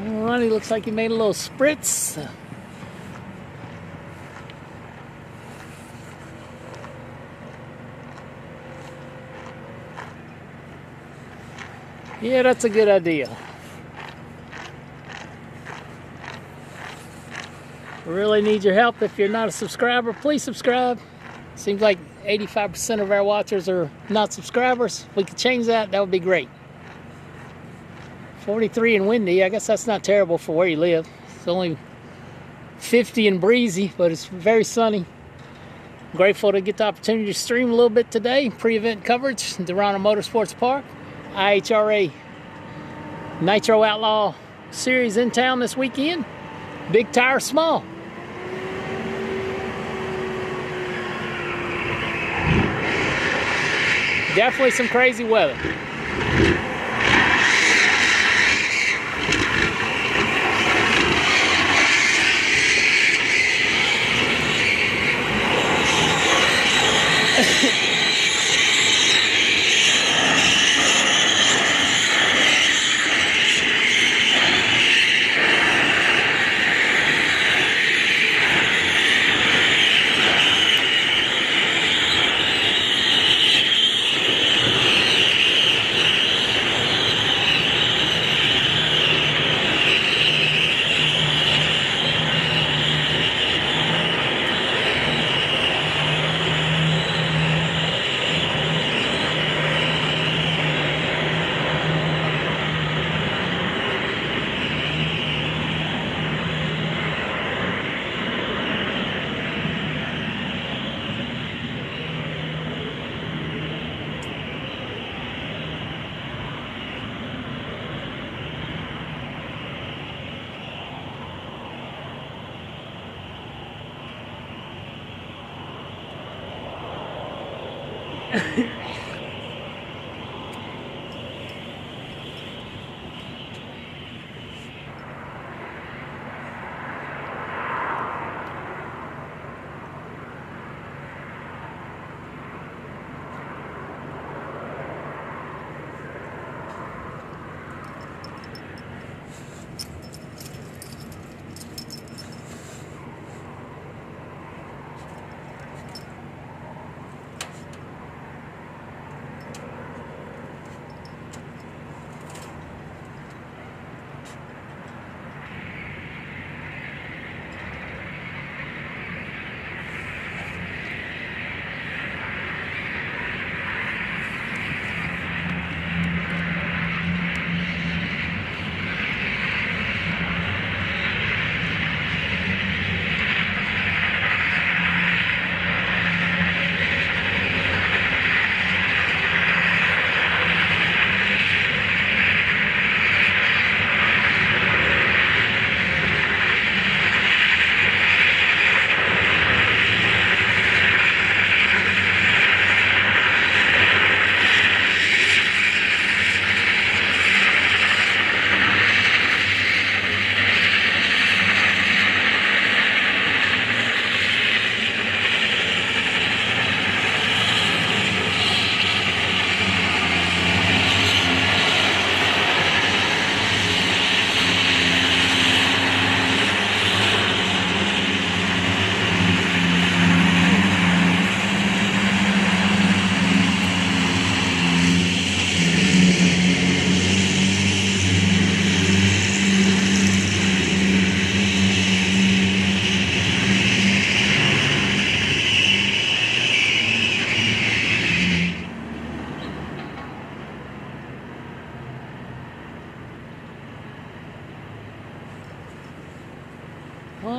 A: Alrighty, looks like he made a little spritz. Yeah, that's a good idea. We really need your help. If you're not a subscriber, please subscribe. Seems like 85% of our watchers are not subscribers. If we could change that, that would be great. 43 and windy, I guess that's not terrible for where you live. It's only 50 and breezy, but it's very sunny. I'm grateful to get the opportunity to stream a little bit today. Pre-event coverage, Darana Motorsports Park. IHRA Nitro Outlaw Series in town this weekend. Big tire, small. Definitely some crazy weather.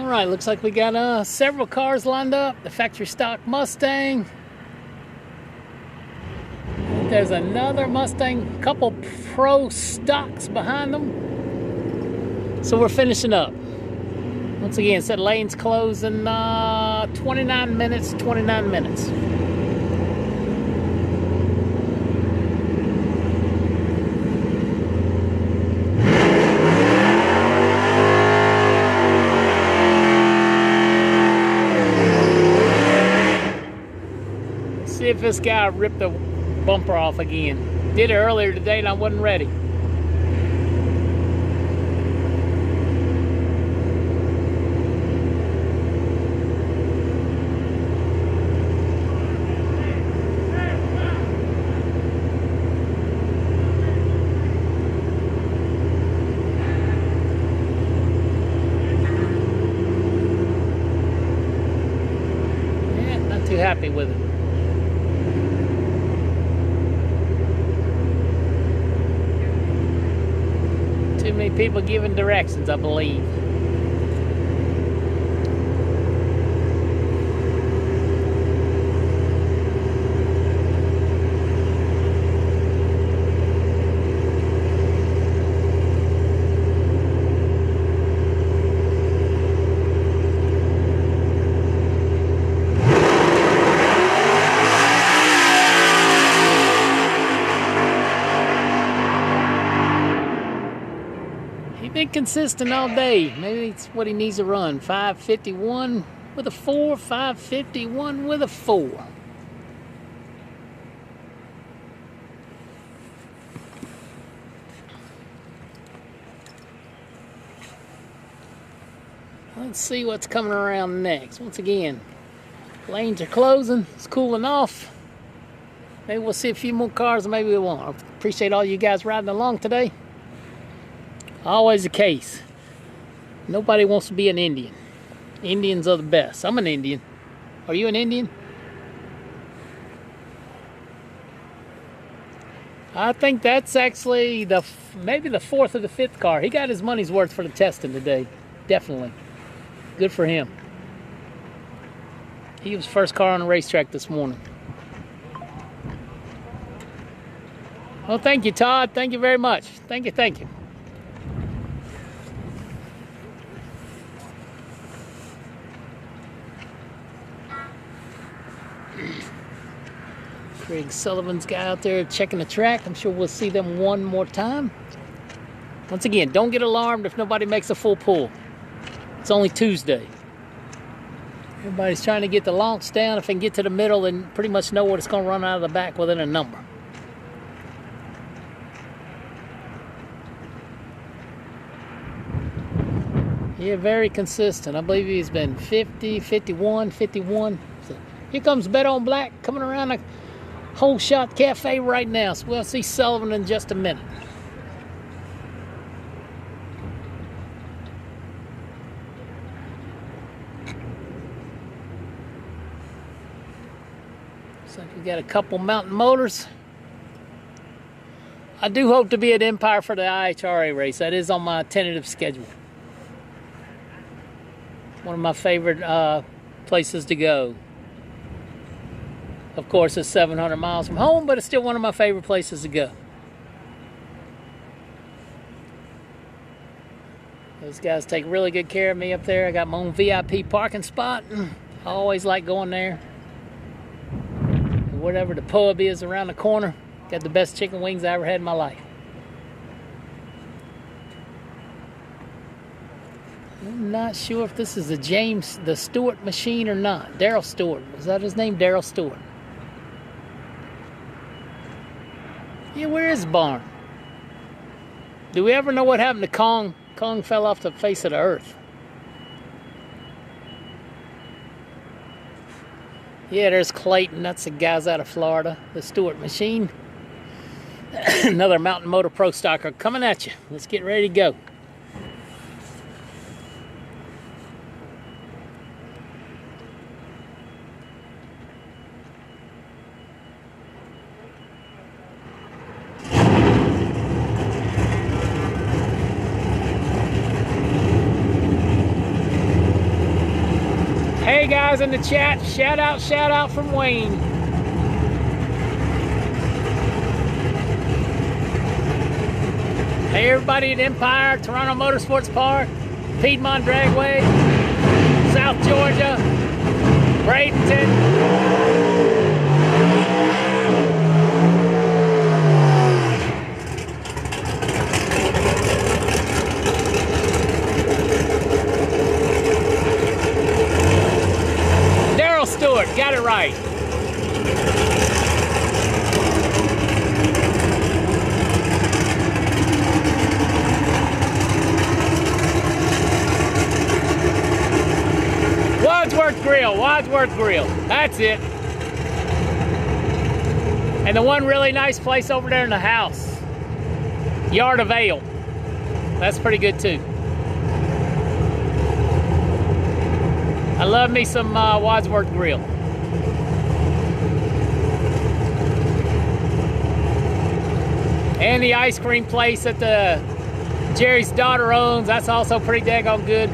A: All right, looks like we got several cars lined up. The factory stock Mustang. There's another Mustang, couple pro stocks behind them. So we're finishing up. Once again, said lanes close in 29 minutes, 29 minutes. See if this guy ripped the bumper off again. Did it earlier today and I wasn't ready. Yeah, not too happy with it. Too many people giving directions, I believe. Been consistent all day. Maybe it's what he needs to run. 551 with a 4, 551 with a 4. Let's see what's coming around next. Once again, lanes are closing. It's cooling off. Maybe we'll see a few more cars, and maybe we won't. I appreciate all you guys riding along today. Always the case. Nobody wants to be an Indian. Indians are the best. I'm an Indian. Are you an Indian? I think that's actually maybe the 4th or the 5th car. He got his money's worth for the testing today. Definitely. Good for him. He was first car on the racetrack this morning. Well, thank you, Todd. Thank you very much. Thank you, thank you. Greg Sullivan's guy out there checking the track. I'm sure we'll see them one more time. Once again, don't get alarmed if nobody makes a full pull. It's only Tuesday. Everybody's trying to get the launch down. If they can get to the middle and pretty much know what it's going to run out of the back within a number. Yeah, very consistent. I believe he's been 50, 51, 51. So here comes Beto on Black coming around a Whole Shot Cafe right now. So we'll see Sullivan in just a minute. Looks like we got a couple Mountain Motors. I do hope to be at Empire for the IHRA race. That is on my tentative schedule. One of my favorite places to go. Of course, it's 700 miles from home, but it's still one of my favorite places to go. Those guys take really good care of me up there. I got my own VIP parking spot. I always like going there. And whatever the pub is around the corner, got the best chicken wings I ever had in my life. I'm not sure if this is the Stewart machine or not. Daryl Stewart. Is that his name? Daryl Stewart. Yeah, where is the barn? Do we ever know what happened to Kong? Kong fell off the face of the earth. Yeah, there's Clayton. That's the guys out of Florida. The Stewart machine. Another Mountain Motor Pro Stocker coming at you. Let's get ready to go. Hey guys in the chat, shout out from Wayne. Hey everybody at Empire, Toronto Motorsports Park, Piedmont Dragway, South Georgia, Bradenton. Daryl Stewart, got it right. Wadsworth Grill, that's it. And the one really nice place over there in the house, Yard of Ale. That's pretty good too. I love me some Wadsworth Grill. And the ice cream place that Jerry's daughter owns, that's also pretty daggone good.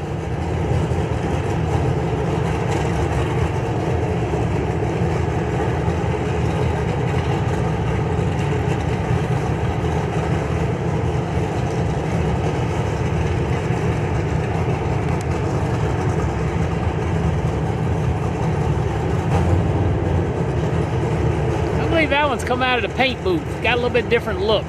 A: That one's come out of the paint booth. Got a little bit different look.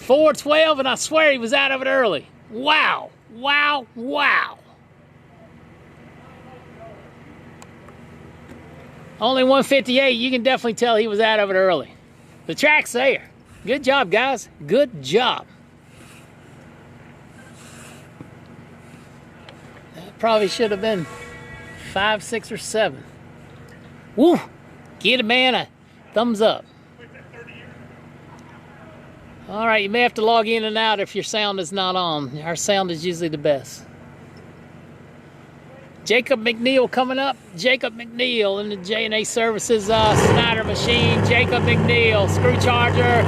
A: .412, and I swear he was out of it early. Wow, wow, wow. Only 158, you can definitely tell he was out of it early. The track's there. Good job, guys. Good job. That probably should have been 5, 6, or 7. Woo! Get a man a thumbs up. All right, you may have to log in and out if your sound is not on. Our sound is usually the best. Jacob McNeil coming up. Jacob McNeil in the J&A Services Snyder machine. Jacob McNeil, screw charger,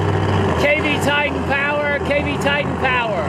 A: KV Titan power, KV Titan power.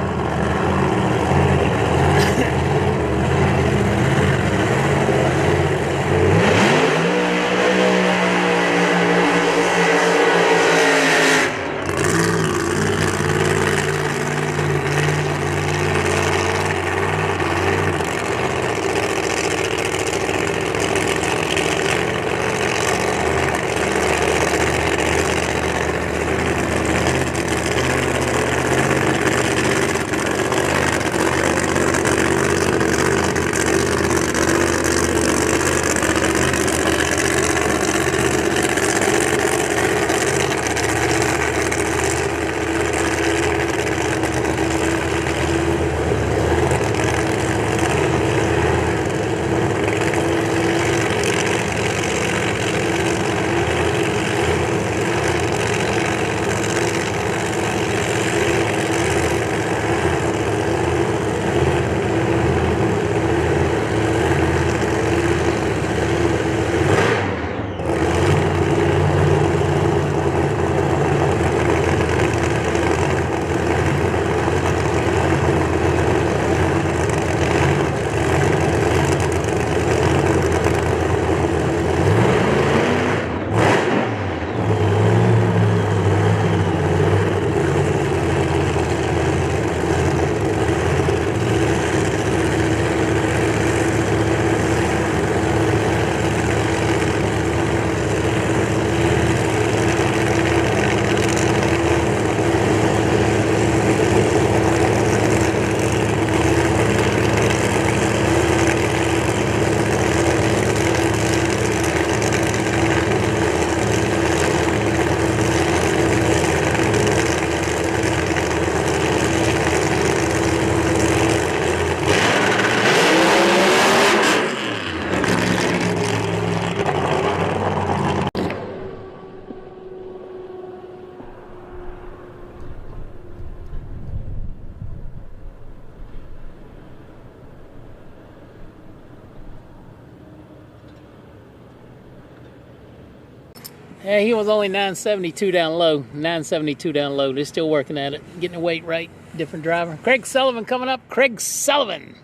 A: Yeah, he was only 972 down low. 972 down low. They're still working at it. Getting the weight right. Different driver. Craig Sullivan coming up. Craig Sullivan.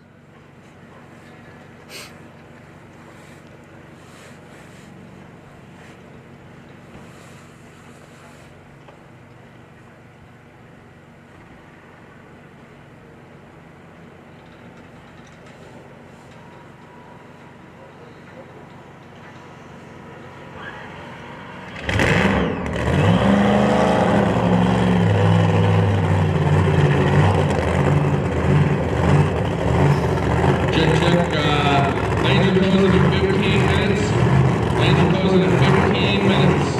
F: Laser closing in 15 minutes. Laser closing in 15 minutes.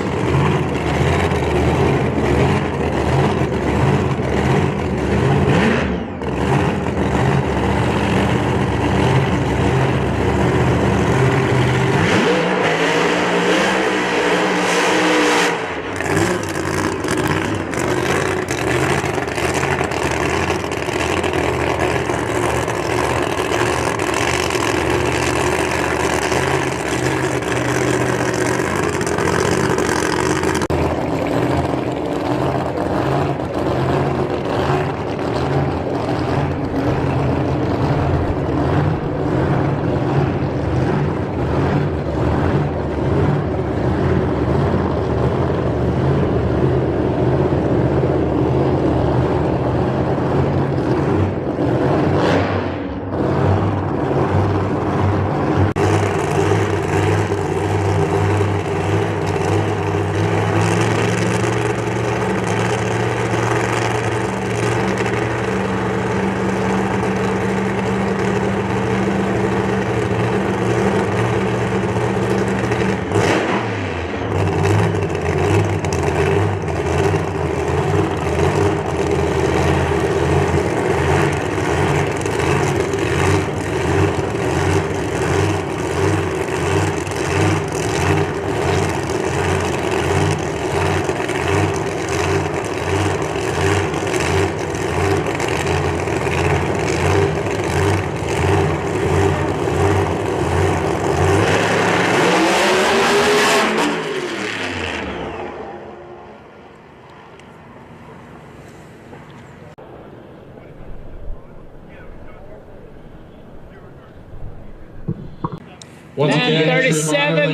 F: Once again,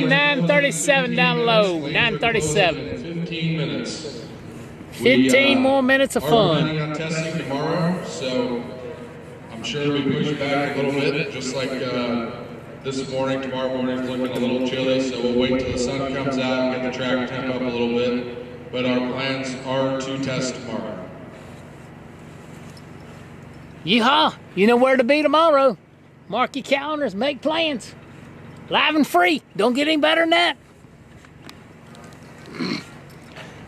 A: 937 down low. 937.
F: 15 minutes.
A: 15 more minutes of
F: Are
A: fun.
F: planning on testing tomorrow, so I'm sure we push back a little bit, just like this morning. Tomorrow morning's looking a little chilly, so we'll wait till the sun comes out and get the track temp up a little bit. But our plans are to test tomorrow.
A: Yeehaw! You know where to be tomorrow. Mark your calendars, make plans. Live and free. Don't get any better than that.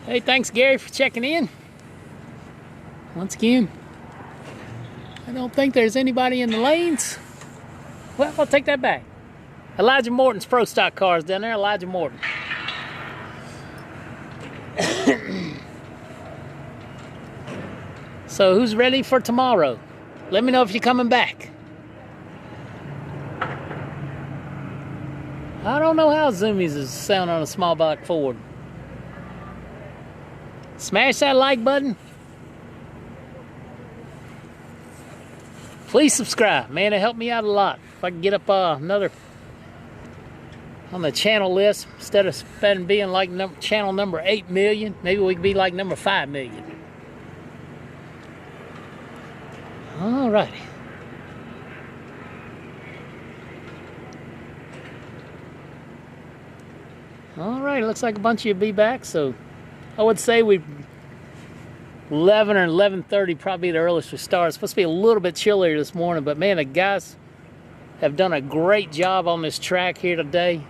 A: Hey, thanks, Gary, for checking in. Once again, I don't think there's anybody in the lanes. Well, I'll take that back. Elijah Morton's Pro Stock cars down there. Elijah Morton. So who's ready for tomorrow? Let me know if you're coming back. I don't know how zoomies is sound on a small block Ford. Smash that like button. Please subscribe, man. It helped me out a lot. If I can get up another on the channel list, instead of being like channel number 8 million, maybe we could be like number 5 million. Alrighty. Alright, looks like a bunch of you will be back, so I would say 11 or 11:30 probably the earliest we start. It's supposed to be a little bit chillier this morning, but man, the guys have done a great job on this track here today.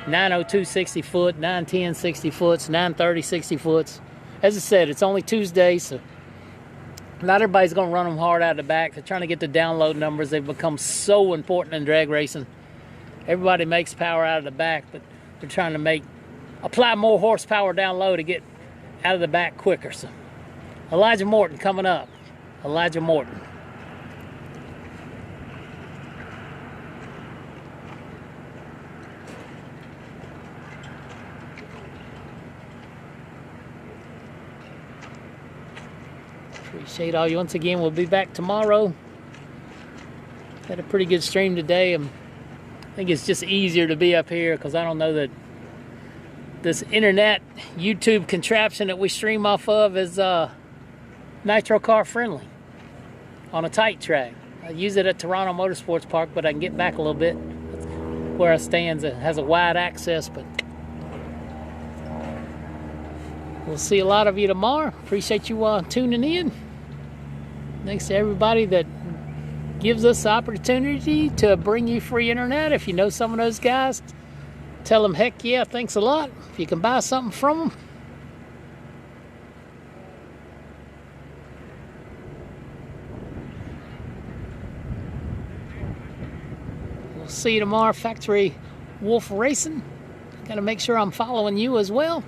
A: 902 60 foot, 910 60 foots, 930 60 foots. As I said, it's only Tuesday, so not everybody's going to run them hard out of the back. They're trying to get the download numbers. They've become so important in drag racing. Everybody makes power out of the back, but they're trying to apply more horsepower down low to get out of the back quicker. So Elijah Morton coming up. Elijah Morton. Appreciate all you once again. We'll be back tomorrow. Had a pretty good stream today. I think it's just easier to be up here because I don't know that this internet YouTube contraption that we stream off of is nitro car friendly on a tight track. I use it at Darana Motorsports Park, but I can get back a little bit. Where I stand, it has a wide access, but we'll see a lot of you tomorrow. Appreciate you tuning in. Thanks to everybody that gives us the opportunity to bring you free internet. If you know some of those guys, tell them, heck yeah, thanks a lot. If you can buy something from them. We'll see you tomorrow, Factory Wolf Racing. Got to make sure I'm following you as well.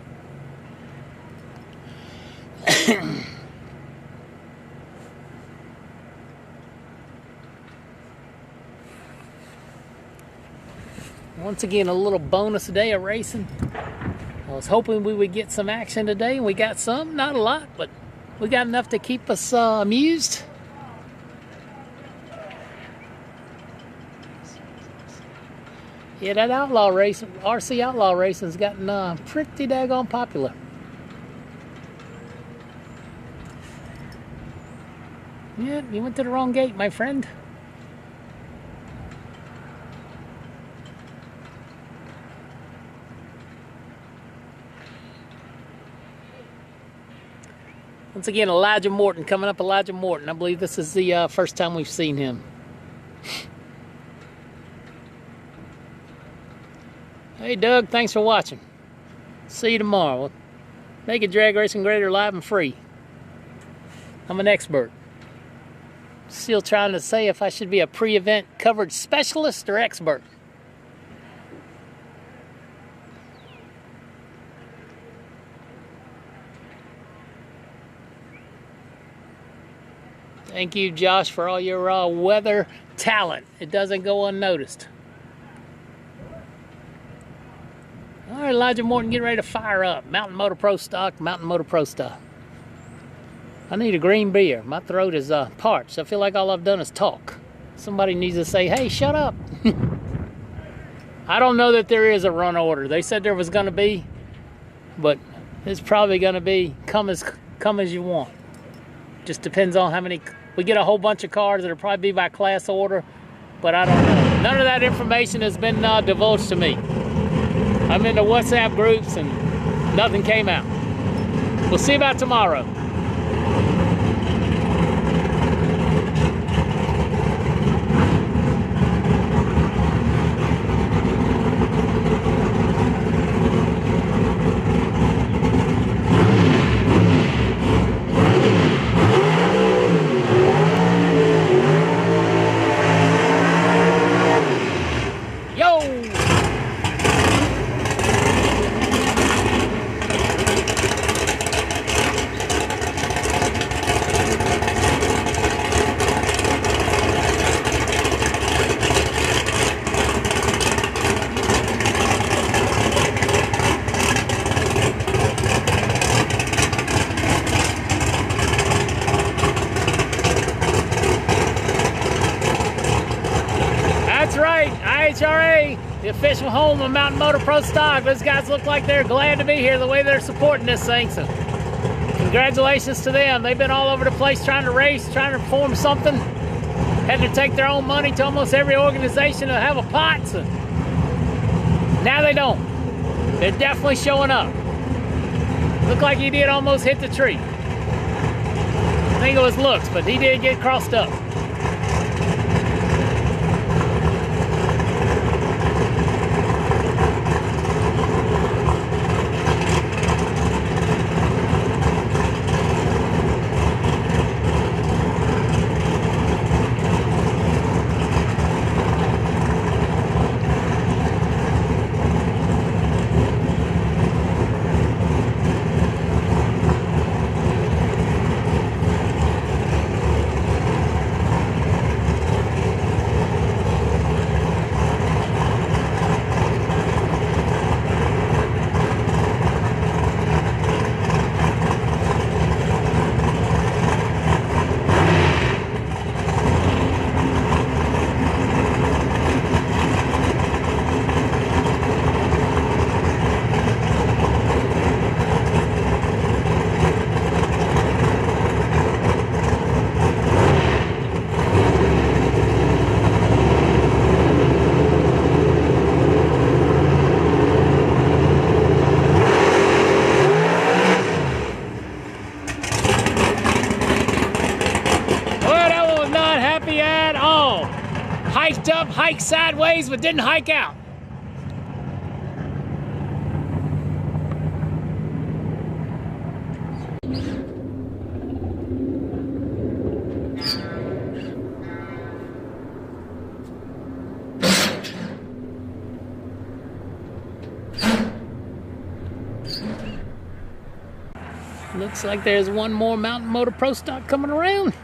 A: Once again, a little bonus day of racing. I was hoping we would get some action today, and we got some. Not a lot, but we got enough to keep us amused. Yeah, that outlaw racing, RC outlaw racing's gotten pretty daggone popular. Yeah, you went to the wrong gate, my friend. Once again, Elijah Morton, coming up Elijah Morton. I believe this is the first time we've seen him. Hey, Doug, thanks for watching. See you tomorrow. We'll make it drag racing greater, live and free. I'm an expert. Still trying to say if I should be a pre-event coverage specialist or expert. Thank you, Josh, for all your weather talent. It doesn't go unnoticed. All right, Elijah Morton, get ready to fire up. Mountain Motor Pro stock, Mountain Motor Pro stock. I need a green beer. My throat is parched. I feel like all I've done is talk. Somebody needs to say, hey, shut up. I don't know that there is a run order. They said there was going to be, but it's probably going to be come as you want. Just depends on how many. We get a whole bunch of cars that'll probably be by class order, but I don't know. None of that information has been divulged to me. I'm in the WhatsApp groups and nothing came out. We'll see about tomorrow. IHRA, the official home of Mountain Motor Pro Stock. Those guys look like they're glad to be here the way they're supporting this thing. So congratulations to them. They've been all over the place trying to race, trying to form something. Had to take their own money to almost every organization to have a pot. So now they don't. They're definitely showing up. Looked like he did almost hit the tree. I think it was looks, but he did get crossed up. up, hiked sideways, but didn't hike out. Looks like there's one more Mountain Motor Pro Stock coming around.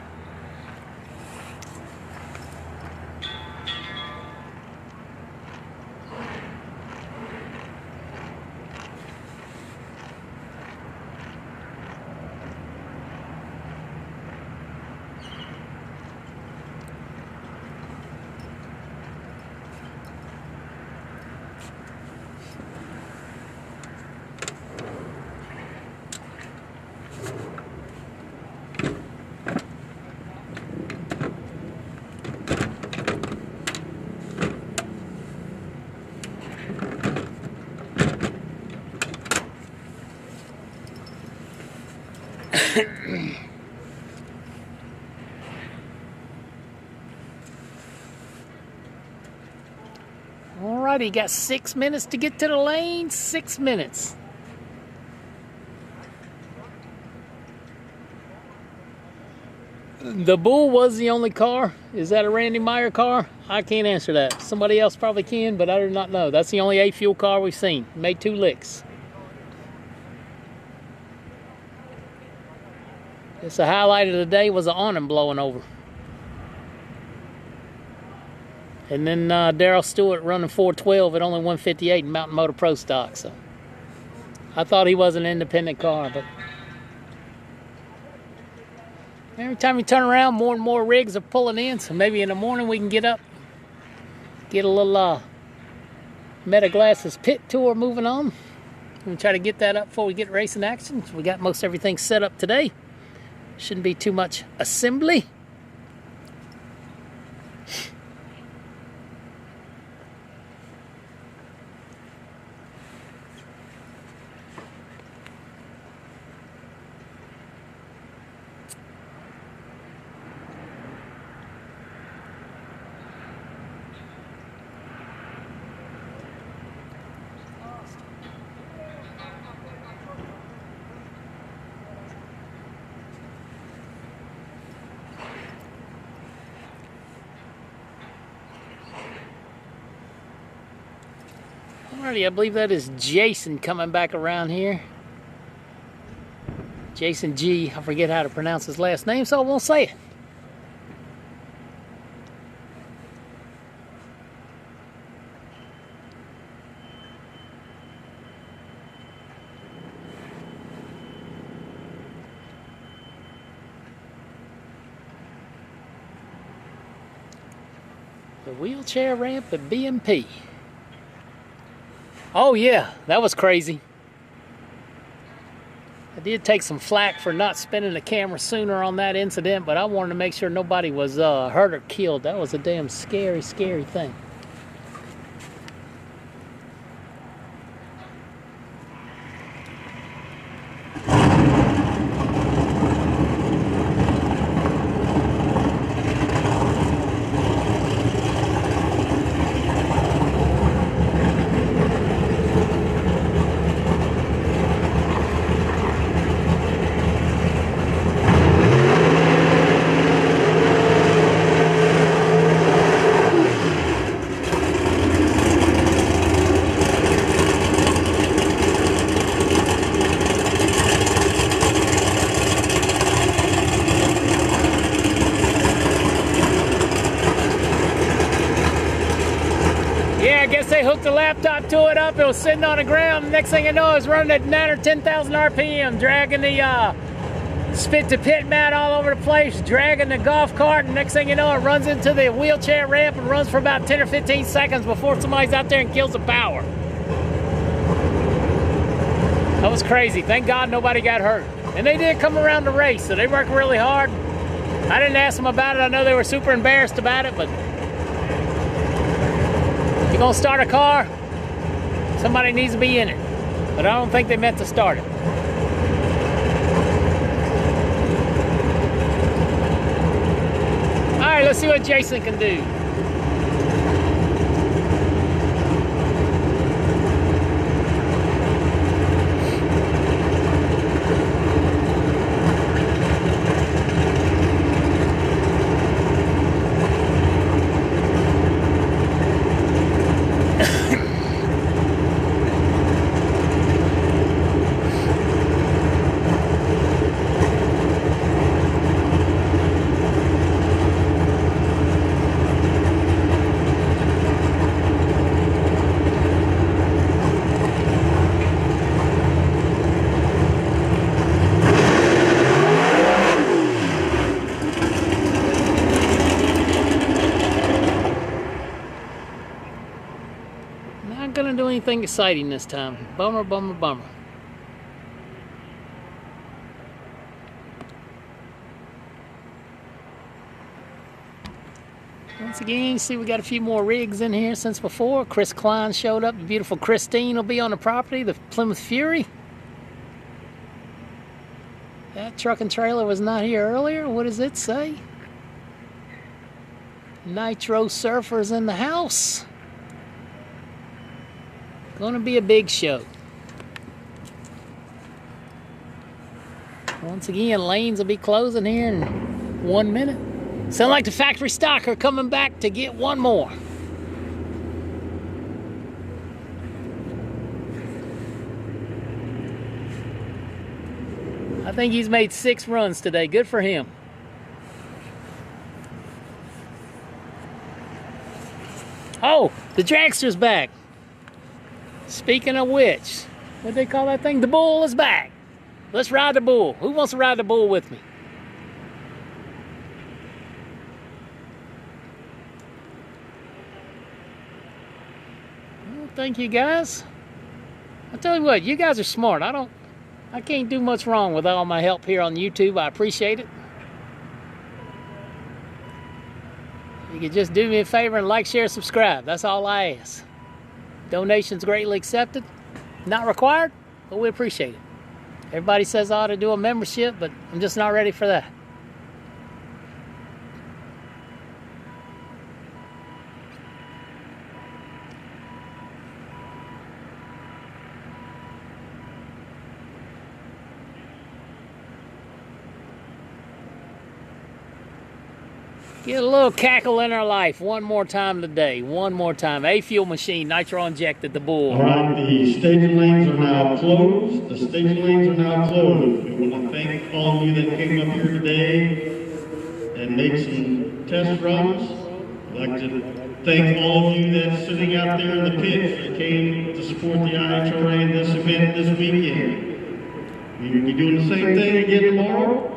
A: Alrighty, got 6 minutes to get to the lane. 6 minutes. The Bull was the only car. Is that a Randy Meyer car? I can't answer that. Somebody else probably can, but I do not know. That's the only A-Fuel car we've seen. Made 2 licks. It's the highlight of the day was the awning blowing over. And then Darrell Stewart running 412 at only 158 in Mountain Motor Pro Stock. So I thought he was an independent car, but every time you turn around, more and more rigs are pulling in. So maybe in the morning we can get up, get a little Meta Glasses pit tour moving on. We'll try to get that up before we get racing action. So we got most everything set up today. Shouldn't be too much assembly. Alrighty, I believe that is Jason coming back around here. Jason G. I forget how to pronounce his last name, so I won't say it. The wheelchair ramp at BMP. Oh yeah, that was crazy. I did take some flack for not spinning the camera sooner on that incident, but I wanted to make sure nobody was hurt or killed. That was a damn scary, scary thing. I guess they hooked the laptop to it up. It was sitting on the ground. Next thing I know, it was running at 9,000 or 10,000 RPM, dragging the spit to pit mat all over the place, dragging the golf cart, and next thing you know, it runs into the wheelchair ramp and runs for about 10 or 15 seconds before somebody's out there and kills the power. That was crazy. Thank God nobody got hurt. And they did come around the race, so they worked really hard. I didn't ask them about it. I know they were super embarrassed about it, but if you're gonna start a car, somebody needs to be in it. But I don't think they meant to start it. All right, let's see what Jason can do. Nothing exciting this time. Bummer, bummer, bummer. Once again, see we got a few more rigs in here since before. Chris Klein showed up. The beautiful Christine will be on the property, the Plymouth Fury. That truck and trailer was not here earlier. What does it say? Nitro Surfers in the house. Gonna be a big show. Once again, lanes will be closing here in 1 minute. Sound like the factory stock are coming back to get one more. I think he's made 6 runs today. Good for him. Oh, the dragster's back. Speaking of which, what they call that thing? The bull is back. Let's ride the bull. Who wants to ride the bull with me? Well, thank you guys. I tell you what, you guys are smart. I can't do much wrong with all my help here on YouTube. I appreciate it. You could just do me a favor and like, share, subscribe. That's all I ask. Donations greatly accepted. Not required, but we appreciate it. Everybody says I ought to do a membership, but I'm just not ready for that. Get a little cackle in our life one more time today. One more time. A fuel machine, nitro injected the bull.
E: All right, the staging lanes are now closed. The staging lanes are now closed. We want to thank all of you that came up here today and made some test runs. I'd like to thank all of you that's sitting out there in the pits that came to support the IHRA in this event this weekend. We will be doing the same thing again tomorrow.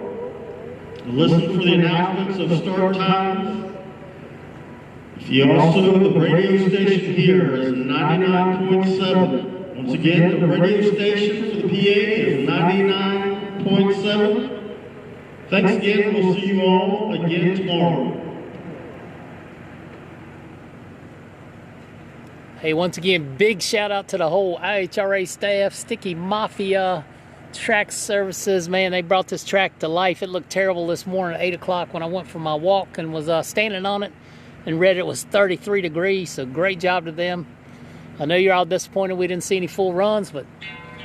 E: Listen for the announcements of start times. If you also, the radio station here is 99.7. Once again, the radio station for the PA is 99.7. Thanks again, we'll see you all again tomorrow.
A: Hey, once again, big shout out to the whole IHRA staff, Sticky Mafia, Track Services. Man, they brought this track to life. It looked terrible this morning at 8 o'clock when I went for my walk and was standing on it and read it was 33 degrees, so great job to them. I know you're all disappointed we didn't see any full runs, but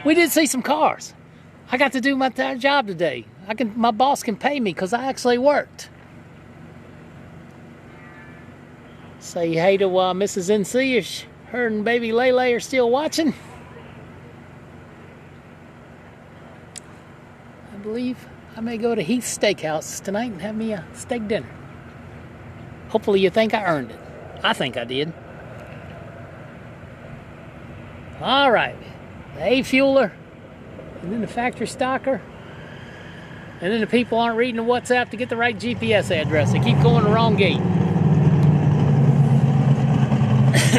A: we did see some cars. I got to do my job today. My boss can pay me because I actually worked. Say hey to Mrs. NC if her and baby Lele are still watching. I believe I may go to Heath's Steakhouse tonight and have me a steak dinner. Hopefully you think I earned it. I think I did. All right, the A-fueler, and then the factory stocker, and then the people aren't reading the WhatsApp to get the right GPS address. They keep going the wrong gate.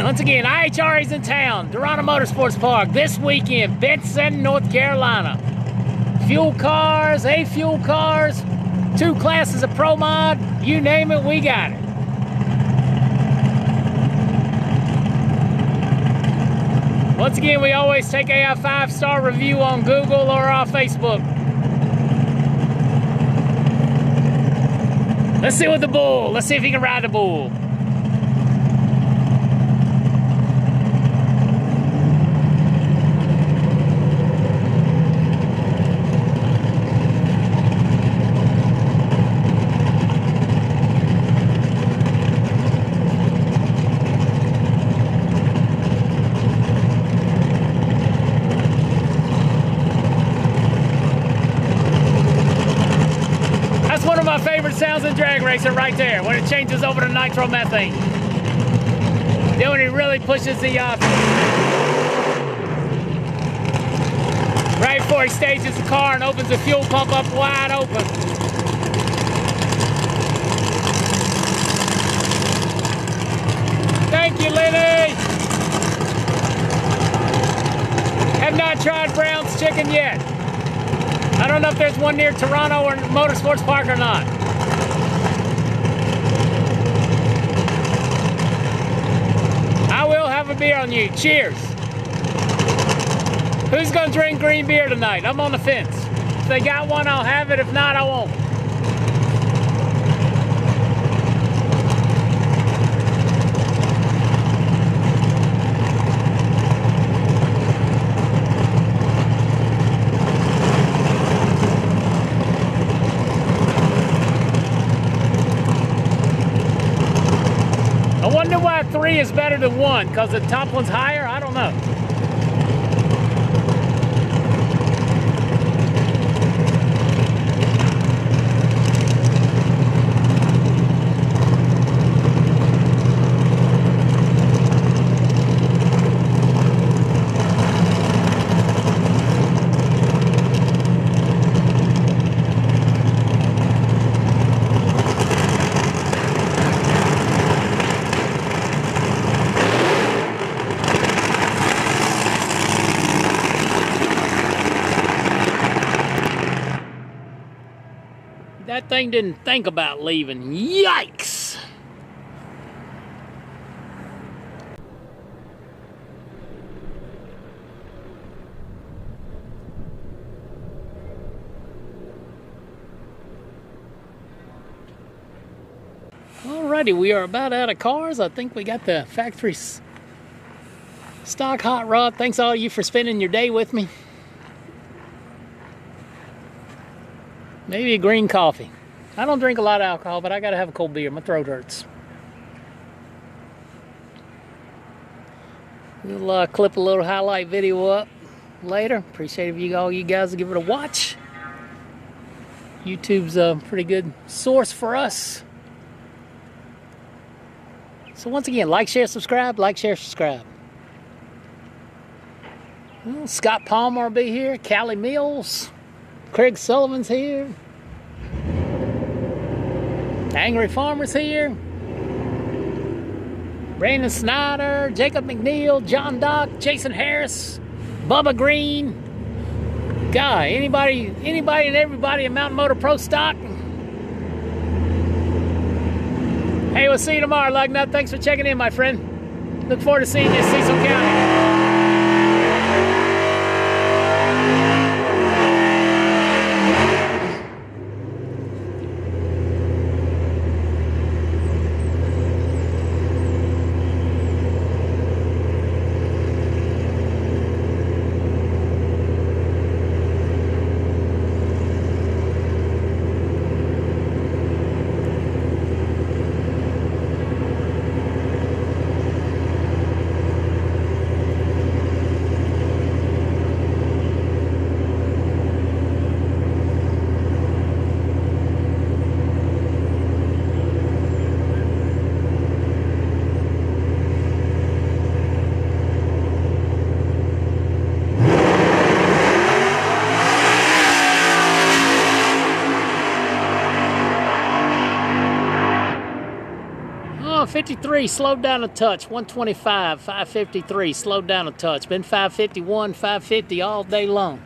A: Once again, IHRA's in town, Darana Motorsports Park, this weekend, Benson, North Carolina. Fuel cars, A-fuel cars, 2 classes of Pro Mod, you name it, we got it. Once again, we always take a 5-star review on Google or our Facebook. Let's see what the bull, let's see if he can ride the bull. My favorite sounds in drag racing right there when it changes over to nitromethane. Then when it really pushes the right before he stages the car and opens the fuel pump up wide open. Thank you, Lenny. not tried Brown's chicken yet. I don't know if there's one near Darana or Motorsports Park or not. I will have a beer on you. Cheers. Who's gonna drink green beer tonight? I'm on the fence. If they got one, I'll have it. If not, I won't. I wonder why 3 is better than 1, because the top one's higher? I don't know. That thing didn't think about leaving. Yikes! Alrighty, we are about out of cars. I think we got the factory stock hot rod. Thanks all of you for spending your day with me. Maybe a green coffee. I don't drink a lot of alcohol, but I gotta have a cold beer. My throat hurts. We'll clip a little highlight video up later. Appreciate if all you guys will give it a watch. YouTube's a pretty good source for us. So once again, like, share, subscribe. Like, share, subscribe. Well, Scott Palmer will be here. Callie Mills. Craig Sullivan's here. Angry Farmer's here. Brandon Snyder, Jacob McNeil, John Dock, Jason Harris, Bubba Green. God, anybody and everybody in Mountain Motor Pro stock. Hey, we'll see you tomorrow, Lugnut. Thanks for checking in, my friend. Look forward to seeing you in Cecil County. Oh, 53, slowed down a touch. 125, 553, slowed down a touch. Been 551, 550 all day long.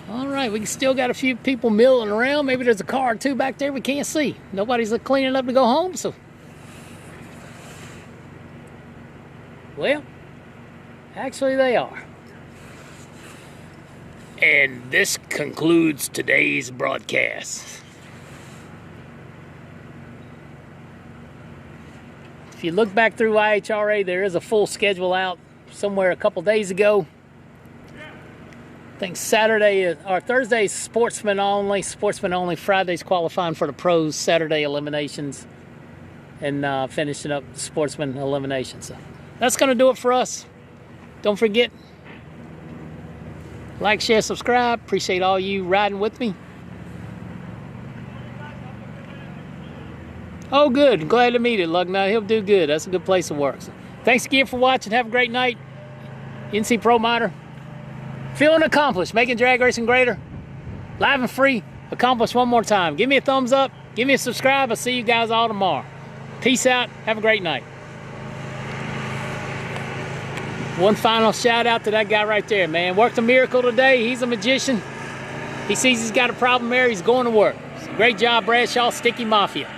A: All right, we still got a few people milling around. Maybe there's a car or two back there we can't see. Nobody's cleaning up to go home, so. Well, actually they are. And this concludes today's broadcast. If you look back through IHRA, there is a full schedule out somewhere a couple days ago. I think Saturday or Thursday is sportsmen only. Friday's qualifying for the pros. Saturday eliminations, and finishing up the sportsman eliminations. So that's going to do it for us. Don't forget, like, share, subscribe. Appreciate all you riding with me. Oh, good. Glad to meet you, Lugnut. He'll do good. That's a good place to work. So, thanks again for watching. Have a great night. NC Pro Modder. Feeling accomplished. Making drag racing greater. Live and free. Accomplished one more time. Give me a thumbs up. Give me a subscribe. I'll see you guys all tomorrow. Peace out. Have a great night. One final shout out to that guy right there, man. Worked a miracle today. He's a magician. He sees he's got a problem there. He's going to work. So great job, Bradshaw, Sticky Mafia.